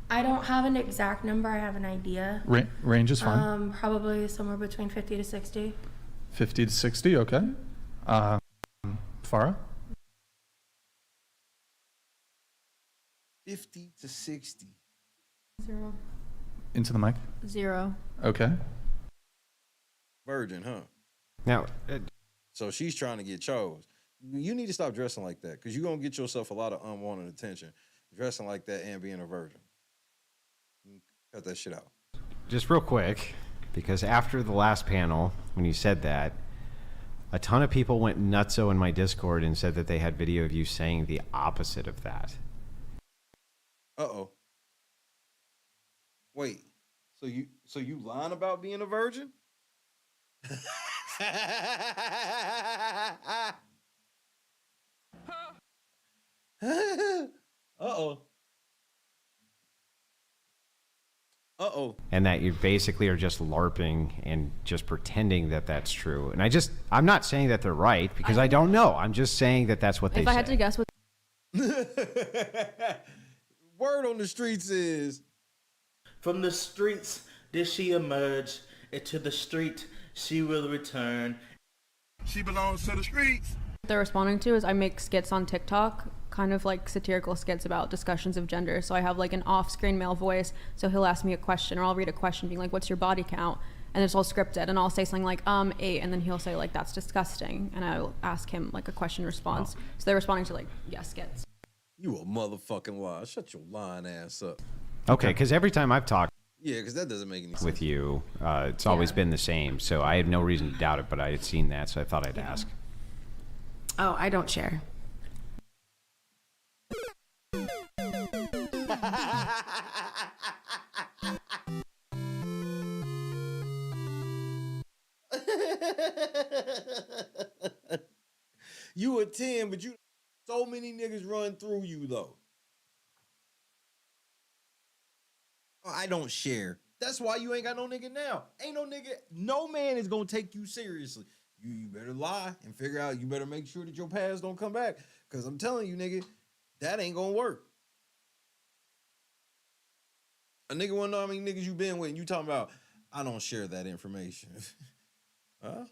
I don't have an exact number. I have an idea. Range is fine. Probably somewhere between 50 to 60. 50 to 60, okay. Farah? 50 to 60. 0. Into the mic. 0. Okay. virgin, huh? Now, so she's trying to get chose. You need to stop dressing like that because you're going to get yourself a lot of unwanted attention dressing like that and being a virgin. Cut that shit out. just real quick, because after the last panel, when you said that, a ton of people went nutso in my Discord and said that they had video of you saying the opposite of that. Uh-oh. Wait. So you lying about being a virgin? Uh-oh. Uh-oh. And that you basically are just LARPing and just pretending that that's true. And I'm not saying that they're right because I don't know. I'm just saying that that's what they say. If I had to guess what... Word on the streets is... From the streets did she emerge, into the street she will return. She belongs to the streets. What they're responding to is I make skits on TikTok, kind of like satirical skits about discussions of gender. So I have like an off-screen male voice, so he'll ask me a question, or I'll read a question being like, what's your body count? And it's all scripted, and I'll say something like 8, and then he'll say like, that's disgusting, and I'll ask him like a question response. So they're responding to like, skits. You a motherfucking lie. Shut your lying ass up. Okay, because every time I've talked Yeah, because that doesn't make any sense. with you, it's always been the same. So I had no reason to doubt it, but I had seen that, so I thought I'd ask. Oh, I don't share. You a 10, but so many niggas run through you though. I don't share. That's why you ain't got no nigga now. Ain't no nigga, no man is gonna take you seriously. You better lie and figure out, you better make sure that your past don't come back. Cause I'm telling you, nigga, that ain't gonna work. A nigga wanna know how many niggas you been with and you talking about, I don't share that information. Huh?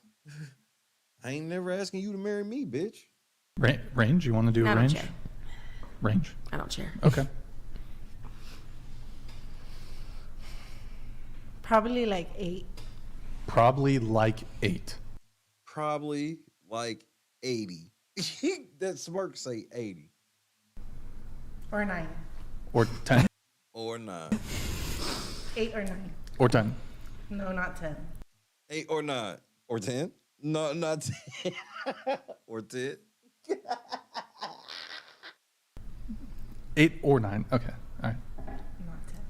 I ain't never asking you to marry me, bitch. Range? You want to do a range? Share. Range? I don't share. Okay. Probably like 8. Probably like 8. Probably like 80. That smirk say 80. Or 9. Or 10. Or 9. 8 or 9. Or 10. No, not 10. 8 or 9. Or 10? No, not 10. Or 10. 8 or 9. Okay. All right. Not 10.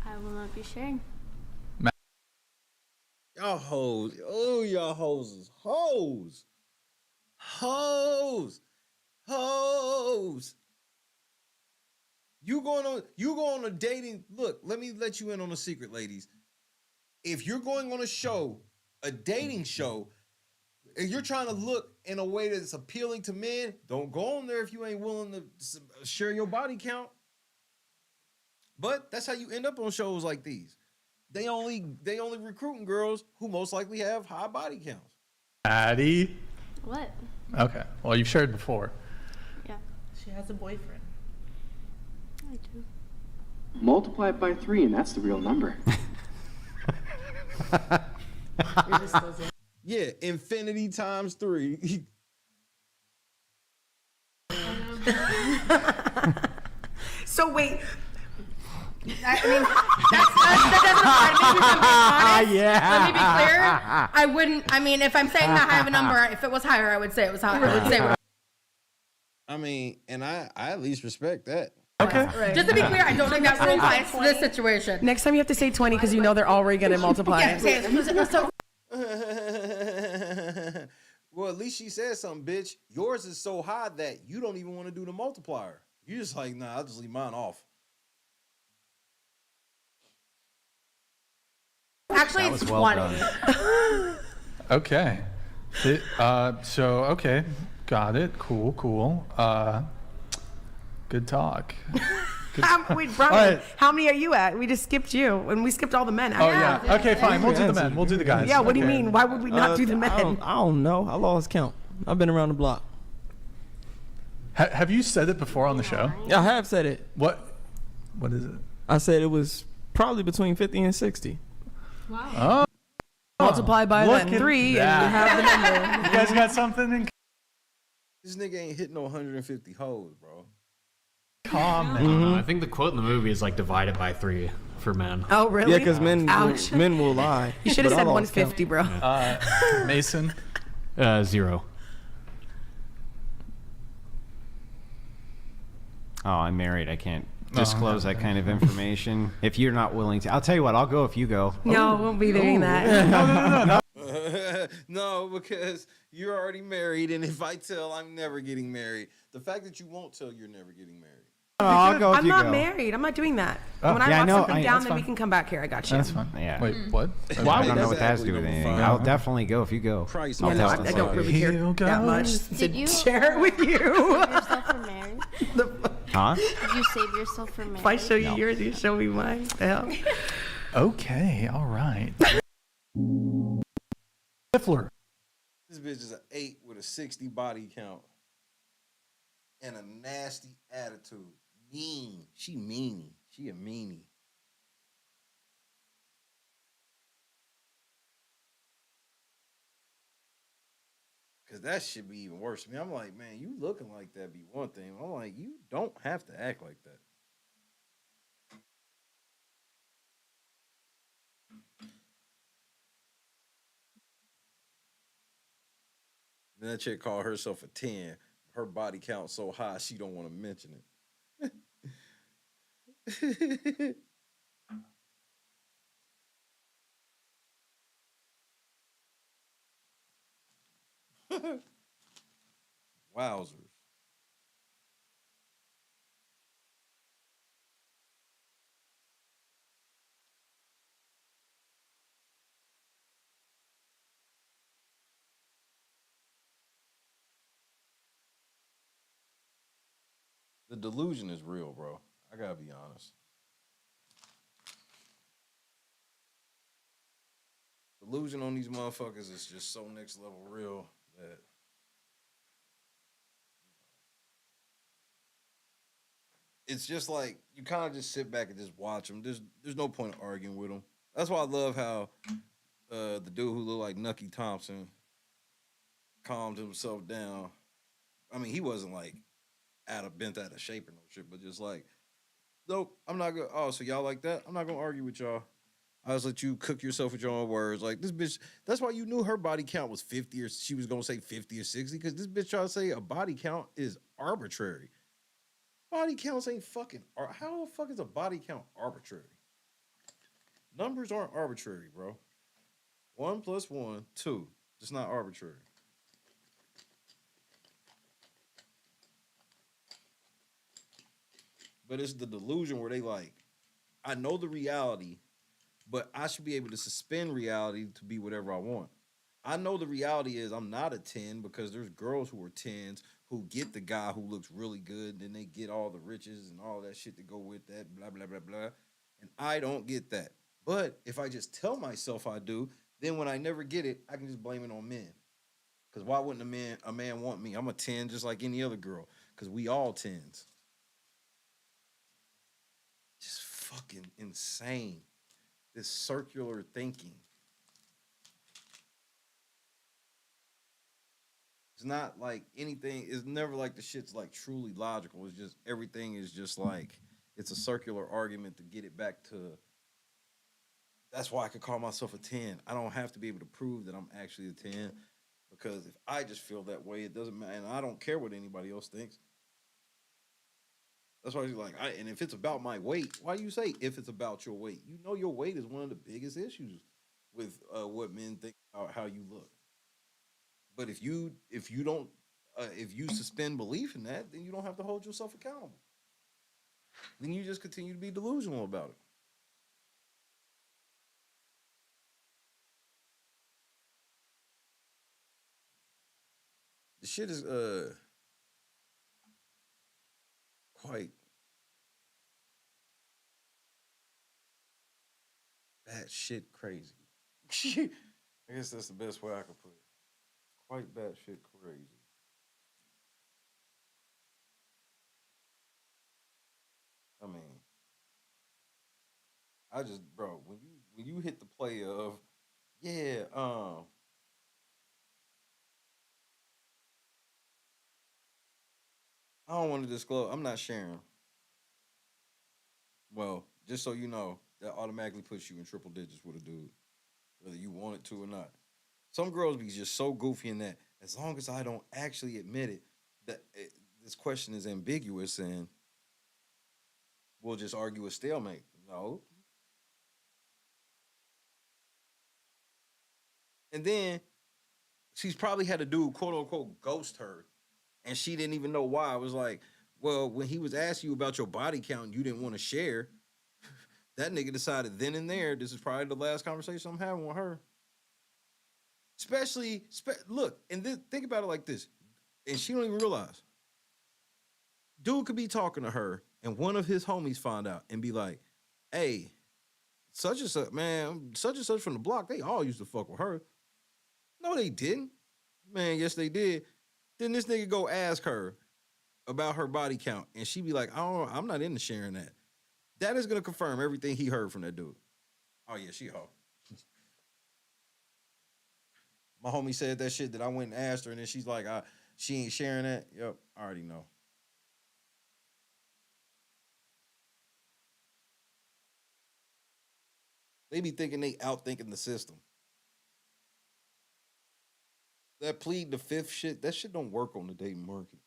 I will not be sharing. Y'all hoes. Oh, y'all hoes is hoes. Hoes. Hoes. You go on a dating, look, let me let you in on a secret, ladies. If you're going on a show, a dating show, and you're trying to look in a way that's appealing to men, don't go on there if you ain't willing to share your body count. But that's how you end up on shows like these. They only recruiting girls who most likely have high body counts. Addie? What? Okay. Well, you've shared before. Yeah. She has a boyfriend. I do. Multiply it by 3, and that's the real number. Yeah, infinity times 3. So wait. I mean, that doesn't apply to me. Yeah. Let me be clear. I wouldn't. I mean, if I'm saying that high of a number, if it was higher, I would say it was higher. I would say. I mean, and I at least respect that. Okay. Right. Just to be clear, I don't think that rule applies to this situation. Next time you have to say 20 because you know they're already going to multiply. Yeah, so well, at least she said something, bitch. Yours is so high that you don't even want to do the multiplier. You just like, nah, I'll just leave mine off. Actually, it's 20. Okay. Okay. Got it. Cool. Good talk. Wait, Brian, how many are you at? We just skipped you, and we skipped all the men. Oh, yeah. Okay, fine. We'll do the men. We'll do the guys. Yeah, what do you Okay. mean? Why would we not do the men? I don't know. I lost count. I've been around the block. Have you said it before on the show? Yeah, I have said it. What is it? I said it was probably between 50 and 60. Wow. Multiply by Look that at 3 and you that. have the number. You guys got something in This nigga ain't hitting no 150 hoes, bro. I think the quote in the movie is like divided by 3 for men. Oh, really? Yeah, because men Ouch. will lie. You should have But said I'll always 150, bro. Mason? 0. Oh, I'm married. I can't disclose that kind of information. If you're not willing to, I'll tell you what. I'll go if you go. No, we'll be doing that. No, no, because you're already married, and if I tell, I'm never getting married. The fact that you won't tell, you're never getting married. I'll go if I'm you not go. married. I'm not doing that. Oh. When I Yeah, I lock know. something down, That's then we fine. can come back here. I got you. That's fine. Yeah. Wait, what? I don't know what that has to do with Exactly anything. number I'll 5. definitely go if you go. Christ, I'll Yeah, tell no, I don't really care He'll go. that much to Did you share it with you. save yourself for marriage? Huh? Did you save yourself for marriage? If I show you No. yours, you show me mine. The hell? Okay, all right. Stifler. This bitch is an 8 with a 60 body count and a nasty attitude. Mean. She meanie. She a meanie. Cause that should be even worse. I mean, I'm like, man, you looking like that be one thing. I'm like, you don't have to act like that. Then that chick called herself a 10. Her body count so high she don't want to mention it. Wowzers. The delusion is real, bro. I gotta be honest. Delusion on these motherfuckers is just so next level real that it's just like you kind of just sit back and just watch them. There's no point of arguing with them. That's why I love how the dude who looked like Nucky Thompson calmed himself down. I mean, he wasn't like bent out of shape or no shit, but just like, nope, I'm not gonna. Oh, so y'all like that? I'm not gonna argue with y'all. I just let you cook yourself with your own words. Like this bitch. That's why you knew her body count was 50 or she was gonna say 50 or 60 because this bitch tried to say a body count is arbitrary. Body counts ain't fucking. How the fuck is a body count arbitrary? Numbers aren't arbitrary, bro. 1 + 1, 2. It's not arbitrary. But it's the delusion where they like, I know the reality, but I should be able to suspend reality to be whatever I want. I know the reality is I'm not a 10 because there's girls who are 10s who get the guy who looks really good, then they get all the riches and all that shit to go with that, blah, blah, blah, blah. And I don't get that. But if I just tell myself I do, then when I never get it, I can just blame it on men. Because why wouldn't a man want me? I'm a 10 just like any other girl because we all 10s. Just fucking insane. This circular thinking. It's not like anything. It's never like the shit's like truly logical. It's just everything is just like it's a circular argument to get it back to. That's why I could call myself a 10. I don't have to be able to prove that I'm actually a 10 because if I just feel that way, it doesn't matter. And I don't care what anybody else thinks. That's why he's like, and if it's about my weight, why do you say if it's about your weight? You know your weight is one of the biggest issues with what men think about how you look. But if you suspend belief in that, then you don't have to hold yourself accountable. Then you just continue to be delusional about it. The shit is quite bad shit crazy. I guess that's the best way I could put it. Quite bad shit crazy. I mean, bro, when you hit the play of Yeah. I don't want to disclose. I'm not sharing. Well, just so you know, that automatically puts you in triple digits with a dude, whether you want it to or not. Some girls be just so goofy in that, as long as I don't actually admit it, this question is ambiguous and we'll just argue a stalemate. No. And then she's probably had a dude, quote unquote, ghost her, and she didn't even know why. I was like, well, when he was asking you about your body count and you didn't want to share, that nigga decided then and there, this is probably the last conversation I'm having with her. Look, and think about it like this, and she don't even realize. Dude could be talking to her, and one of his homies find out and be like, hey, such and such, man, such and such from the block, they all used to fuck with her. No, they didn't. Man, yes, they did. Then this nigga go ask her about her body count, and she be like, I'm not into sharing that. That is going to confirm everything he heard from that dude. Oh, yeah, she hoe. My homie said that shit that I went and asked her, and then she's like, she ain't sharing that. Yep, I already know. They be thinking they outthinking the system. That plead the fifth shit, that shit don't work on the dating market.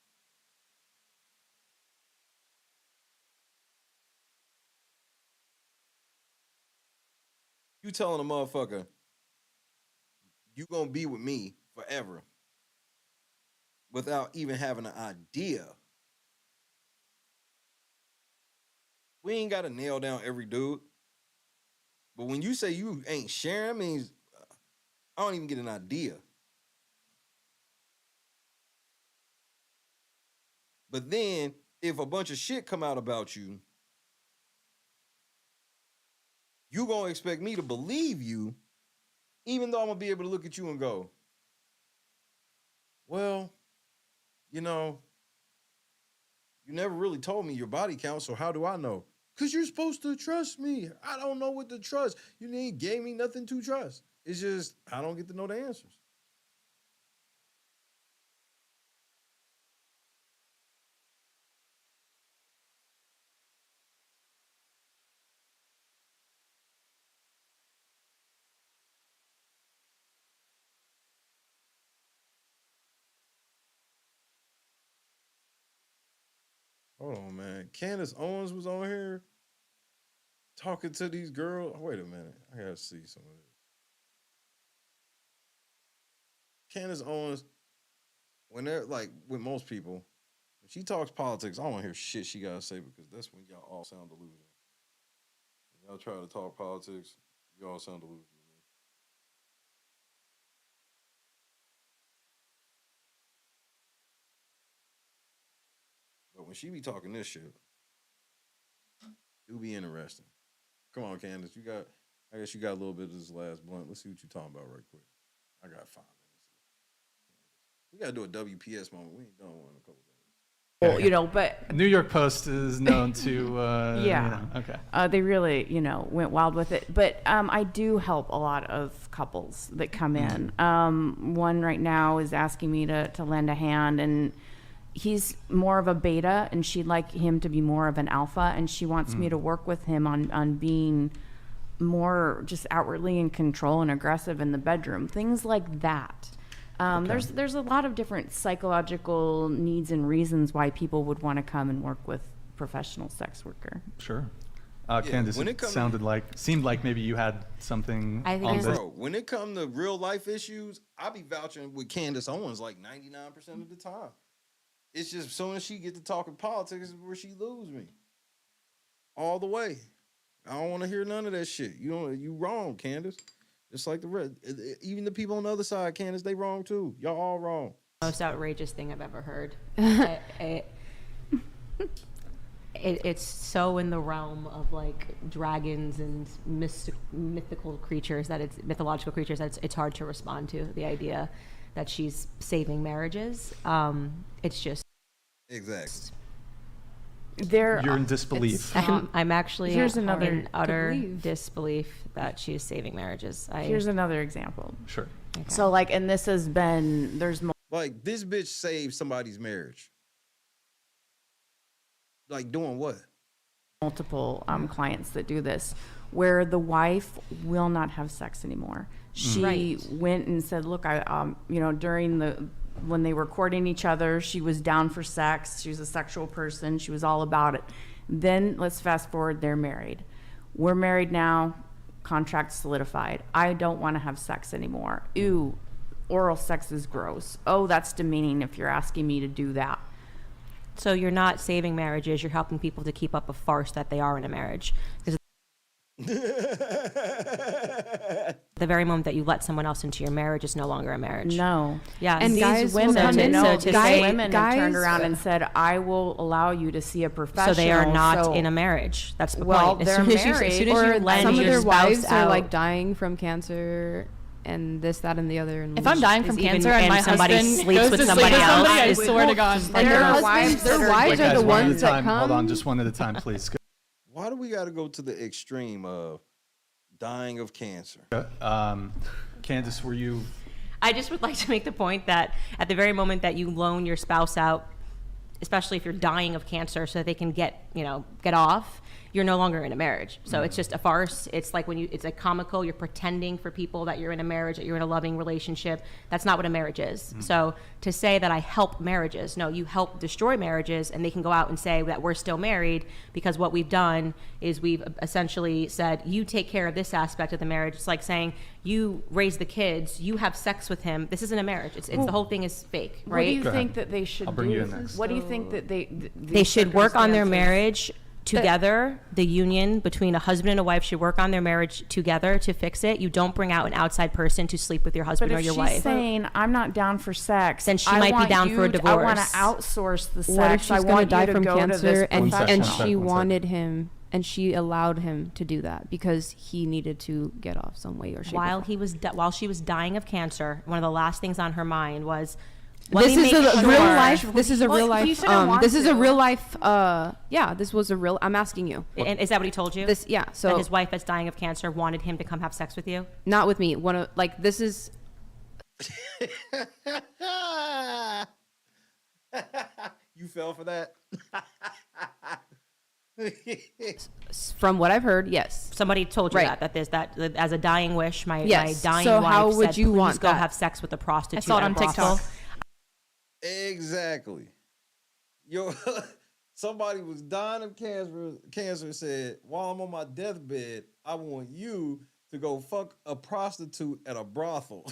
You telling a motherfucker, you gonna be with me forever without even having an idea. We ain't got to nail down every dude. But when you say you ain't sharing, means I don't even get an idea. But then, if a bunch of shit come out about you, you gonna expect me to believe you, even though I'm gonna be able to look at you and go, well, you know, you never really told me your body count, so how do I know? Because you're supposed to trust me. I don't know what to trust. You ain't gave me nothing to trust. It's just, I don't get to know the answers. Hold on, man. Candace Owens was on here talking to these girls. Wait a minute. I gotta see some of this. Candace Owens, when they're like with most people, when she talks politics, I don't want to hear shit she gotta say because that's when y'all all sound delusional. When y'all try to talk politics, you all sound delusional. But when she be talking this shit, it'll be interesting. Come on, Candace. I guess you got a little bit of this last blunt. Let's see what you're talking about right quick. I got 5 minutes. We got to do a WPS moment. We ain't done one in a couple days. Well, you know, but New York Post is known to, yeah, you know, okay. They really, you know, went wild with it. But I do help a lot of couples that come in. One right now is asking me to lend a hand, and he's more of a beta, and she'd like him to be more of an alpha, and she wants me to work with him on being more just outwardly in control and aggressive in the bedroom, things like that. There's a lot of different psychological needs and reasons why people would want to come and work with professional sex worker. Sure. Candace, it seemed like maybe you had something on this. Bro, when it comes to real life issues, I be vouching with Candace Owens like 99% of the time. It's just as soon as she get to talking politics is where she lose me. All the way. I don't want to hear none of that shit. You wrong, Candace. Just like the rest. Even the people on the other side, Candace, they wrong too. Y'all all wrong. Most outrageous thing I've ever heard. It's so in the realm of like dragons and mythological creatures that it's hard to respond to. The idea that she's saving marriages. It's just exactly. You're in disbelief. I'm actually Here's another in utter belief. disbelief that she's saving marriages. Here's another example. Sure. Okay. So like, and this has been, there's Like, this bitch saved somebody's marriage. Like, doing what? multiple clients that do this, where the wife will not have sex anymore. She Right. went and said, look, I, during when they were courting each other, she was down for sex. She was a sexual person. She was all about it. Then let's fast forward, they're married. We're married now, contract solidified. I don't want to have sex anymore. Ew, oral sex is gross. Oh, that's demeaning if you're asking me to do that. So you're not saving marriages, you're helping people to keep up a farce that they are in a marriage. Because the very moment that you let someone else into your marriage is no longer a marriage. No. Yeah. And these guys women, women, women have turned around and said, I will allow you to see a professional. So they are not in a marriage. That's the well, point. they're married. As soon as you lend some of your their wives spouse are out, like dying from cancer and this, that, and the other. And If I'm dying from cancer and my somebody husband sleeps goes with to somebody sleep with somebody, I else, swear to God. Like their husbands, their wives are the ones that come. Hold on, just one at a time, please. Why do we got to go to the extreme of dying of cancer? Candace, were you? I just would like to make the point that at the very moment that you loan your spouse out, especially if you're dying of cancer, so that they can get off, you're no longer in a marriage. So it's just a farce. It's like it's like comical. You're pretending for people that you're in a marriage, that you're in a loving relationship. That's not what a marriage is. So to say that I help marriages, no, you help destroy marriages, and they can go out and say that we're still married because what we've done is we've essentially said, you take care of this aspect of the marriage. It's like saying, you raise the kids, you have sex with him. This isn't a marriage. It's the whole thing is fake, right? What do you think that they should do? What do you think that they should work on their marriage together? The union between a husband and a wife should work on their marriage together to fix it. You don't bring out an outside person to sleep with your husband or your wife. But if she's saying, I'm not down for sex, then she might be down for a divorce. I want to outsource the sex. What if she's going to die from cancer and she One wanted him and she allowed him to do that because he needed to get off some way or shape? While she was dying of cancer, one of the last things on her mind was, this is a real life. This is a real life. This is a real life. Yeah, this was a real. I'm asking you. And is that what he told you? This, yeah. So that his wife, that's dying of cancer, wanted him to come have sex with you. Not with me. This is. You fell for that. From what I've heard, yes. Somebody told you that there's that as a dying wish. My dying so wife how would said, you please want go that? have sex with a prostitute. I saw it on TikTok. Exactly. Somebody was dying of cancer said, while I'm on my deathbed, I want you to go fuck a prostitute at a brothel.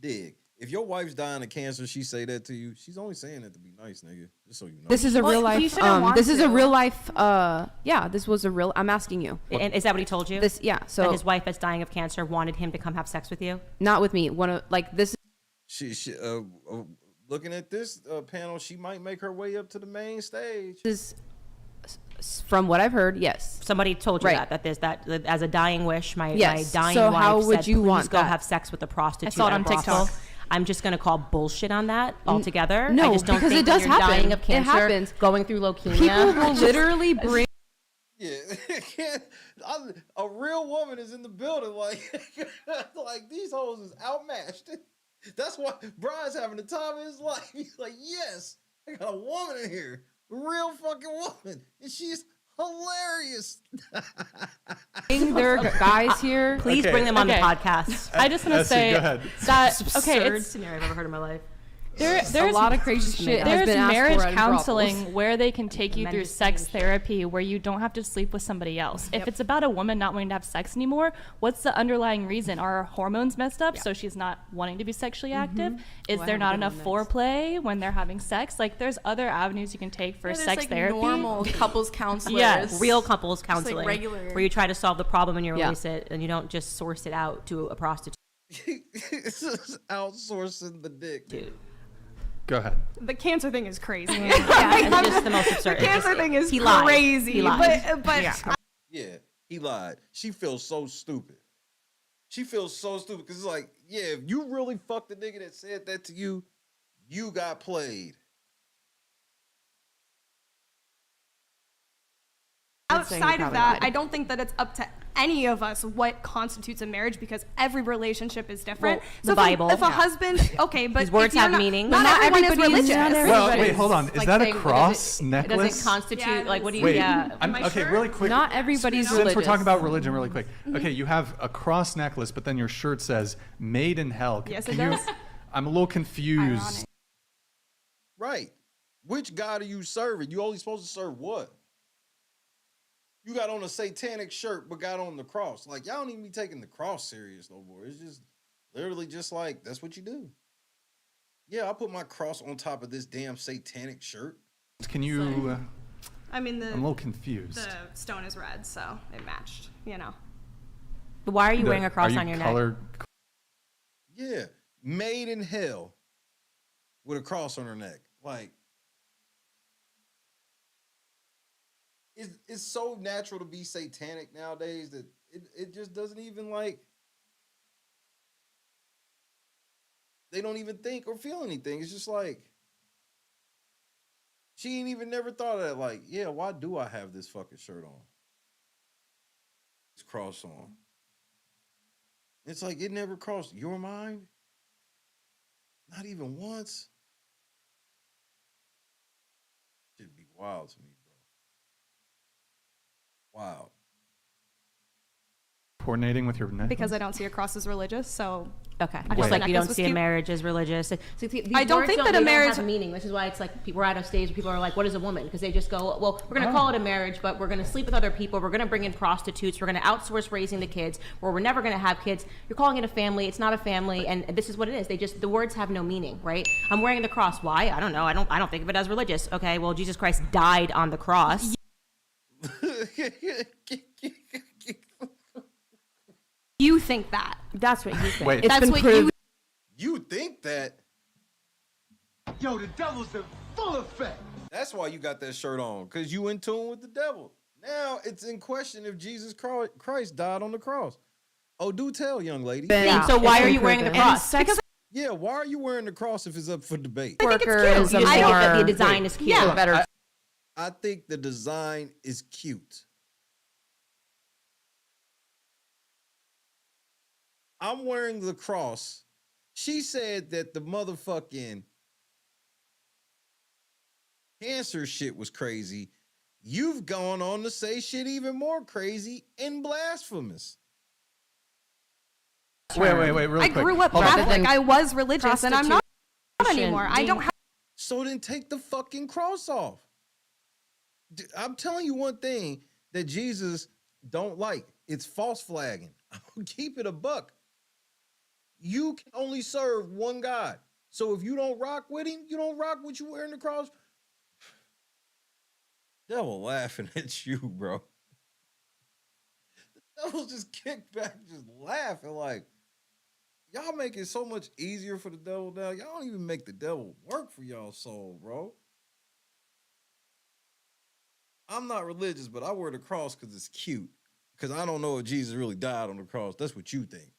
Dig. If your wife's dying of cancer, she say that to you, she's only saying that to be nice, nigga. Just so you know. This is a real life. This is a real life. Yeah, this was a real. I'm asking you. And is that what he told you? This, yeah. So that his wife, that's dying of cancer, wanted him to come have sex with you. Not with me. This. She looking at this panel, she might make her way up to the main stage. This is from what I've heard. Yes. Somebody told you that there's that as a dying wish. My dying so wife how would said, you please want go that? have sex with a prostitute. I saw it on at a brothel." TikTok. I'm just going to call bullshit on that altogether. No, I just don't because think it does when you're happen. dying of cancer, It happens. Going through leukemia. People will literally bring. Yeah, a real woman is in the building. Like these hoes is outmatched. That's why Brian's having the time of his life. He's like, yes, I got a woman in here, a real fucking woman, and she's hilarious. There are guys here. Please bring them on the podcast. I just want to say go ahead. that Absurd scenario I've ever heard in my life. There's a lot of crazy shit. There's has been marriage asked for counseling where they can take you through sex therapy where you don't have to sleep with somebody else. If it's about a woman not wanting to have sex anymore, what's the underlying reason? Are her hormones messed up so she's not wanting to be sexually active? Is there not enough foreplay when they're having sex? Like, there's other avenues you can take for sex therapy. Normal couples counselors. Yes, real couples counseling, regular. where you try to solve the problem in your relationship and you don't just source it out to a prostitute. This is outsourcing the dick, dude. Go ahead. The cancer thing is crazy. It's just the most absurd. The cancer thing is He lied. crazy. He lied. But Yeah, he lied. She feels so stupid. She feels so stupid because it's like, yeah, if you really fucked the nigga that said that to you, you got played. Outside of that, I don't think that it's up to any of us what constitutes a marriage because every relationship is different. Well, so the Bible. If a husband, okay, but These words if you're have not, meaning. Not everyone is religious. Well, wait, hold on. Is Like that a saying, cross It necklace? doesn't constitute, like, what do you, Wait, yeah. okay, really quick. Not everybody's Since religious. we're talking about religion really quick. Okay, you have a cross necklace, but then your shirt says made in hell. Yes, Can it you, does. I'm a little confused. Ironic. Right. Which God are you serving? You only supposed to serve what? You got on a satanic shirt, but got on the cross. Like, y'all don't even be taking the cross serious no more. It's just literally just like, that's what you do. Yeah, I'll put my cross on top of this damn satanic shirt. Can you... I mean, I'm a little confused. The stone is red, so it matched, you know. But why are you wearing a cross on your neck? Yeah, made in hell with a cross on her neck. Like, it's so natural to be satanic nowadays that it just doesn't even like, they don't even think or feel anything. It's just like, she ain't even never thought of that. Like, yeah, why do I have this fucking shirt on? This cross on. It's like, it never crossed your mind? Not even once? Should be wild to me, bro. Wow. Coordinating with your necklace? Because I don't see a cross as religious, so okay. I Just thought like you necklace don't was see a cute. marriage as religious. So I don't think that a marriage have meaning. This is why it's like we're at a stage where people are like, "What is a woman?" Because they just go, "Well, we're going to call it a marriage, but we're going to sleep with other people. We're going to bring in prostitutes. We're going to outsource raising the kids. Or we're never going to have kids. You're calling it a family. It's not a family, and this is what it is. The words have no meaning, right? I'm wearing the cross. Why? I don't know. I don't think of it as religious. Okay, well, Jesus Christ died on the cross. You think that. That's what you think. Wait. That's what you. You think that? Yo, the devil's in full effect. That's why you got that shirt on, because you in tune with the devil. Now it's in question if Jesus Christ died on the cross. Oh, do tell, young lady. Yeah. So why are you wearing the cross? Because Yeah, why are you wearing the cross if it's up for debate? I think it's Worker is cute. a I think more- that the design is cute. Yeah. Better. I think the design is cute. I'm wearing the cross. She said that the motherfucking cancer shit was crazy. You've gone on to say shit even more crazy and blasphemous. Wait, real I quick. grew up Hold on. Catholic. I was religious, and I'm not anymore. I don't have. So then take the fucking cross off. I'm telling you one thing that Jesus don't like. It's false flagging. I'm gonna keep it a buck. You can only serve one God. So if you don't rock with him, you don't rock with you wearing the cross. Devil laughing at you, bro. The devil just kicked back, just laughing like, y'all make it so much easier for the devil now. Y'all don't even make the devil work for y'all's soul, bro. I'm not religious, but I wear the cross because it's cute. Because I don't know if Jesus really died on the cross. That's what you think.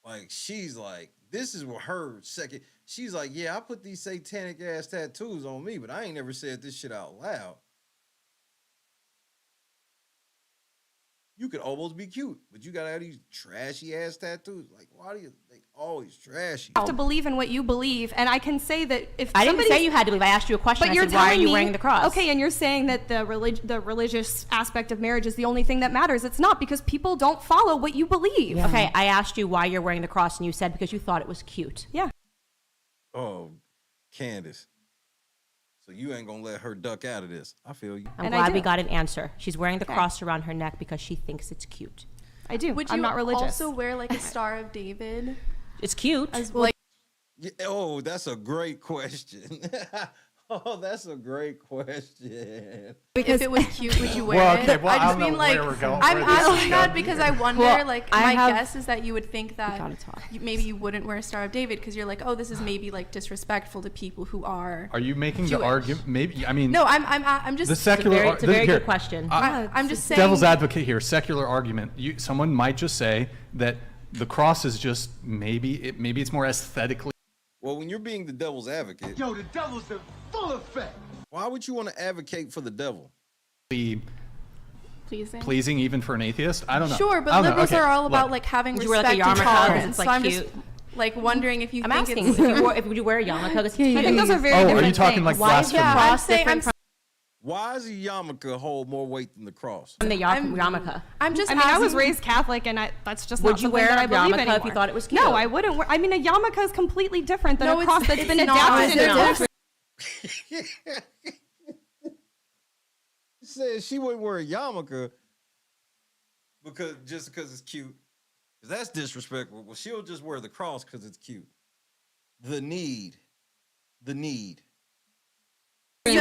Like, she's like, this is what her second. She's like, yeah, I put these satanic ass tattoos on me, but I ain't never said this shit out loud. You could almost be cute, but you gotta have these trashy ass tattoos. Like, why do you they always trashy? have to believe in what you believe, and I can say that if I didn't somebody's- say you had to believe. I asked you a question. But I you're said, why are telling you me- wearing the cross? Okay, and you're saying that the religious aspect of marriage is the only thing that matters. It's not, because people don't follow what you believe. Okay, I asked you why you're wearing the cross, and you said because you thought it was cute. Yeah. Oh, Candace. So you ain't gonna let her duck out of this. I feel you. I'm glad we got an answer. She's wearing the cross around her neck because she thinks it's cute. I do. Would I'm you not religious. also wear like a Star of David? It's cute. As well. Yeah, oh, that's a great question. Oh, that's a great question. Because if it was cute, would you wear Well, okay, it? well, I I just don't mean know like where we're going- I'm where this is asking that going. because I wonder, Well, like I my have- guess is that you would think that maybe you wouldn't wear a Star of David because you're like, oh, this is maybe like disrespectful to people who are. Are you making the Jewish. argument? Maybe I mean. No, I'm just. The secular. It's a very here, good question. I'm just saying. Devil's advocate here. Secular argument. Someone might just say that the cross is just maybe it's more aesthetically. Well, when you're being the devil's advocate, Yo, the devil's in full effect. why would you want to advocate for the devil? Pleasing even for an atheist? I don't know. Sure, but I don't know. liberals Okay, are all look. about like having Would you wear, like, respect a and yarmulke? tolerance. It's, So like, I'm cute. just like wondering if you I'm think asking it's. would you wear a yarmulke? I think those are very Oh, different are you talking things. like Why is blasphemy? the cross different from Why does a yarmulke hold more weight than the cross? the yarmulke? I'm just. I mean, I was asking- raised Catholic, and that's just Would not you something wear that a I believe yarmulke if you anymore. thought it was cute? No, I wouldn't. I mean, a yarmulke is completely different than No, a cross it's- that's been it's not. adapted. It's into She said she wouldn't wear a yarmulke because it's cute. Because that's disrespectful. Well, she'll just wear the cross because it's cute. The need. You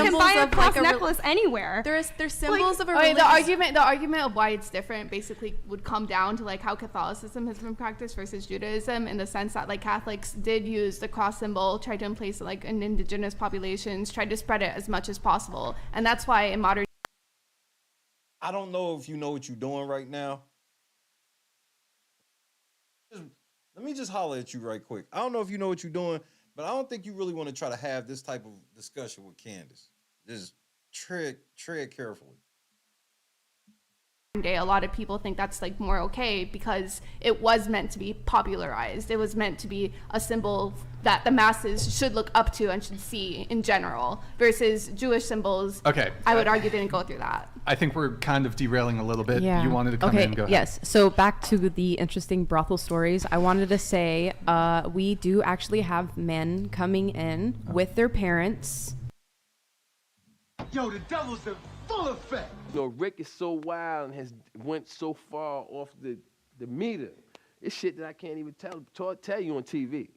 can buy a Symbols of, cross like, necklace anywhere. There's symbols of a Okay, religious. the argument of why it's different basically would come down to like how Catholicism has been practiced versus Judaism, in the sense that like Catholics did use the cross symbol, tried to emplace it like in indigenous populations, tried to spread it as much as possible, and that's why in modern. I don't know if you know what you're doing right now. Let me just holler at you right quick. I don't know if you know what you're doing, but I don't think you really want to try to have this type of discussion with Candace. Just tread carefully. Day, a lot of people think that's like more okay because it was meant to be popularized. It was meant to be a symbol that the masses should look up to and should see in general, versus Jewish symbols. Okay. I would argue didn't go through that. I think we're kind of derailing a little bit. Yeah. You wanted to come in. Go ahead. Yes. So back to the interesting brothel stories. I wanted to say we do actually have men coming in with their parents. Yo, the devil's in full effect. You know, Rick is so wild and has went so far off the meter. It's shit that I can't even tell you on TV.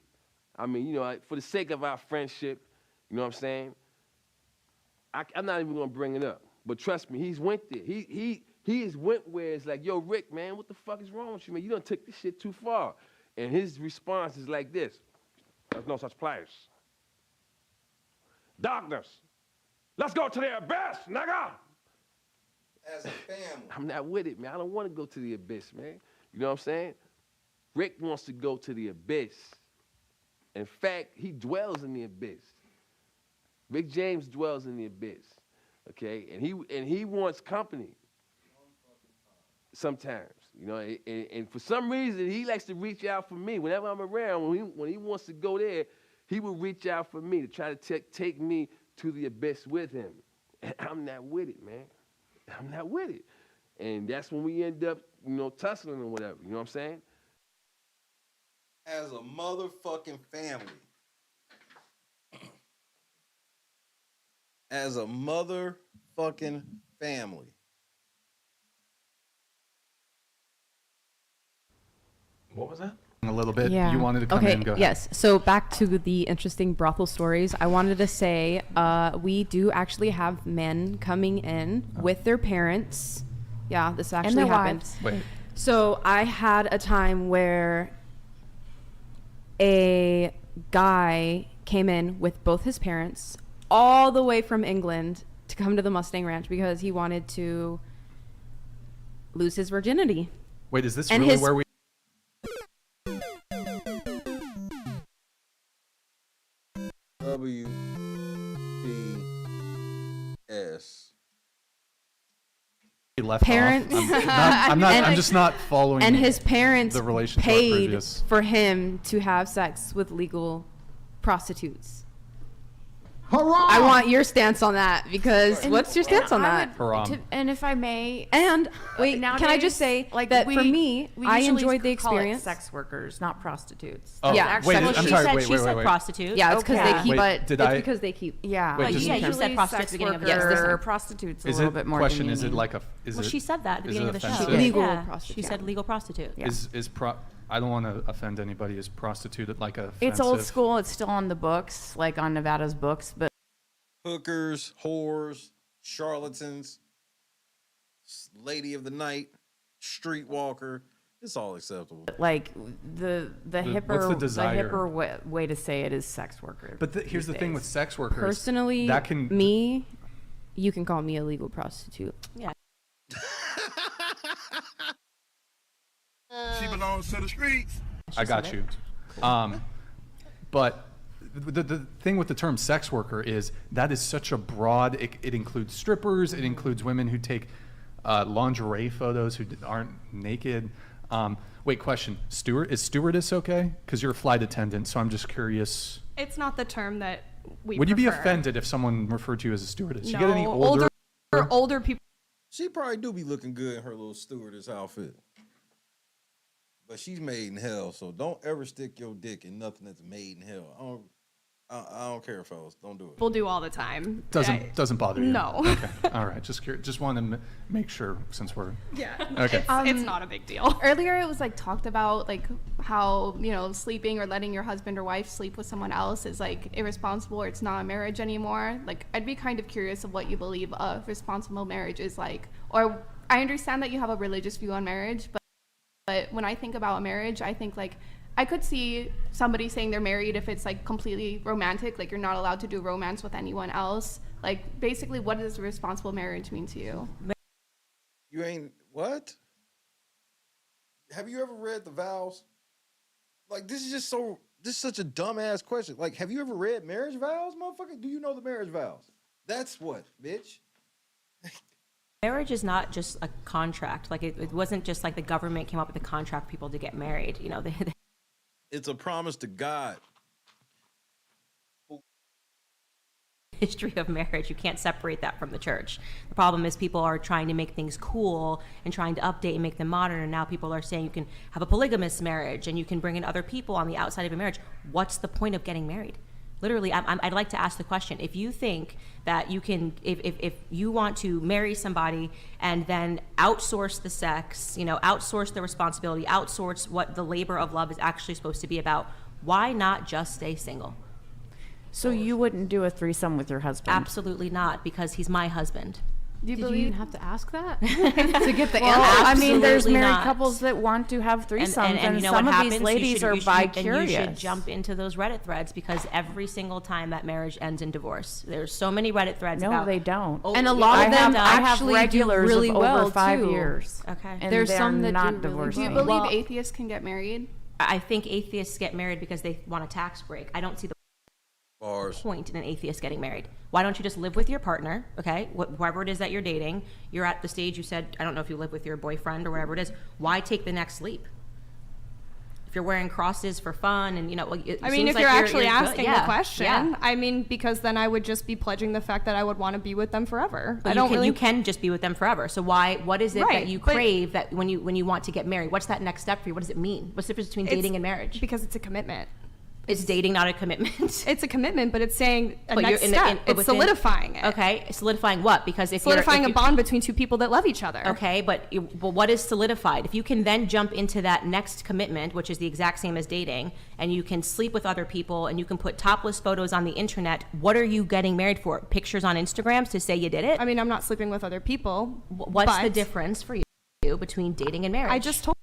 I mean, you know, for the sake of our friendship, you know what I'm saying? I'm not even gonna bring it up. But trust me, he's went there. He has went where it's like, yo, Rick, man, what the fuck is wrong with you, man? You done took this shit too far. And his response is like this: there's no such place. Darkness. Let's go to the abyss, nigga. As a family. I'm not with it, man. I don't want to go to the abyss, man. You know what I'm saying? Rick wants to go to the abyss. In fact, he dwells in the abyss. Rick James dwells in the abyss. Okay? And he wants company. Sometimes, you know, and for some reason he likes to reach out for me. Whenever I'm around, when he wants to go there, he will reach out for me to try to take me to the abyss with him. And I'm not with it, man. I'm not with it. And that's when we end up, you know, tussling or whatever. You know what I'm saying? As a motherfucking family. As a motherfucking family. What was that? A little bit. Yeah. You wanted to come in. Go ahead. Yes. So back to the interesting brothel stories. I wanted to say we do actually have men coming in with their parents. Yeah, this actually their happened. wives. Wait. So I had a time where a guy came in with both his parents all the way from England to come to the Mustang Ranch because he wanted to lose his virginity. Wait, is this And really his- where we? WPS. Left Parents. off. I'm just not following. And his parents the relation to our paid previous. for him to have sex with legal prostitutes. Hurrah! I want your stance on that because what's your stance on that? And if I may, And wait, can I just say like that for me, I usually enjoyed the call it experience. sex workers, not prostitutes. Oh, Yeah, wait, well, I'm she sorry. said- Wait, she wait, said wait. prostitute. Yeah, it's because Okay. they keep. Wait, did it's I- because they keep. Yeah, Wait, but just- you Yes, usually said prostitutes sex at the beginning of the worker, episode. prostitutes a Is little it bit more question? Is it demeaning. like a? Is Well, it? she said that at the is beginning it of the show. offensive? Legal Yeah. prostitute. She said legal prostitute. Yeah. I don't want to offend anybody. Is prostitute like a? It's old school. It's still on the books, like on Nevada's books, but hookers, whores, charlatans, lady of the night, streetwalker. It's all acceptable. Like the desire? hipper way to say it is sex worker. But here's the thing with sex workers. Personally, that can you can call me a legal prostitute. Yeah. She belongs to the streets. I got you. But the thing with the term sex worker is that is such a broad, it includes strippers, it includes women who take lingerie photos who aren't naked. Wait, question. Is stewardess okay? Because you're a flight attendant, so I'm just curious. It's not the term that we Would you be prefer. offended if someone referred to you as a stewardess? No, You get any older people. She probably do be looking good in her little stewardess outfit. But she's made in hell, so don't ever stick your dick in nothing that's made in hell. I don't care, fellas. Don't do it. People do all the time. Doesn't bother you? No. Okay. All right. Just curious. Just want to make sure since we're. Yeah. Okay. It's not a big deal. Earlier it was like talked about like how, you know, sleeping or letting your husband or wife sleep with someone else is like irresponsible or it's not a marriage anymore. Like I'd be kind of curious of what you believe a responsible marriage is like. Or I understand that you have a religious view on marriage, but when I think about a marriage, I think like I could see somebody saying they're married if it's like completely romantic, like you're not allowed to do romance with anyone else. Like basically what does a responsible marriage mean to you? You ain't what? Have you ever read the vows? Like this is such a dumbass question. Like, have you ever read marriage vows, motherfucker? Do you know the marriage vows? That's what, bitch. Marriage is not just a contract. Like it wasn't just like the government came up with a contract for people to get married. You know, It's a promise to God. history of marriage. You can't separate that from the church. The problem is people are trying to make things cool and trying to update and make them modern. And now people are saying you can have a polygamous marriage and you can bring in other people on the outside of a marriage. What's the point of getting married? Literally, I'd like to ask the question, if you think that you can, if you want to marry somebody and then outsource the sex, you know, outsource the responsibility, outsource what the labor of love is actually supposed to be about, why not just stay single? So you wouldn't do a threesome with your husband? Absolutely not, because he's my husband. Did you even have to ask that to get the Well, answer? I mean, there's Absolutely married not. couples that want to have threesomes, and you know some what of happens? these ladies are And bi-curious. you should jump into those Reddit threads, because every single time that marriage ends in divorce, there's so many Reddit threads. No, about, they don't. Oh, And a lot of them I have actually do regulars really of well over 5 too. years. Okay. And There's they're some that not do really divorcing. Do you believe atheists can get married? I think atheists get married because they want a tax break. I don't see the point in an atheist getting married. Why don't you just live with your partner, okay? Whoever it is that you're dating, you're at the stage you said, I don't know if you live with your boyfriend or whatever it is, why take the next leap? If you're wearing crosses for fun and, you know, it I mean, seems if like you're you're actually good. asking Yeah. the question, Yeah. I mean, because then I would just be pledging the fact that I would want to be with them forever. But you can just be with them forever. So what is it Right, that you but- crave that when you want to get married? What's that next step for you? What does it mean? What's the difference between dating and marriage? Because it's a commitment. Is dating not a commitment? It's a commitment, but it's saying a But next you're step. It's within- solidifying it. Okay, solidifying what? Because if Solidifying you're, a bond between two people that love each other. Okay, but what is solidified? If you can then jump into that next commitment, which is the exact same as dating, and you can sleep with other people, and you can put topless photos on the internet, what are you getting married for? Pictures on Instagrams to say you did it? I mean, I'm not sleeping with other people. What's the but difference for you between dating and marriage? I just told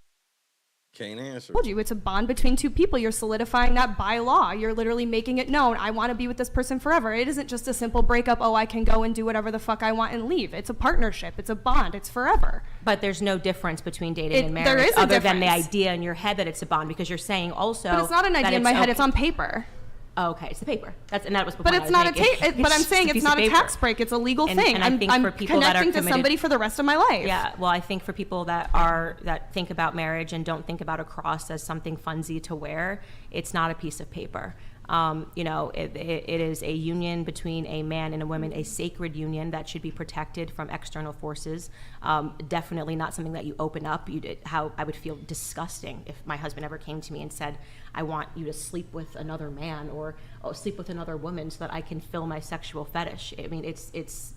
Can't answer. you it's a bond between two people. You're solidifying that by law. You're literally making it known. I want to be with this person forever. It isn't just a simple breakup. Oh, I can go and do whatever the fuck I want and leave. It's a partnership. It's a bond. It's forever. But there's no difference between dating and marriage, there is a other than the difference. idea in your head that it's a bond, because you're saying also. But it's not an that idea in my head. okay. It's on paper. Oh, okay, it's the paper. That was. The But point it's I was not making. but I'm saying just it's a not piece a of paper. tax break. It's a legal And- thing. and I think for people that are connecting to committed- somebody for the rest of my life. Yeah, well, I think for people that think about marriage and don't think about a cross as something funsy to wear, it's not a piece of paper. You know, it is a union between a man and a woman, a sacred union that should be protected from external forces. Definitely not something that you open up. How I would feel disgusting if my husband ever came to me and said, I want you to sleep with another man or sleep with another woman so that I can fill my sexual fetish. I mean, it's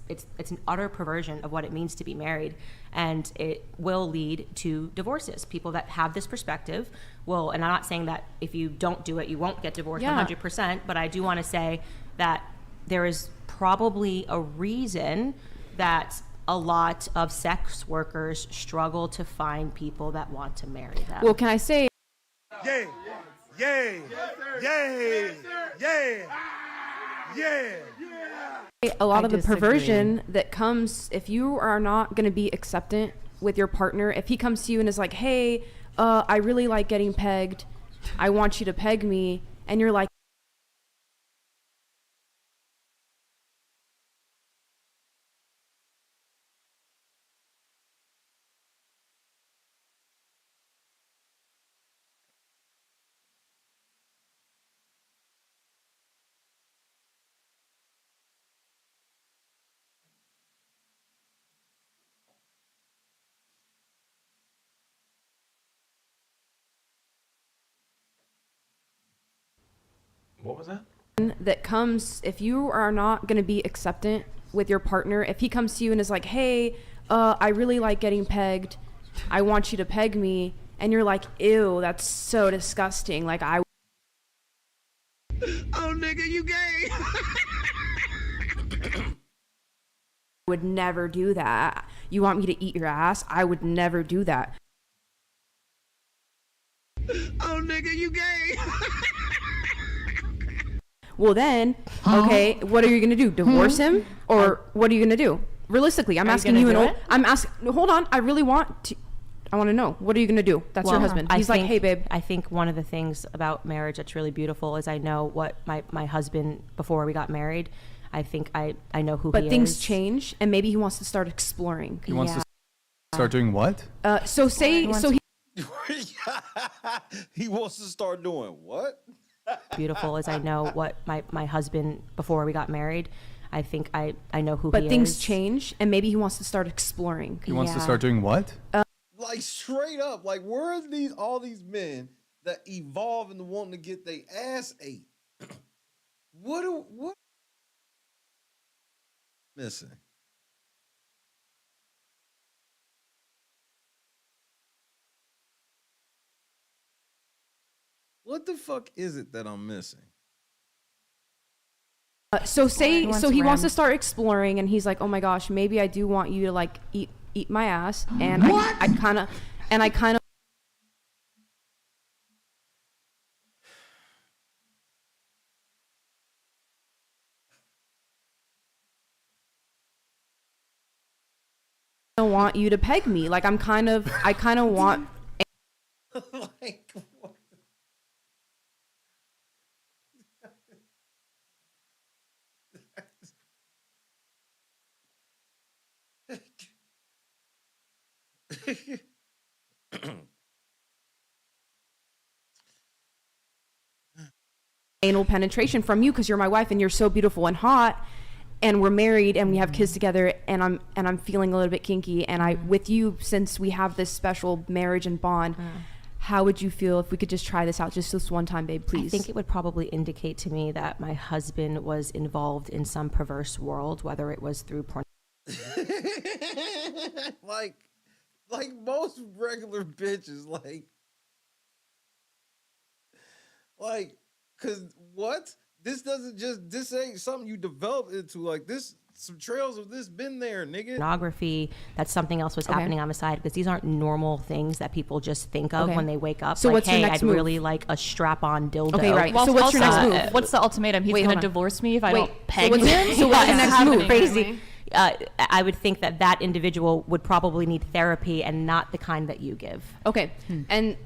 an utter perversion of what it means to be married, and it will lead to divorces. People that have this perspective will, and I'm not saying that if you don't do it, you won't get divorced 100%, but I do want to say that there is probably a reason that a lot of sex workers struggle to find people that want to marry them. Well, can I say? Yay! Yay! Yay! Yay! Yeah! A lot of the disagree. perversion that comes if you are not going to be acceptant with your partner. If he comes to you and is like, hey, I really like getting pegged, I want you to peg me, and you're like, What was that? that comes if you are not going to be acceptant with your partner. If he comes to you and is like, hey, I really like getting pegged, I want you to peg me, and you're like, ew, that's so disgusting, like I Oh, nigga, you gay! would never do that. You want me to eat your ass? I would never do that. Oh, nigga, you gay! Well then, okay, what are you gonna do? Divorce him, or what are you gonna do? Realistically, I'm Are you asking gonna you. do it? I'm asking. Hold on, I really want to. I want to know. What are you gonna do? That's your husband. He's like, hey, babe. I think one of the things about marriage that's really beautiful is I know what my husband before we got married. I think I know who he is. But things change, and maybe he wants to start exploring. He wants to start doing what? So say so he. He wants to start doing what? Beautiful is I know what my husband before we got married. I think I know who he is. But things change, and maybe he wants to start exploring. He wants to start doing what? Like straight up, like where are all these men that evolve into wanting to get their ass ate? what missing? What the fuck is it that I'm missing? So say He wants so he wants ram. to start exploring, and he's like, oh my gosh, maybe I do want you to like eat my ass, and I kind of want you to peg me. Like I kind of want. Like what? Anal penetration from you because you're my wife and you're so beautiful and hot, and we're married and we have kids together, and I'm feeling a little bit kinky, and I with you, since we have this special marriage and bond. How would you feel if we could just try this out just this one time, babe, please? I think it would probably indicate to me that my husband was involved in some perverse world, whether it was through porn. like most regular bitches, cause what? This ain't something you develop into. Like this, some trails of this been there, nigga. Pornography, that's something else was happening on the side, because these aren't normal things that people just think of when they wake up. So like, what's your hey, next I'd move? really like a strap-on dildo. Okay, right. So what's your next move? What's the ultimatum? He's going to divorce me if I don't peg him? So what's your next move? Crazy. I would think that individual would probably need therapy and not the kind that you give. Okay, and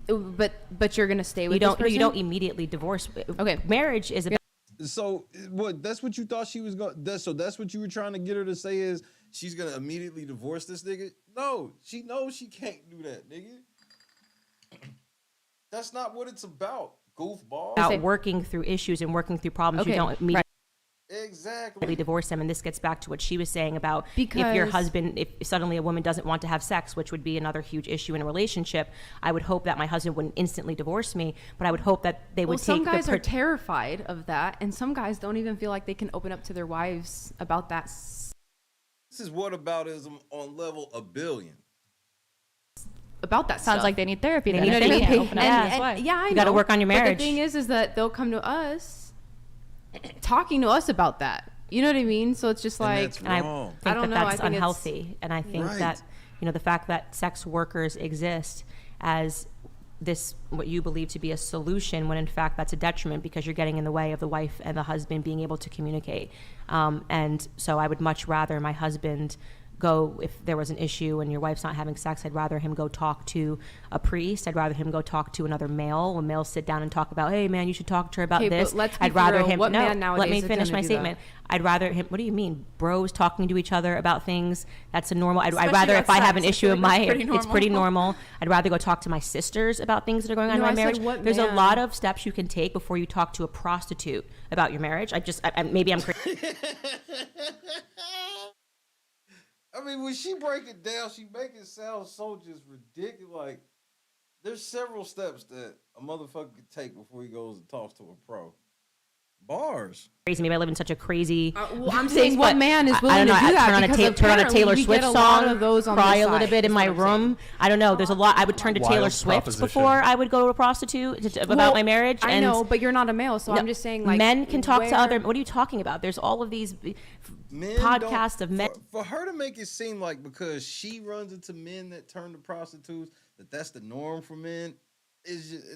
but you're gonna stay with you don't this person? you don't immediately divorce. Okay, marriage is about. So what? That's what you thought she was going. So that's what you were trying to get her to say is she's gonna immediately divorce this nigga? No, she knows she can't do that, nigga. That's not what it's about, goofball. About working through issues and working through problems. You don't immediately exactly divorce them. And this gets back to what she was saying about if your Because- husband, if suddenly a woman doesn't want to have sex, which would be another huge issue in a relationship, I would hope that my husband wouldn't instantly divorce me, but I would hope that they would Well, some take guys the are terrified of that, and some guys don't even feel like they can open up to their wives about that. This is whataboutism on level a billion. About that Sounds stuff. like they need therapy. They then need if they therapy. can't open up to And his wife. yeah, I You gotta know. work on your But marriage. the thing is that they'll come to us talking to us about that. You know what I mean? So it's just like, that's And I wrong. think I don't know. that's I think it's- unhealthy. And I think Right. that, the fact that sex workers exist as this, what you believe to be a solution, when in fact that's a detriment, because you're getting in the way of the wife and the husband being able to communicate. And so I would much rather my husband go, if there was an issue and your wife's not having sex, I'd rather him go talk to a priest. I'd rather him go talk to another male. When males sit down and talk about, hey man, you should talk to her about Okay, this. but let's be I'd rather real. him. What No, man let nowadays me is finish gonna my do statement. I'd rather him. What do you mean, bros talking to each other about things? That's a normal. I'd Especially rather, about if I have sex, an I issue feel in like my, that's pretty it's pretty normal. normal. I'd rather go talk to my sisters about things that are going on No, in my I said marriage. what There's a man? lot of steps you can take before you talk to a prostitute about your marriage. Maybe I'm crazy. I mean, when she break it down, she make it sound so just ridiculous. Like, there's several steps that a motherfucker could take before he goes and talks to a pro. Bars. Crazy. Maybe I live in such a crazy. well, I'm saying what but man is I willing don't know. to do I that? turn on Because turn on a apparently Taylor we Swift get a lot song, of those on cry this a little side, bit in is my what I'm saying. room. I don't know. There's a lot. I would turn to Wild Taylor Swift proposition. before I would go to a prostitute about Well, my marriage. I and know, but you're not a male, so No, I'm just saying, like, men can talk to where- other. What are you talking about? There's all of these Men podcasts don't- of men. For her to make it seem like because she runs into men that turn to prostitutes, that's the norm for men,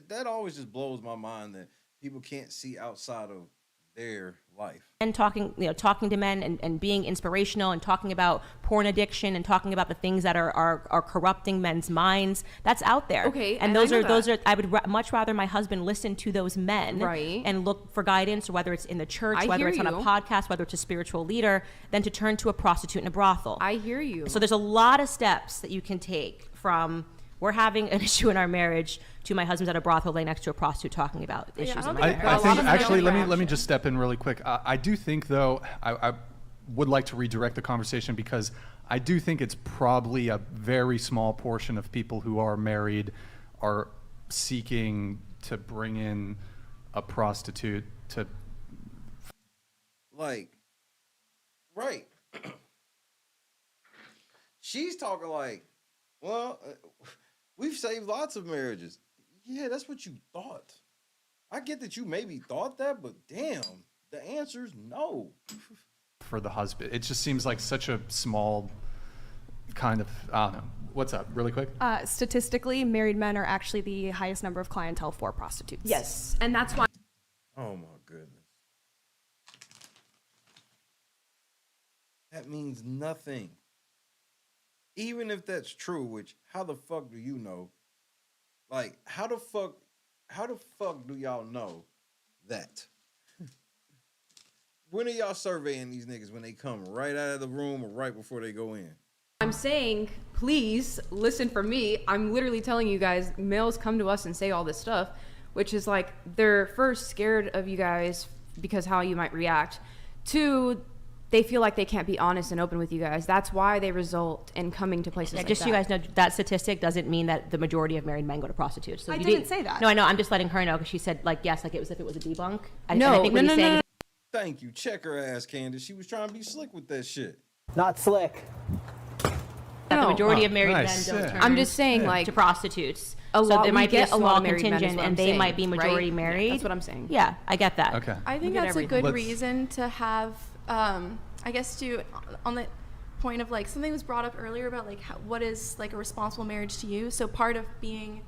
that always just blows my mind that people can't see outside of their life. And talking to men and being inspirational and talking about porn addiction and talking about the things that are corrupting men's minds. That's out there. Okay, and and those I are know those that. are. I would much rather my husband listen to those men, Right. and look for guidance, whether it's in the church, I whether hear it's on a you. podcast, whether it's a spiritual leader, than to turn to a prostitute in a brothel. I hear you. So there's a lot of steps that you can take from we're having an issue in our marriage to my husband's at a brothel laying next to a prostitute talking about issues in my I marriage. think actually, let me just step in really quick. I do think though, I would like to redirect the conversation because I do think it's probably a very small portion of people who are married are seeking to bring in a prostitute to. Like, right. She's talking like, well, we've saved lots of marriages. Yeah, that's what you thought. I get that you maybe thought that, but damn, the answer is no. For the husband, it just seems like such a small kind of. I don't know. What's up, really quick? Statistically, married men are actually the highest number of clientele for prostitutes. Yes, and that's why. Oh my goodness. That means nothing. Even if that's true, which how the fuck do you know? Like, how the fuck do y'all know that? When are y'all surveying these niggas when they come right out of the room or right before they go in? I'm saying, please listen for me. I'm literally telling you guys, males come to us and say all this stuff, which is like they're first scared of you guys because how you might react. Two, they feel like they can't be honest and open with you guys. That's why they result in coming to places like Just that. so you guys know, that statistic doesn't mean that the majority of married men go to prostitutes. So I if you didn't say that. No, I know. I'm just letting her know because she said like yes, like it was if it was a debunk. No, I think what he's saying is Thank you. Check her ass, Candace. She was trying to be slick with that shit. Not slick. that the majority of married nice, men don't yeah. turn. I'm just saying, like, to prostitutes. a so lot- there we might be a get a lot small of married men, is contingent, what I'm and they saying, might be majority right? married. Yeah, that's what I'm saying. Yeah, I get that. Okay. I think get that's a good Let's- reason to have, I guess, to on the point of like something was brought up earlier about like what is like a responsible marriage to you. So part of being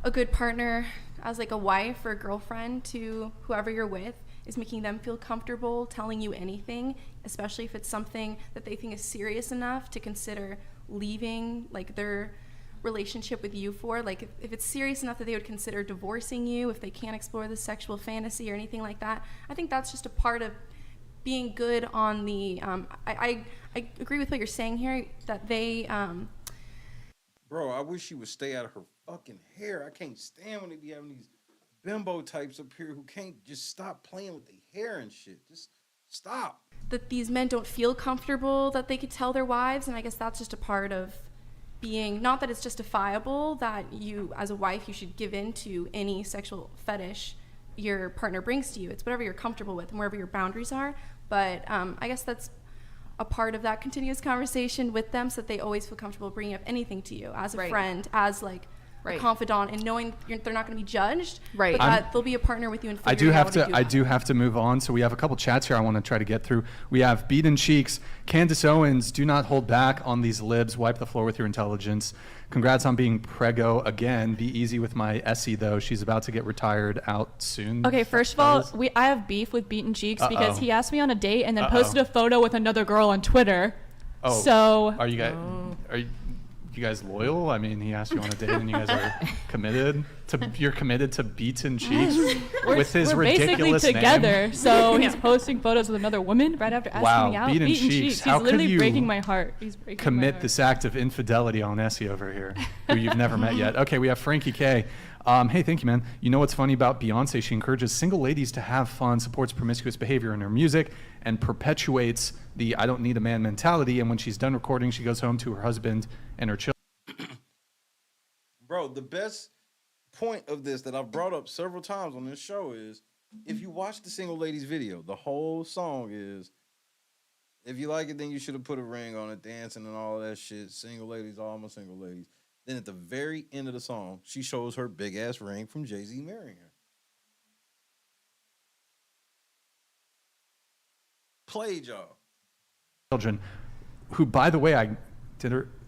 a good partner as like a wife or a girlfriend to whoever you're with is making them feel comfortable telling you anything, especially if it's something that they think is serious enough to consider leaving like their relationship with you for. Like if it's serious enough that they would consider divorcing you if they can't explore the sexual fantasy or anything like that. I think that's just a part of being good on the I agree with what you're saying here, that they Bro, I wish she would stay out of her fucking hair. I can't stand when they be having these bimbo types up here who can't just stop playing with their hair and shit. Just stop. that these men don't feel comfortable that they could tell their wives, and I guess that's just a part of being, not that it's justifiable that you as a wife you should give in to any sexual fetish your partner brings to you. It's whatever you're comfortable with and wherever your boundaries are, but I guess that's a part of that continuous conversation with them so that they always feel comfortable bringing up anything to you as a friend, as like a confidant, and knowing they're not going to be judged, right? But that they'll be a partner with you in I figuring out what to do. I do have to move on. So we have a couple chats here I want to try to get through. We have Beat and Cheeks, Candace Owens. Do not hold back on these libs. Wipe the floor with your intelligence. Congrats on being prego again. Be easy with my Essie though. She's about to get retired out soon. Okay, first of all, I have beef with Beaten Cheeks because he asked me on a date and then posted a photo with another girl on Twitter. Oh, so are you guys loyal? I mean, he asked you on a date and you guys are committed to. You're committed to Beaten Cheeks with his we're ridiculous basically together. name. So he's posting photos with another woman right after asking me out. Beaten Beaten Cheeks. He's How could literally you breaking my heart. He's breaking my commit heart. this act of infidelity on Essie over here, who you've never met yet? Okay, we have Frankie K. Hey, thank you, man. You know what's funny about Beyonce? She encourages single ladies to have fun, supports promiscuous behavior in her music, and perpetuates the I don't need a man mentality. And when she's done recording, she goes home to her husband and her children. Bro, the best point of this that I've brought up several times on this show is if you watch the single ladies video, the whole song is, if you like it, then you should have put a ring on it, dancing and all that shit. Single ladies, all my single ladies. Then at the very end of the song, she shows her big ass ring from Jay-Z marrying her. Played y'all. Children, who, by the way,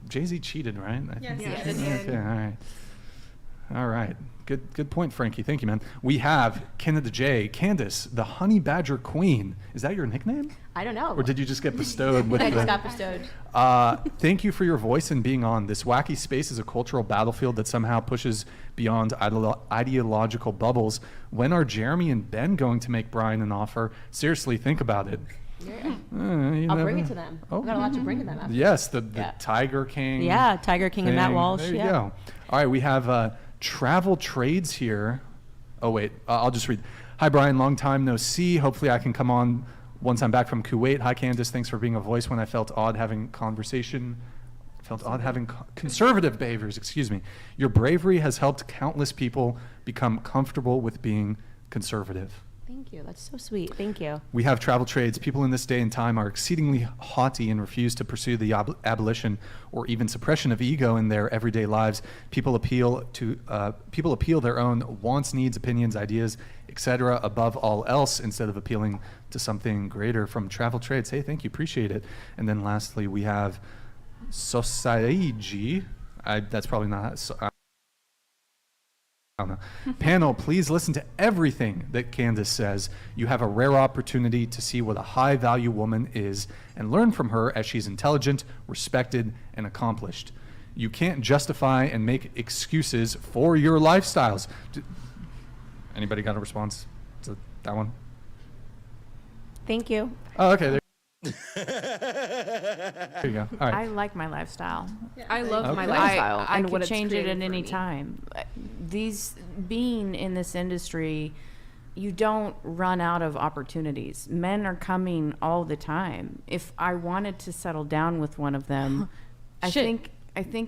Jay-Z cheated, right? Yes. Okay, all right. Good point, Frankie. Thank you, man. We have Canada J, Candace, the Honey Badger Queen. Is that your nickname? I don't know. Or did you just get bestowed with I just got bestowed. Thank you for your voice and being on. This wacky space is a cultural battlefield that somehow pushes beyond ideological bubbles. When are Jeremy and Ben going to make Brian an offer? Seriously, think about it. I'll bring it to them. I've got a lot to bring to them. After. Yes, the Tiger King. Yeah, Tiger King and Matt Walsh. There you go. All right, we have Travel Trades here. Oh, wait, I'll just read. Hi, Brian. Long time no see. Hopefully I can come on once I'm back from Kuwait. Hi, Candace. Thanks for being a voice when I felt odd having conversation. Conservative behaviors, excuse me. Your bravery has helped countless people become comfortable with being conservative. Thank you. That's so sweet. Thank you. We have travel trades. People in this day and time are exceedingly haughty and refuse to pursue the abolition or even suppression of ego in their everyday lives. People appeal their own wants, needs, opinions, ideas, etc. above all else instead of appealing to something greater. From travel trades. Hey, thank you. Appreciate it. And then lastly, we have Sosaiji. That's probably not. I don't know. Panel, please listen to everything that Candace says. You have a rare opportunity to see what a high-value woman is and learn from her as she's intelligent, respected, and accomplished. You can't justify and make excuses for your lifestyles. Anybody got a response to that one? Thank you. Oh, okay. There you go. All right. I like my lifestyle. I love my I lifestyle and could what it's change it created at for any me. time. Being in this industry, you don't run out of opportunities. Men are coming all the time. If I wanted to settle down with one of them, I think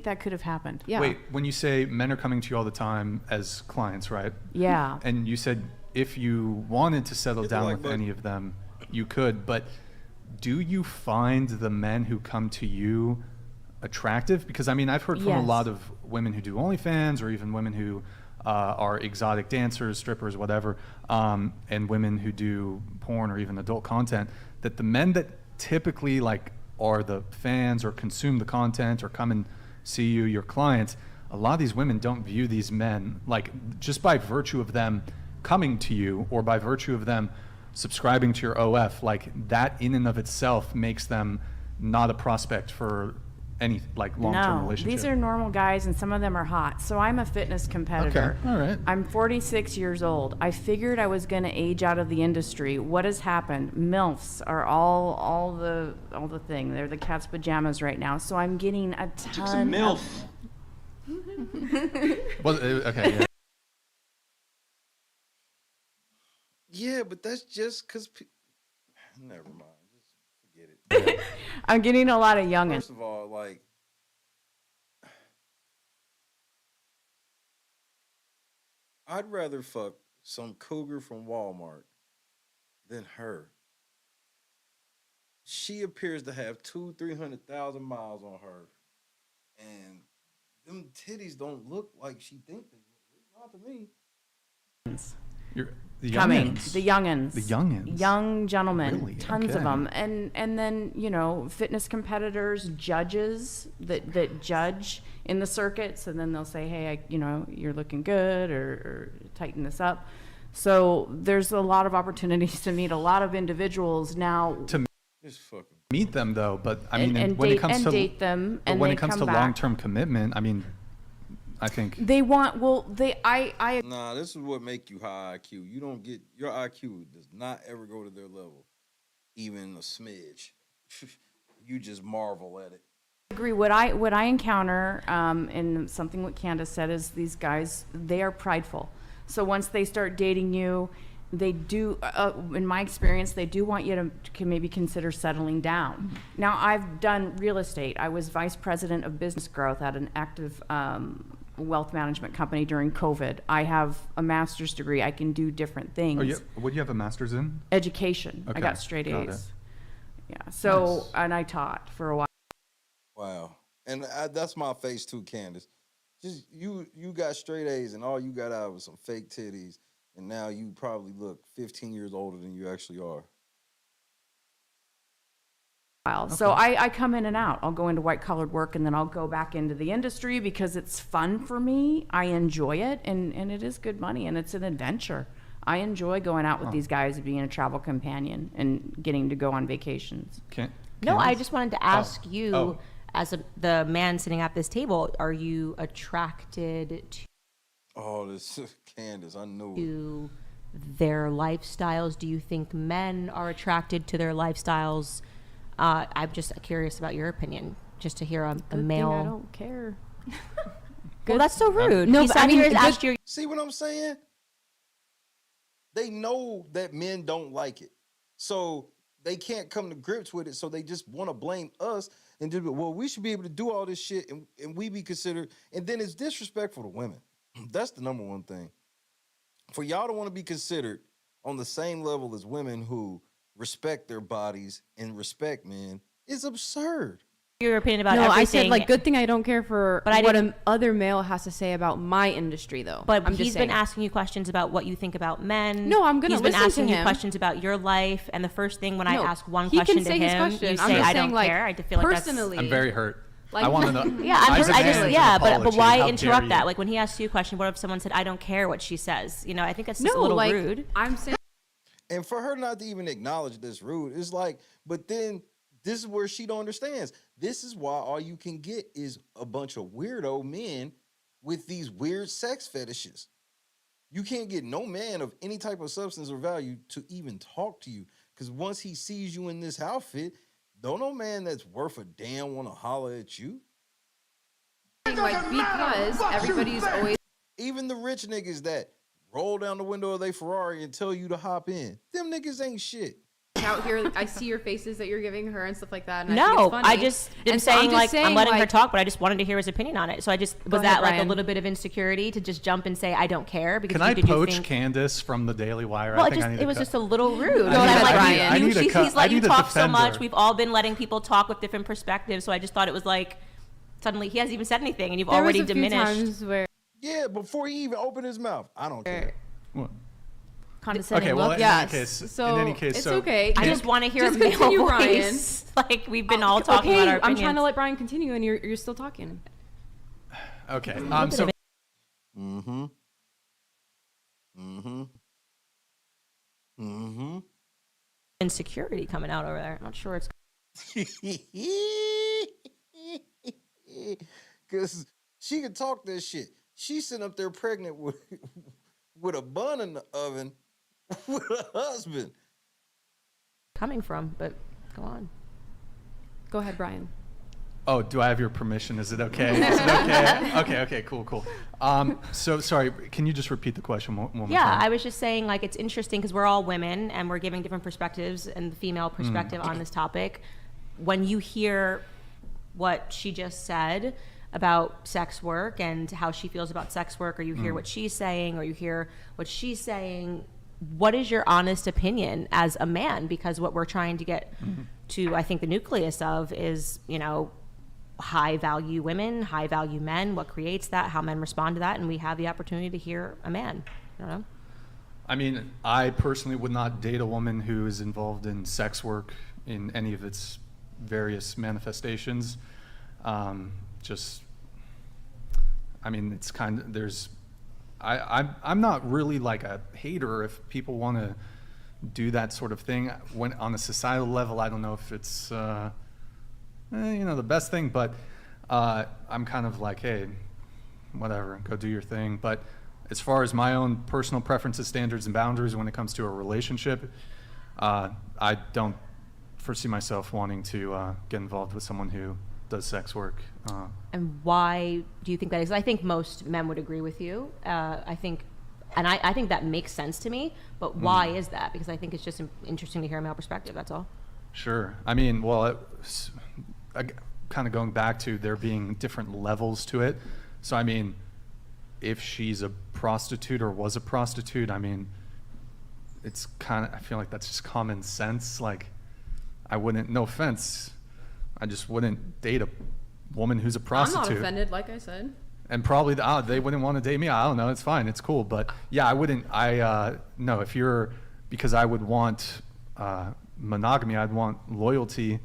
that could have happened. Yeah. Wait, when you say men are coming to you all the time as clients, right? Yeah. And you said if you wanted to settle down with any of them, you could, but do you find the men who come to you attractive? Because I mean, I've heard from a lot of women who do OnlyFans or even women who are exotic dancers, strippers, whatever, and women who do porn or even adult content, that the men that typically like are the fans or consume the content or come and see you, your clients, a lot of these women don't view these men like just by virtue of them coming to you or by virtue of them subscribing to your OF, like that in and of itself makes them not a prospect for any like long-term relationship. These are normal guys and some of them are hot. So I'm a fitness competitor. Okay, all right. I'm 46 years old. I figured I was going to age out of the industry. What has happened? MILFs are all the thing. They're the cat's pajamas right now. So I'm getting a ton MILF. Well, okay, yeah. Yeah, but that's just because. Never mind. Just forget it. I'm getting a lot of youngins. First of all, like, I'd rather fuck some cougar from Walmart than her. She appears to have 200,000-300,000 miles on her, and them titties don't look like she think they look. Not to me. The Coming, youngins. the youngins, The youngins. young gentlemen, Really? tons Okay. of them, and then fitness competitors, judges that judge in the circuits, and then they'll say, hey, you're looking good, or tighten this up. So there's a lot of opportunities to meet a lot of individuals now. To meet them though, but I mean, And when date- it comes and to date them, but and when they it comes come to back. long-term commitment, I mean, I think They want I Nah, this is what make you high IQ. You don't get your IQ does not ever go to their level, even a smidge. You just marvel at it. agree. What I encounter, and something what Candace said, is these guys, they are prideful. So once they start dating you, they do, in my experience, they do want you to maybe consider settling down. Now, I've done real estate. I was vice president of business growth at an active wealth management company during COVID. I have a master's degree. I can do different things. Oh, yeah. What do you have a master's in? Education. Okay, I got straight got A's. it. Yeah. So, Nice. and I taught for a while. Wow, and that's my face too, Candace. Just you got straight A's, and all you got out was some fake titties, and now you probably look 15 years older than you actually are. So I come in and out. I'll go into white collared work, and then I'll go back into the industry because it's fun for me. I enjoy it, and it is good money, and it's an adventure. I enjoy going out with these guys and being a travel companion and getting to go on vacations. No, I just wanted to ask you, Oh. as the man sitting at this table, are you attracted Oh, this Candace, I knew it. to their lifestyles? Do you think men are attracted to their lifestyles? I'm just curious about your opinion, just to hear a Good male. thing I don't care. Well, that's so rude. No, He but sat I mean, here and good- asked you. See what I'm saying? They know that men don't like it. So they can't come to grips with it. So they just want to blame us and just, well, we should be able to do all this shit and we be considered. And then it's disrespectful to women. That's the number one thing. For y'all to want to be considered on the same level as women who respect their bodies and respect men is absurd. Your opinion about no, everything. I said like good thing I don't care for But I what didn't- other male has to say about my industry though. But I'm he's just been saying. asking you questions about what you think about men. No, I'm gonna He's been listen to asking you him. questions about your life, and the first thing when I No, ask one he can question to say his him, question. you I'm say just I saying, don't like, care. I feel like personally, I'm very hurt. Like- I want to know. Yeah, I just demand yeah, an but apology. why How interrupt dare that? you? Like when he asks you a question, what if someone said I don't care what she says? I think that's just No, a little like, rude. I'm saying. And for her not to even acknowledge this rude, it's like, but then this is where she don't understand. This is why all you can get is a bunch of weirdo men with these weird sex fetishes. You can't get no man of any type of substance or value to even talk to you. Because once he sees you in this outfit, don't no man that's worth a damn want to holler at you. Like, because everybody's always Even the rich niggas that roll down the window of their Ferrari and tell you to hop in, them niggas ain't shit. out here. I see your faces that you're giving her and stuff like that. And I No, think it's funny. I just am And so I'm saying just like I'm letting her like, talk, but I just wanted to hear his opinion on it. So I just was ahead, that like Ryan. a little bit of insecurity to just jump and say I don't care because Can I did you poach think- Candace from the Daily Wire? Well, I think I need it to was cut. just a little rude. I need- Like, I need to cut- he's I let you need to talk so defend much. her. We've all been letting people talk with different perspectives. So I just thought it was like suddenly he hasn't even said anything, and you've There was already a few diminished. times where Yeah, before he even opened his mouth, I don't care. What? Condescending Okay, well, look. in any case, in any case, it's so okay. I just want to hear Just a male continue, voice. Ryan. Like we've been all talking okay, about our I'm opinions. trying to let Brian continue, and you're still talking. Okay. Mm-hmm. insecurity coming out over there. I'm not sure it's. Because she can talk this shit. She's sitting up there pregnant with a bun in the oven with a husband. Coming from, but go on. Go ahead, Brian. Oh, do I have your permission? Is it okay? Is it okay? Okay, cool. So sorry, can you just repeat the question one more Yeah, time? I was just saying like it's interesting because we're all women and we're giving different perspectives and the female perspective on this topic. When you hear what she just said about sex work and how she feels about sex work, or you hear what she's saying, or you hear what she's saying, what is your honest opinion as a man? Because what we're trying to get to, I think, the nucleus of is, high value women, high value men, what creates that, how men respond to that, and we have the opportunity to hear a man. I don't know. I mean, I personally would not date a woman who is involved in sex work in any of its various manifestations. I mean, it's kind of, I'm not really like a hater if people want to do that sort of thing. When on a societal level, I don't know if it's, the best thing, but I'm kind of like, hey, whatever, go do your thing. But as far as my own personal preferences, standards, and boundaries when it comes to a relationship, I don't foresee myself wanting to get involved with someone who does sex work. And why do you think that is? I think most men would agree with you. I think that makes sense to me. But why is that? Because I think it's just interesting to hear a male perspective. That's all. Sure. I mean, well, kind of going back to there being different levels to it. So I mean, if she's a prostitute or was a prostitute, I mean, it's kind of, I feel like that's just common sense. Like, I wouldn't, no offense, I just wouldn't date a woman who's a prostitute. I'm not offended, like I said. And probably they wouldn't want to date me. I don't know. It's fine. It's cool. But yeah, I wouldn't. No, if you're, because I would want monogamy, I'd want loyalty.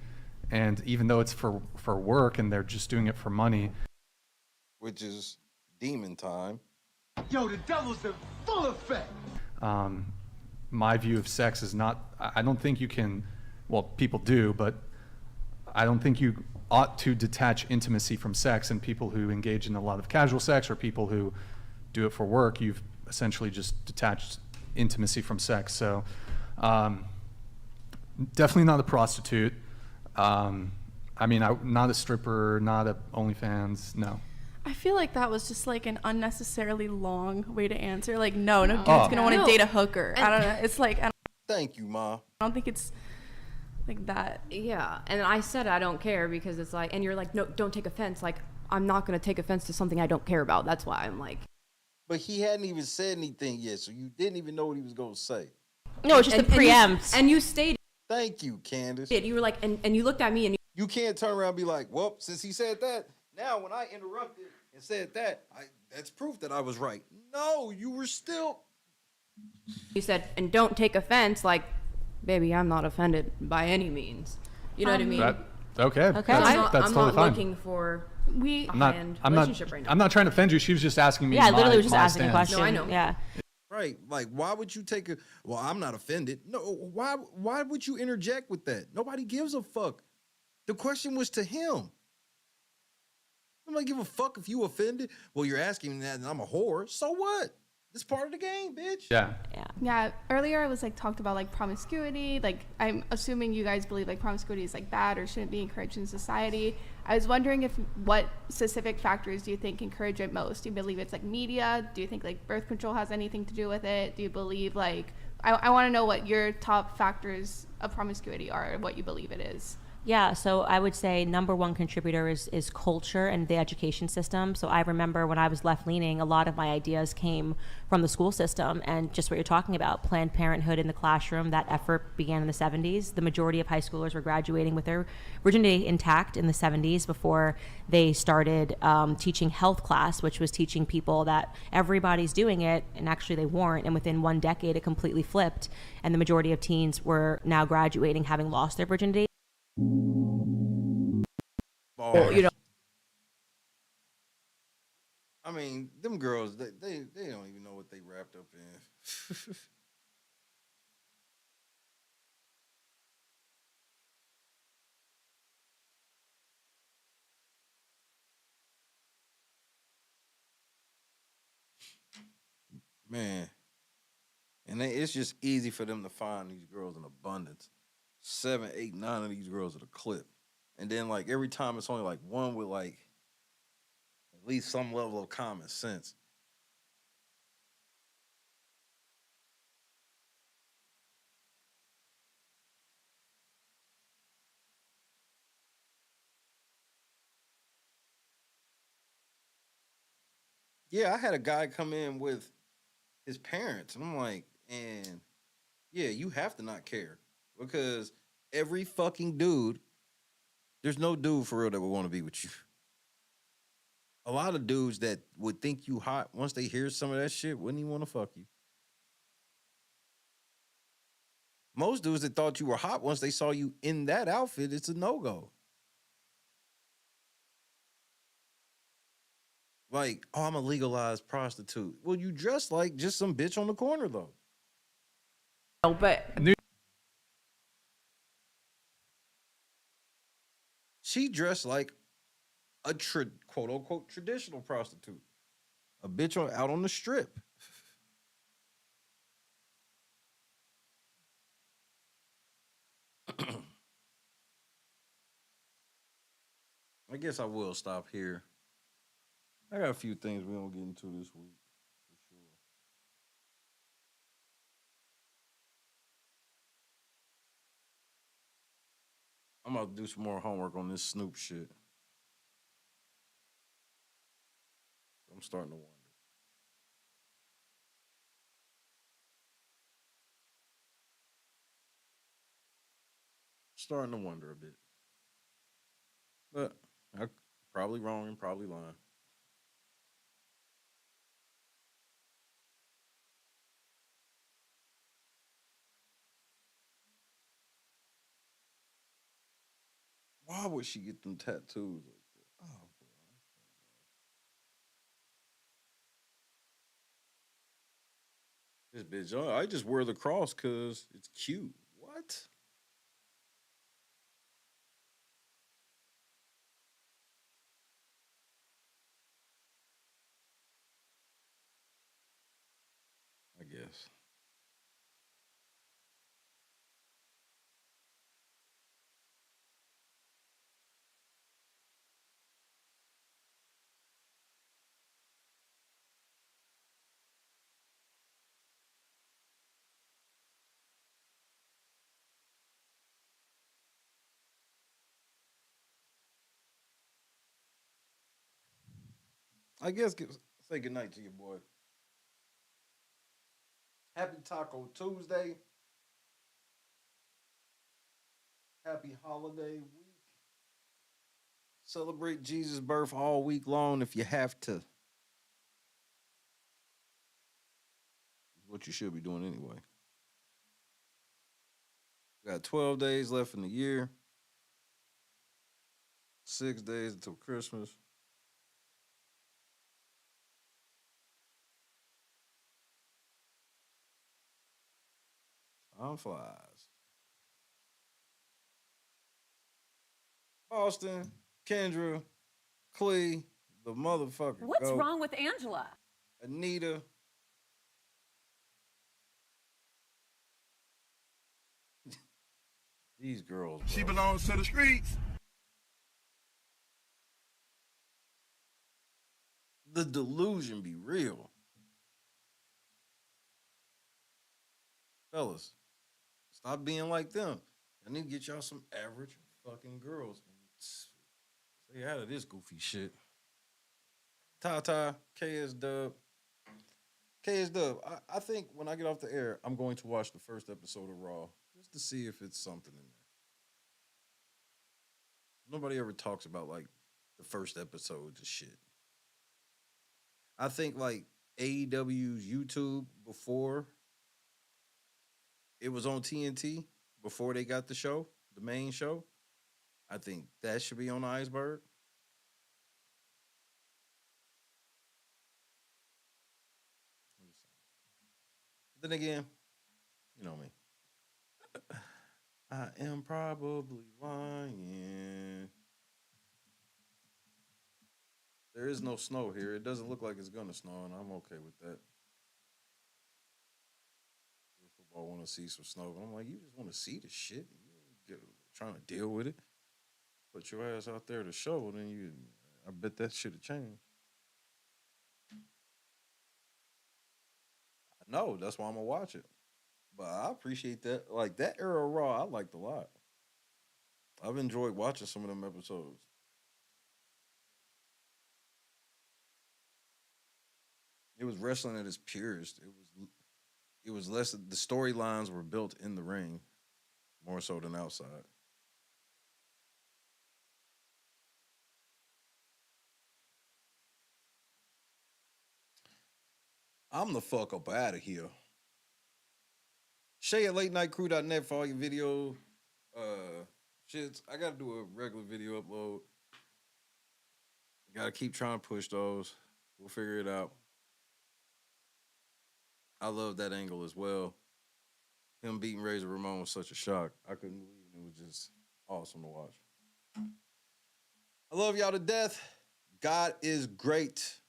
And even though it's for work and they're just doing it for money, which is demon time. Yo, the devil's in full effect. My view of sex is not, I don't think you can, well, people do, but I don't think you ought to detach intimacy from sex. And people who engage in a lot of casual sex or people who do it for work, you've essentially just detached intimacy from sex. So definitely not a prostitute. I mean, not a stripper, not a OnlyFans, no. I feel like that was just like an unnecessarily long way to answer. Like, no dude's gonna want to date a hooker. I don't know. It's like, Thank you, Ma. I don't think it's like that. Yeah, and I said I don't care because it's like, and you're like, no, don't take offense. Like, I'm not gonna take offense to something I don't care about. That's why I'm like. But he hadn't even said anything yet, so you didn't even know what he was gonna say. No, it's just a preempt. And you stated. Thank you, Candace. You were like, and you looked at me and you can't turn around and be like, well, since he said that, now when I interrupted and said that, that's proof that I was right. No, you were still. You said, and don't take offense. Like, baby, I'm not offended by any means. You know what I mean? Okay. I'm That's totally not fine. looking for a high-end I'm relationship right now. I'm not trying to offend you. She was just asking me. Yeah, I literally was just my asking a stance. question. No, I know. Yeah. Right. Like, why would you take well, I'm not offended. No, why would you interject with that? Nobody gives a fuck. The question was to him. I'm not give a fuck if you offended. Well, you're asking me that and I'm a whore. So what? It's part of the game, bitch. Yeah. Earlier I was like talked about like promiscuity. Like, I'm assuming you guys believe like promiscuity is like bad or shouldn't be encouraged in society. I was wondering what specific factors do you think encourage it most? Do you believe it's like media? Do you think like birth control has anything to do with it? Do you believe like, I want to know what your top factors of promiscuity are, what you believe it is. Yeah, so I would say number one contributor is culture and the education system. So I remember when I was left-leaning, a lot of my ideas came from the school system and just what you're talking about, Planned Parenthood in the classroom. That effort began in the 70s. The majority of high schoolers were graduating with their virginity intact in the 70s before they started teaching health class, which was teaching people that everybody's doing it, and actually they weren't. And within one decade, it completely flipped, and the majority of teens were now graduating having lost their virginity. Well, you know, I mean, them girls, they don't even know what they wrapped up in. Man, and it's just easy for them to find these girls in abundance. 7, 8, 9 of these girls at a clip. And then, like, every time it's only, like, one with, like, at least some level of common sense. Yeah, I had a guy come in with his parents. And I'm like, and, yeah, you have to not care. Because every fucking dude There's no dude for real that would want to be with you. A lot of dudes that would think you hot, once they hear some of that shit, wouldn't even want to fuck you. Most dudes that thought you were hot, once they saw you in that outfit, it's a no-go. Like, oh, I'm a legalized prostitute. Well, you dress like just some bitch on the corner, though. Oh, but she dressed like a quote unquote traditional prostitute, a bitch out on the strip. I guess I will stop here. I got a few things we don't get into this week for sure. I'm about to do some more homework on this Snoop shit. I'm starting to wonder. Starting to wonder a bit. But I'm probably wrong and probably lying. Why would she get them tattoos like that? Oh, boy. This bitch, oh, I just wear the cross because it's cute. What? I guess. Say goodnight to your boy. Happy Taco Tuesday. Happy holiday week. Celebrate Jesus' birth all week long if you have to. What you should be doing anyway. We got 12 days left in the year. 6 days until Christmas. Time flies. Boston, Kendra, Clee, the motherfucker. What's wrong with Angela? Anita. These girls. Bro. She belongs to the streets. The delusion be real. Fellas, stop being like them. I need to get y'all some average fucking girls. Stay out of this goofy shit. Tata, KS Dub. KS Dub, I think when I get off the air, I'm going to watch the first episode of Raw just to see if it's something in there. Nobody ever talks about like the first episodes of shit. I think like AEW's YouTube before it was on TNT, before they got the show, the main show, I think that should be on the iceberg. Then again, you know me. I am probably lying. There is no snow here. It doesn't look like it's gonna snow, and I'm okay with that. Football want to see some snow, but I'm like, you just want to see the shit. You trying to deal with it. Put your ass out there to show, then I bet that should have changed. No, that's why I'm gonna watch it. But I appreciate that. Like that era of Raw, I liked a lot. I've enjoyed watching some of them episodes. It was wrestling at its purest. It was less. The storylines were built in the ring, more so than outside. I'm the fuck up out of here. Shay at latenightcrew.net for all your video shits. I gotta do a regular video upload. Gotta keep trying to push those. We'll figure it out. I love that angle as well. Him beating Razor Ramon was such a shock. I couldn't believe it. It was just awesome to watch. I love y'all to death. God is great.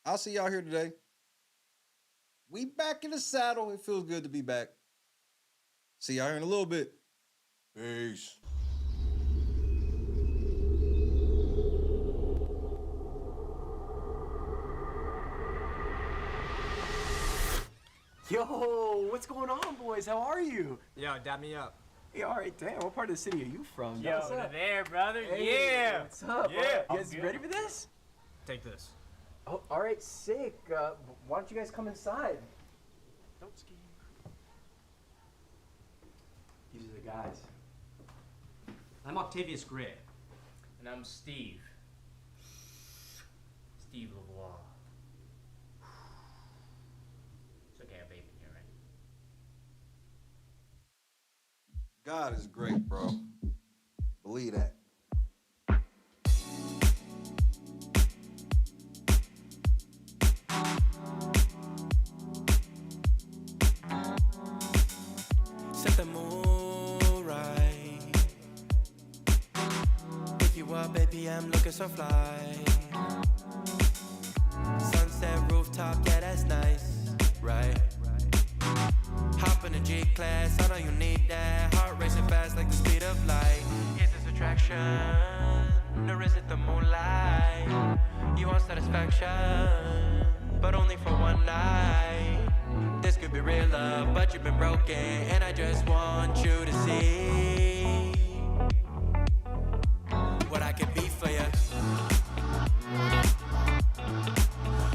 I'll see y'all here today. We back in the saddle. It feels good to be back. See y'all here in a little bit. Peace. Yo, what's going on, boys? How are you? Yo, dab me up. Hey, all right, damn. What part of the city are you from? Yo, What's up? there, brother. Hey, yeah. What's up? Yeah. You guys ready for this? Take this. Oh, all right, sick. Why don't you guys come inside? Don't ski. These are the guys. I'm Octavius Gray. And I'm Steve. Steve LeVois. It's okay, I bathed in here, right? God is great, bro. Believe that. Set the mood right. Pick you up, baby, I'm looking so fly. Sunset rooftop, yeah, that's nice, right? Hop in the G-Class, I know you need that. Heart racing fast like the speed of light. Is this attraction, or is it the moonlight? You want satisfaction, but only for one night. This could be real love, but you've been broken, and I just want you to see what I can be for you.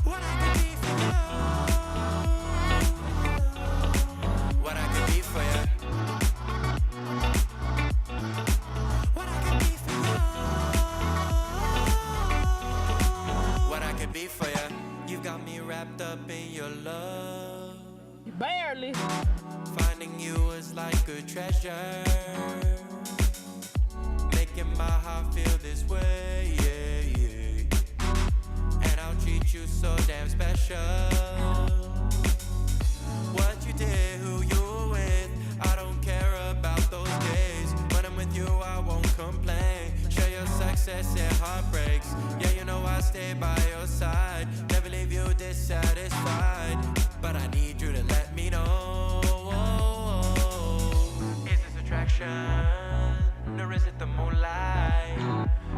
What I can be for you. What I can be for you. What I can be for you. What I can be for you. You got me wrapped up in your love. Barely. Finding you is like a treasure. Making my heart feel this way, yeah, yeah. And I'll treat you so damn special. What you did, who you were with, I don't care about those days. When I'm with you, I won't complain. Share your success and heartbreaks. Yeah, you know I stay by your side. Never leave you dissatisfied. But I need you to let me know. Is this attraction, or is it the moonlight?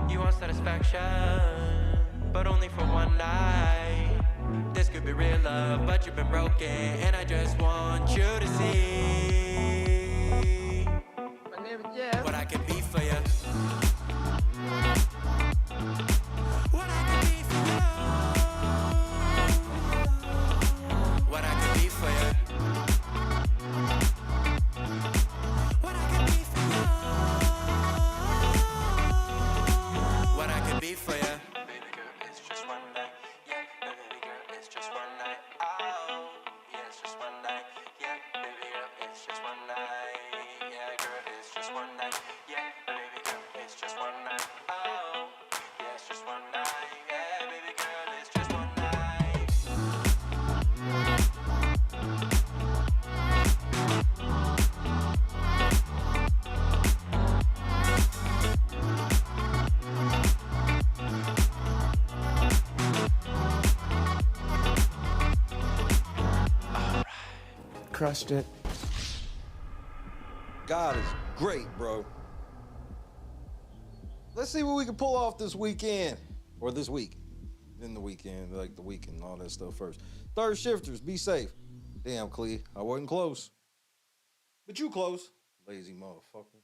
You want satisfaction, but only for one night. This could be real love, but you've been broken, and I just want you to see what I can be for you. What I can be for you. What I can be for you. What I can be for you. What I can be for you. Baby girl, it's just one night. Yeah, baby girl, it's just one night. Oh, yeah, it's just one night. Yeah, baby girl, it's just one night. Yeah, girl, it's just one night. Yeah, baby girl, it's just one night. Oh, yeah, it's just one night. Yeah, baby girl, it's just one night. Crushed it. God is great, bro. Let's see what we can pull off this weekend. Or this week. Then the weekend, like the weekend and all that stuff first. Third shifters, be safe. Damn, Clee, I wasn't close. But you close. Lazy motherfucker.